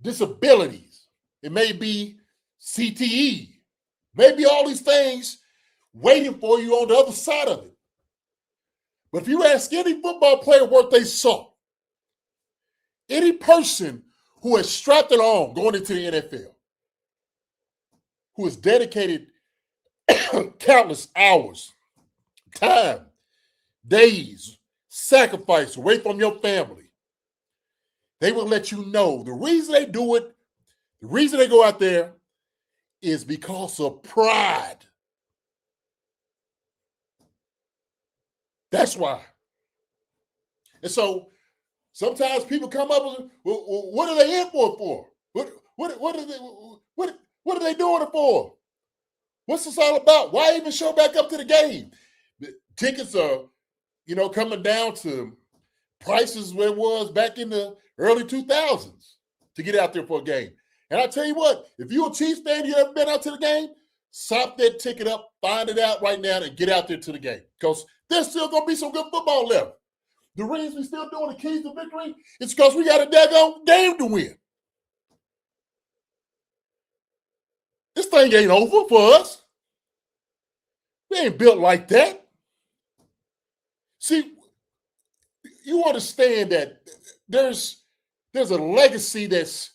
disabilities. It may be CTE. Maybe all these things waiting for you on the other side of it. But if you ask any football player worth they salt, any person who has strapped it on going into the NFL, who has dedicated countless hours, time, days, sacrifice away from your family, they will let you know the reason they do it, the reason they go out there is because of pride. That's why. And so sometimes people come up with, well, what are they in for? What are they doing it for? What's this all about? Why even show back up to the game? The tickets are, coming down to prices where it was back in the early 2000s to get out there for a game. And I tell you what, if you're a Chiefs fan, you ever been out to the game, sop that ticket up, find it out right now, and get out there to the game. Because there's still going to be some good football left. The reason we still doing the keys to victory is because we got a daggone game to win. This thing ain't over for us. We ain't built like that. See, you understand that there's a legacy that's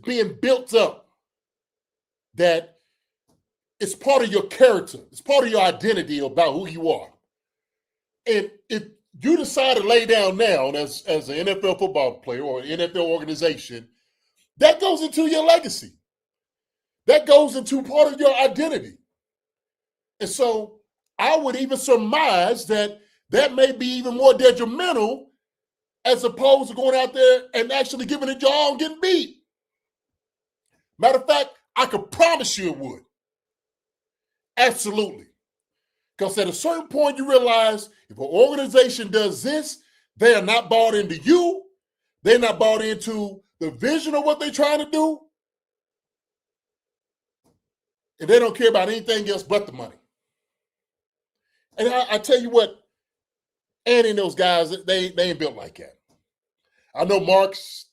being built up, that it's part of your character. It's part of your identity about who you are. And if you decide to lay down now as an NFL football player or an NFL organization, that goes into your legacy. That goes into part of your identity. And so I would even surmise that may be even more detrimental as opposed to going out there and actually giving it your all and getting beat. Matter of fact, I could promise you it would. Absolutely. Because at a certain point, you realize if an organization does this, they are not bought into you. They're not bought into the vision of what they're trying to do. And they don't care about anything else but the money. And I tell you what, Andy and those guys, they ain't built like that. I know Marks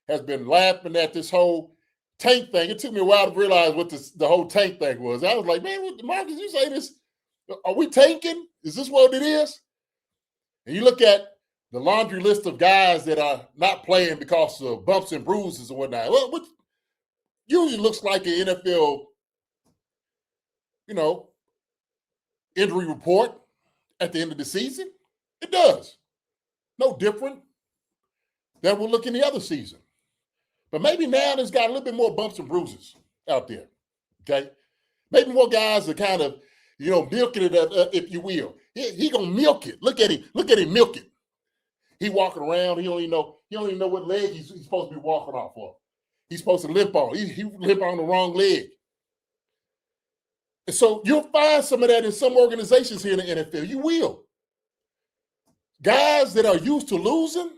has been laughing at this whole tank thing. It took me a while to realize what the whole tank thing was. I was like, man, Marcus, you say this? Are we tanking? Is this what it is? And you look at the laundry list of guys that are not playing because of bumps and bruises and whatnot. Well, what usually looks like an NFL, injury report at the end of the season. It does. No different than we'll look in the other season. But maybe now there's got a little bit more bumps and bruises out there, okay? Maybe more guys are kind of, milking it up, if you will. He going to milk it. Look at him milk it. He walking around. He don't even know what leg he's supposed to be walking off of. He's supposed to limp on. He limp on the wrong leg. And so you'll find some of that in some organizations here in the NFL. You will. Guys that are used to losing,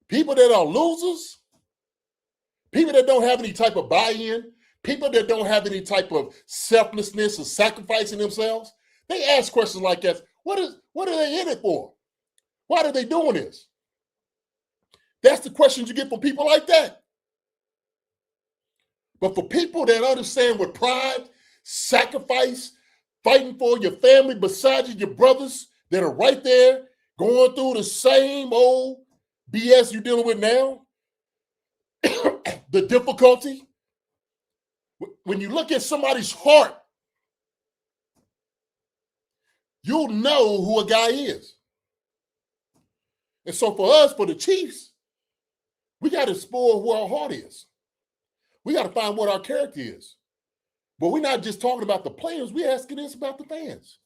people that are losers, people that don't have any type of buy-in, people that don't have any type of selflessness or sacrificing themselves, they ask questions like that. What are they in it for? Why are they doing this? That's the questions you get from people like that. But for people that understand with pride, sacrifice, fighting for your family beside you, your brothers that are right there, going through the same old BS you're dealing with now, the difficulty. When you look at somebody's heart, you'll know who a guy is. And so for us, for the Chiefs, we got to explore who our heart is. We got to find what our character is. But we're not just talking about the players. We're asking this about the fans.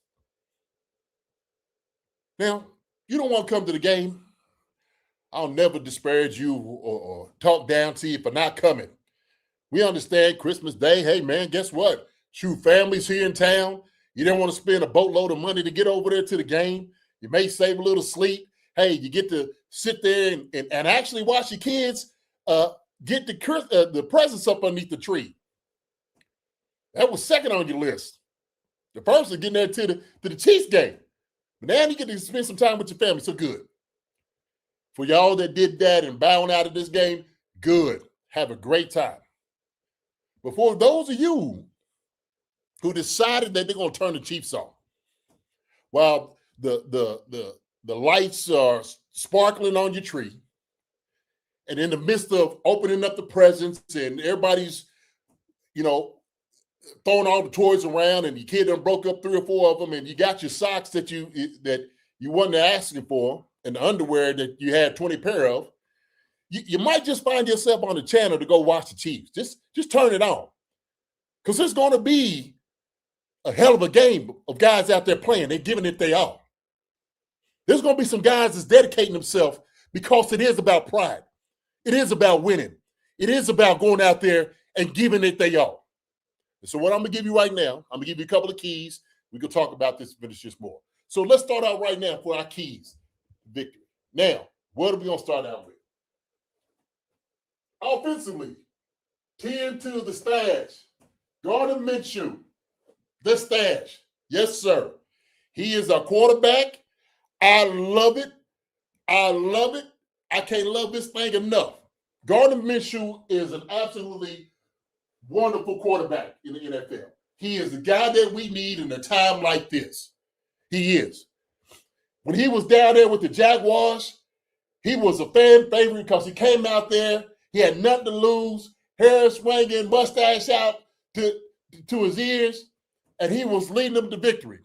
Now, you don't want to come to the game. I'll never disparage you or talk down to you for not coming. We understand Christmas Day. Hey, man, guess what? Shoot, families here in town. You don't want to spend a boatload of money to get over there to the game. You may save a little sleep. Hey, you get to sit there and actually watch your kids get the presents up underneath the tree. That was second on your list. The first is getting there to the Chiefs game. But now you get to spend some time with your family. So good. For y'all that did that and bowing out of this game, good. Have a great time. But for those of you who decided that they're going to turn the Chiefs on, while the lights are sparkling on your tree, and in the midst of opening up the presents and everybody's, throwing all the toys around, and your kid done broke up 3 or 4 of them, and you got your socks that you wasn't asking for and the underwear that you had 20 pair of, you might just find yourself on the channel to go watch the Chiefs. Just turn it on. Because there's going to be a hell of a game of guys out there playing. They're giving it their all. There's going to be some guys that's dedicating themselves because it is about pride. It is about winning. It is about going out there and giving it their all. And so what I'm going to give you right now, I'm going to give you a couple of keys. We can talk about this, finish this more. So let's start out right now for our keys to victory. Now, what are we going to start out with? Offensively, 10 to the stash. Gardner Minshew, the stash. Yes, sir. He is our quarterback. I love it. I love it. I can't love this thing enough. Gardner Minshew is an absolutely wonderful quarterback in the NFL. He is the guy that we need in a time like this. He is. When he was down there with the Jaguars, he was a fan favorite because he came out there. He had nothing to lose, hair swinging, mustache out to his ears, and he was leading them to victory.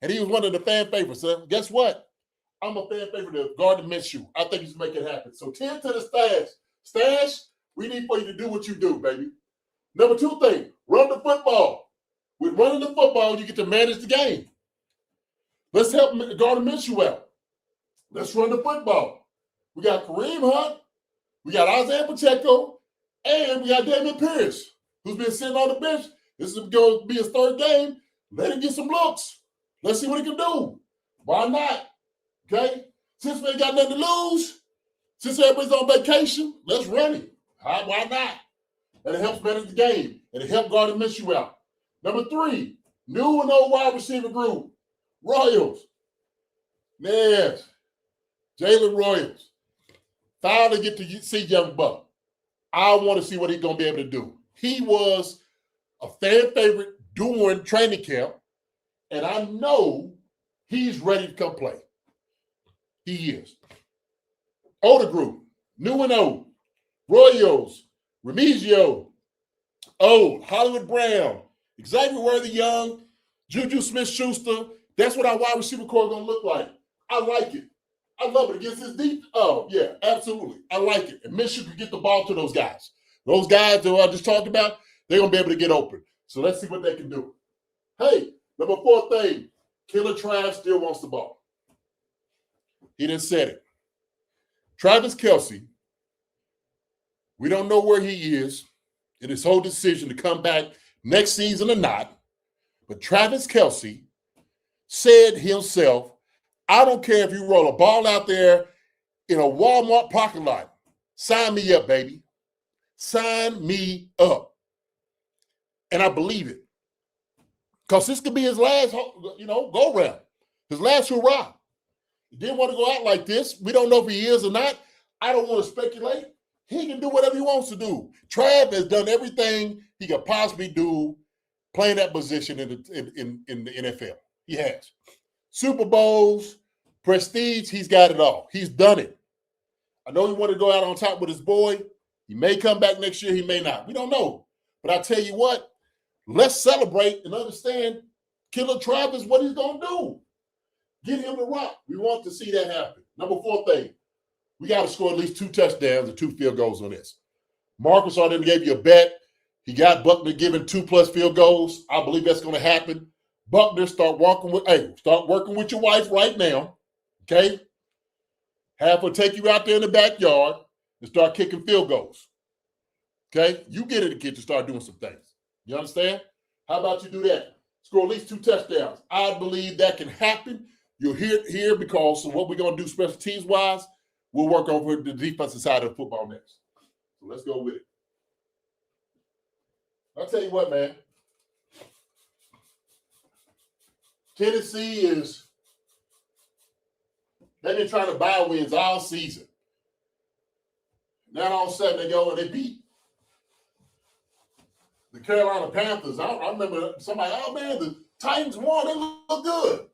And he was one of the fan favorites. So guess what? I'm a fan favorite of Gardner Minshew. I think he's making it happen. So 10 to the stash. Stash, we need for you to do what you do, baby. Number 2 thing, run the football. With running the football, you get to manage the game. Let's help Gardner Minshew out. Let's run the football. We got Kareem Hunt, we got Isaiah Pacheco, and we got David Pierce, who's been sitting on the bench. This is going to be his 3rd game. Let him get some looks. Let's see what he can do. Why not? Okay? Since we ain't got nothing to lose, since everybody's on vacation, let's run it. Why not? And it helps manage the game. And it helps Gardner Minshew out. Number 3, new and old wide receiver group. Royals. Yes. Jalen Royals. Finally get to see Young Buck. I want to see what he's going to be able to do. He was a fan favorite during training camp, and I know he's ready to come play. He is. Older group, new and old. Royals, Remigio, old, Hollywood Brown, Xavier Worthy-Young, Juju Smith-Schuster. That's what our wide receiver core is going to look like. I like it. I love it against his deep. Oh, yeah, absolutely. I like it. And Minshew can get the ball to those guys. Those guys that I just talked about, they're going to be able to get open. So let's see what they can do. Hey, number 4 thing, Killer Trav still wants the ball. He didn't said it. Travis Kelce, we don't know where he is in his whole decision to come back next season or not. But Travis Kelce said himself, I don't care if you roll a ball out there in a Walmart parking lot. Sign me up, baby. Sign me up. And I believe it. Because this could be his last, go round. His last hurrah. He didn't want to go out like this. We don't know if he is or not. I don't want to speculate. He can do whatever he wants to do. Trav has done everything he could possibly do playing that position in the NFL. He has. Super Bowls, prestige, he's got it all. He's done it. I know he wanted to go out on top with his boy. He may come back next year. He may not. We don't know. But I tell you what, let's celebrate and understand Killer Trav is what he's going to do. Get him to rock. We want to see that happen. Number 4 thing, we got to score at least 2 touchdowns and 2 field goals on this. Marcus already gave you a bet. He got Buckner giving 2+ field goals. I believe that's going to happen. Buckner, start working with your wife right now, okay? Have her take you out there in the backyard and start kicking field goals, okay? You get it, kid, to start doing some things. You understand? How about you do that? Score at least 2 touchdowns. I believe that can happen. You'll hear it here because of what we're going to do special teams-wise. We'll work over the defensive side of football next. So let's go with it. I'll tell you what, man. Tennessee they've been trying to buy wins all season. Now all of a sudden they go and they beat the Carolina Panthers. I remember somebody, oh man, the Titans won, they look good.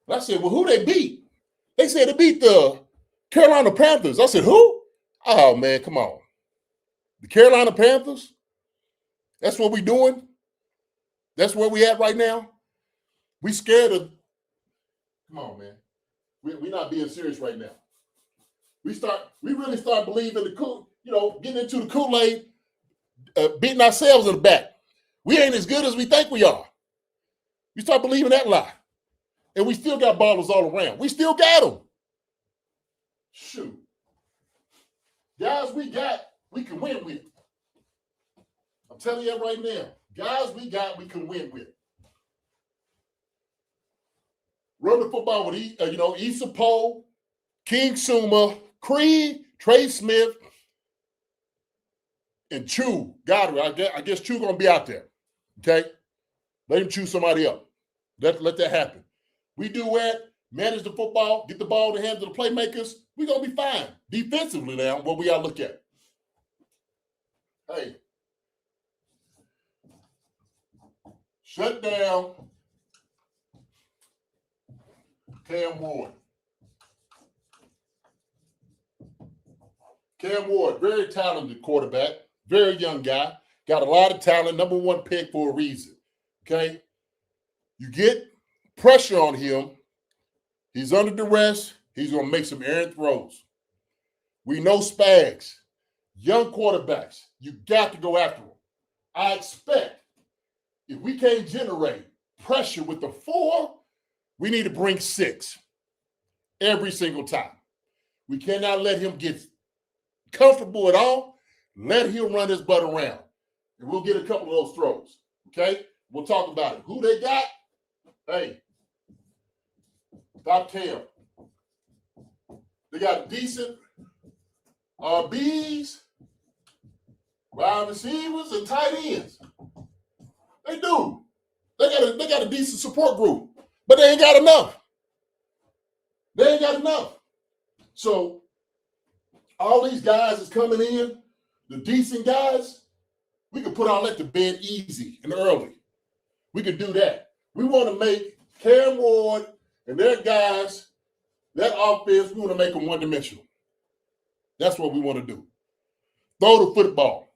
And I said, well, who they beat? They said they beat the Carolina Panthers. I said, who? Oh man, come on. The Carolina Panthers? That's what we doing? That's where we at right now? We scared of. Come on, man. We're not being serious right now. We really start believing getting into the Kool-Aid, beating ourselves in the back. We ain't as good as we think we are. We start believing that lie. And we still got ballers all around. We still got them. Shoot. Guys we can win with. I'm telling you right now. Guys we can win with. Run the football with Issa Poe, King Suma, Creed, Trey Smith, and Chew. I guess Chew gonna be out there. Okay? Let him choose somebody up. Let that happen. We do that, manage the football, get the ball in the hands of the playmakers, we're gonna be fine. Defensively now, what we gotta look at. Hey. Shut down Cam Ward. Cam Ward, very talented quarterback, very young guy, got a lot of talent, number 1 pick for a reason. Okay? You get pressure on him, he's under duress, he's going to make some errant throws. We know Spags, young quarterbacks, you got to go after them. I expect if we can't generate pressure with the 4, we need to bring 6 every single time. We cannot let him get comfortable at all. Let him run his butt around. And we'll get a couple of those throws. Okay? We'll talk about it. Who they got? Hey. Top 10. They got decent RBs, wide receivers, and tight ends. They do. They got a decent support group. But they ain't got enough. They ain't got enough. So all these guys is coming in, the decent guys, we can put all that to bed easy and early. We can do that. We want to make Cam Ward and their guys, that offense, we want to make them one-dimensional. That's what we want to do. Throw the football.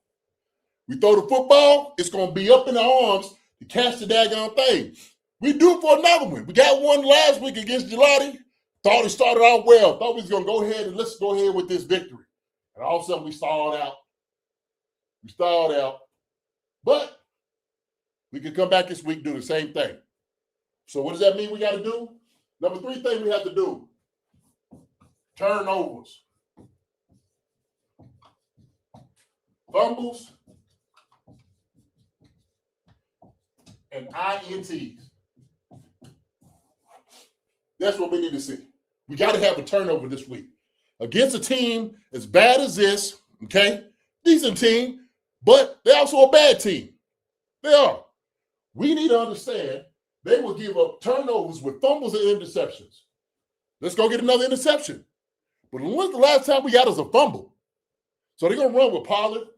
We throw the football, it's going to be up in the arms to catch the daggone thing. We due for another one. We got one last week against Gelati. Thought it started out well. Thought we was going to go ahead and let's go ahead with this victory. And all of a sudden we stalled out. But we can come back this week and do the same thing. So what does that mean we got to do? Number 3 thing we have to do. Turnovers. Fumbles. And INTs. That's what we need to see. We got to have a turnover this week. Against a team as bad as this, okay? Decent team, but they're also a bad team. They are. We need to understand they will give up turnovers with fumbles and interceptions. Let's go get another interception. But when's the last time we got us a fumble? So they're going to run with Pollard.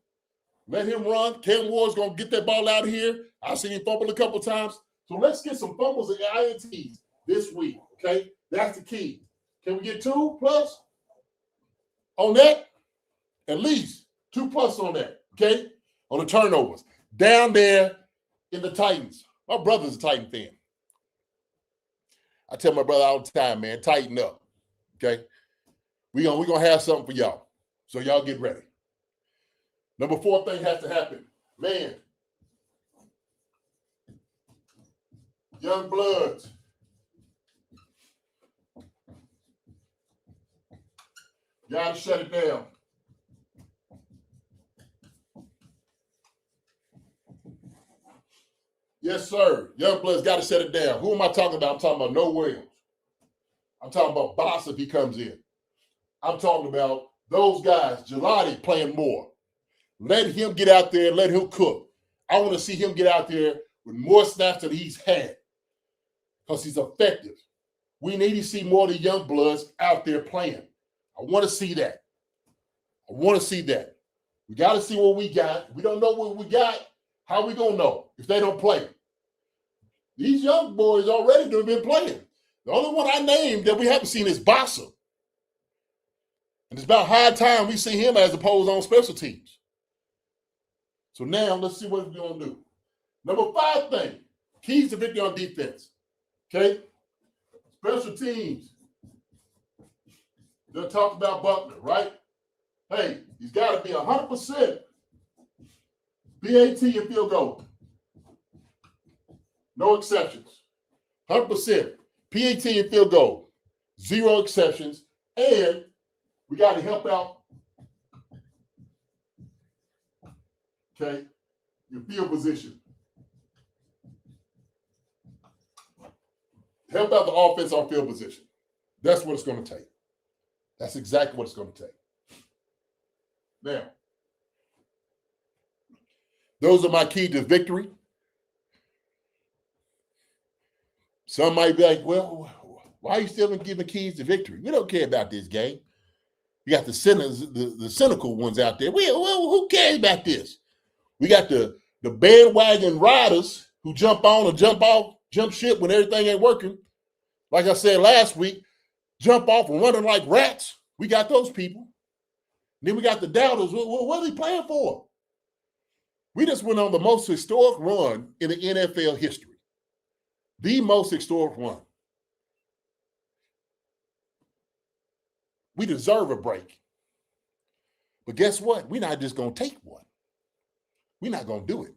Let him run. Cam Ward's going to get that ball out of here. I've seen him fumble a couple of times. So let's get some fumbles and INTs this week, okay? That's the key. Can we get 2+ on that? At least 2+ on that, okay? On the turnovers. Down there in the Titans. My brother's a Titan fan. I tell my brother all the time, man, tighten up, okay? We're gonna have something for y'all. So y'all get ready. Number 4 thing has to happen. Man, young bloods. Gotta shut it down. Yes, sir. Young bloods gotta shut it down. Who am I talking about? I'm talking about Noah Williams. I'm talking about Boss if he comes in. I'm talking about those guys, Gelati playing more. Let him get out there and let him cook. I want to see him get out there with more snaps than he's had because he's effective. We need to see more of the young bloods out there playing. I want to see that. We got to see what we got. If we don't know what we got, how we going to know if they don't play? These young boys already have been playing. The only one I named that we haven't seen is Bossa. And it's about high time we see him as opposed on special teams. So now let's see what we're going to do. Number 5 thing, keys to victory on defense. Okay? Special teams. They talked about Buckner, right? Hey, he's got to be 100% BAT and field goal. No exceptions. 100% PAT and field goal. 0 exceptions. And we got to help out, okay, your field position. Help out the offense on field position. That's what it's going to take. That's exactly what it's going to take. Now, those are my keys to victory. Some might be like, well, why are you still giving keys to victory? We don't care about this game. You got the sinners, the cynical ones out there. Well, who cares about this? We got the bandwagon riders who jump on or jump off, jump ship when everything ain't working. Like I said last week, jump off and running like rats. We got those people. Then we got the doubters. What are they playing for? We just went on the most historic run in the NFL history. The most historic run. We deserve a break. But guess what? We're not just going to take one. We're not going to do it.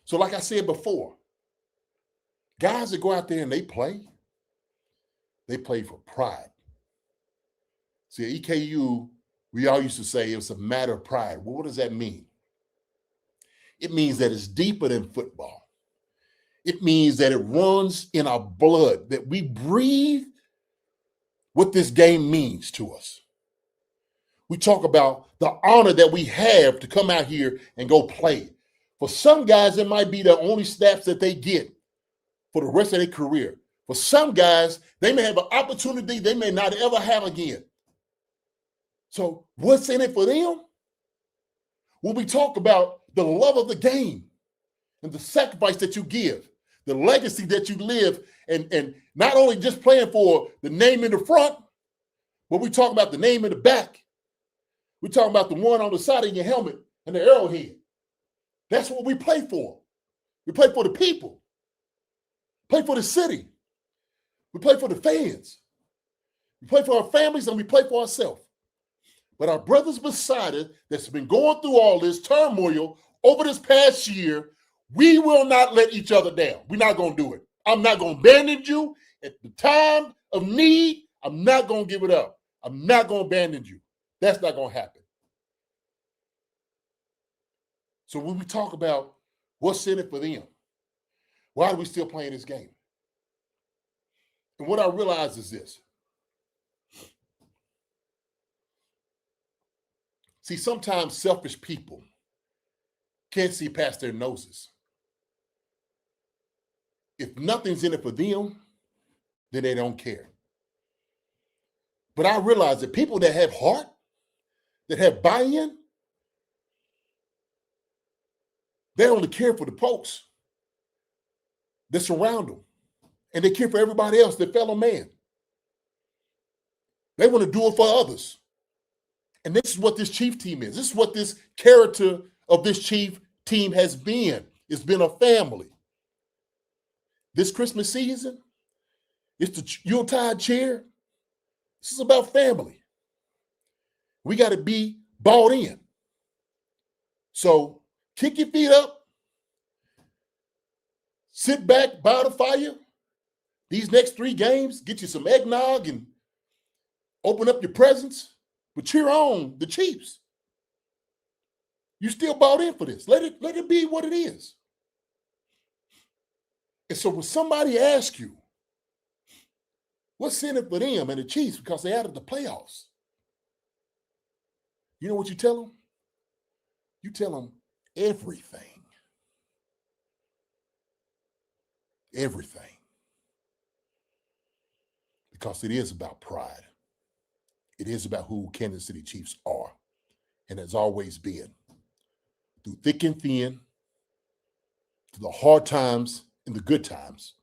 So like I said before, guys that go out there and they play for pride. See, at EKU, we all used to say it's a matter of pride. Well, what does that mean? It means that it's deeper than football. It means that it runs in our blood, that we breathe what this game means to us. We talk about the honor that we have to come out here and go play. For some guys, it might be the only snaps that they get for the rest of their career. For some guys, they may have an opportunity they may not ever have again. So what's in it for them? When we talk about the love of the game and the sacrifice that you give, the legacy that you live, and not only just playing for the name in the front, but we talk about the name in the back. We talk about the one on the side of your helmet and the arrowhead. That's what we play for. We play for the people. Play for the city. We play for the fans. We play for our families and we play for ourselves. But our brothers beside us that's been going through all this turmoil over this past year, we will not let each other down. We're not going to do it. I'm not going to abandon you at the time of need. I'm not going to give it up. I'm not going to abandon you. That's not going to happen. So when we talk about what's in it for them, why are we still playing this game? And what I realize is this. See, sometimes selfish people can't see past their noses. If nothing's in it for them, then they don't care. But I realize that people that have heart, that have buy-in, they only care for the folks that surround them. And they care for everybody else, their fellow man. They want to do it for others. And this is what this Chief team is. This is what this character of this Chief team has been. It's been a family. This Christmas season, it's the Yuletide cheer. This is about family. We got to be bought in. So kick your feet up. Sit back by the fire. These next 3 games, get you some eggnog and open up your presents. But cheer on the Chiefs. You still bought in for this. Let it be what it is. And so when somebody asks you, what's in it for them and the Chiefs because they added the playoffs? You know what you tell them? You tell them everything. Everything. Because it is about pride. It is about who Kansas City Chiefs are and has always been. Through thick and thin, through the hard times and the good times,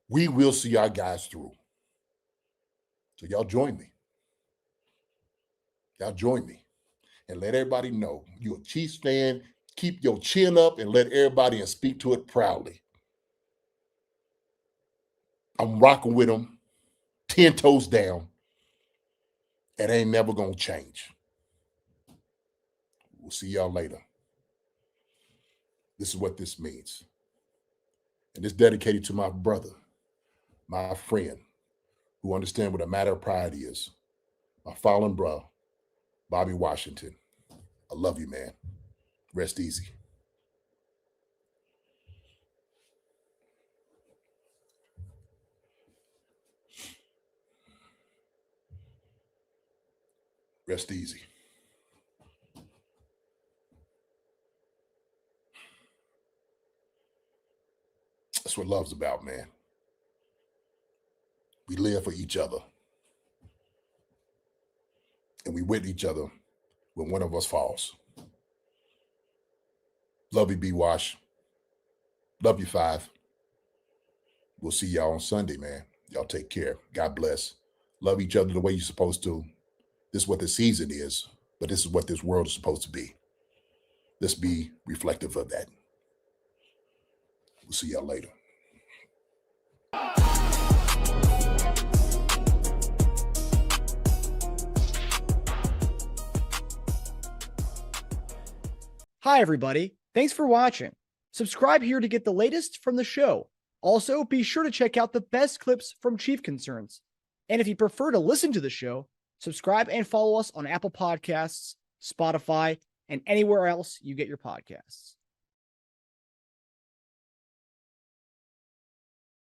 we will see our guys through. So y'all join me. Y'all join me and let everybody know you're a Chiefs fan. Keep your chin up and let everybody and speak to it proudly. I'm rocking with them 10 toes down. It ain't never going to change. We'll see y'all later. This is what this means. And it's dedicated to my brother, my friend, who understands what a matter of pride is. My fallen bro, Bobby Washington. I love you, man. Rest easy. Rest easy. That's what love's about, man. We live for each other. And we with each other when one of us falls. Love you, B Wash. Love you, 5. We'll see y'all on Sunday, man. Y'all take care. God bless. Love each other the way you're supposed to. This is what the season is, but this is what this world is supposed to be. Let's be reflective of that. We'll see y'all later. Hi, everybody. Thanks for watching. Subscribe here to get the latest from the show. Also, be sure to check out the best clips from Chief Concerns. And if you prefer to listen to the show, subscribe and follow us on Apple Podcasts, Spotify, and anywhere else you get your podcasts.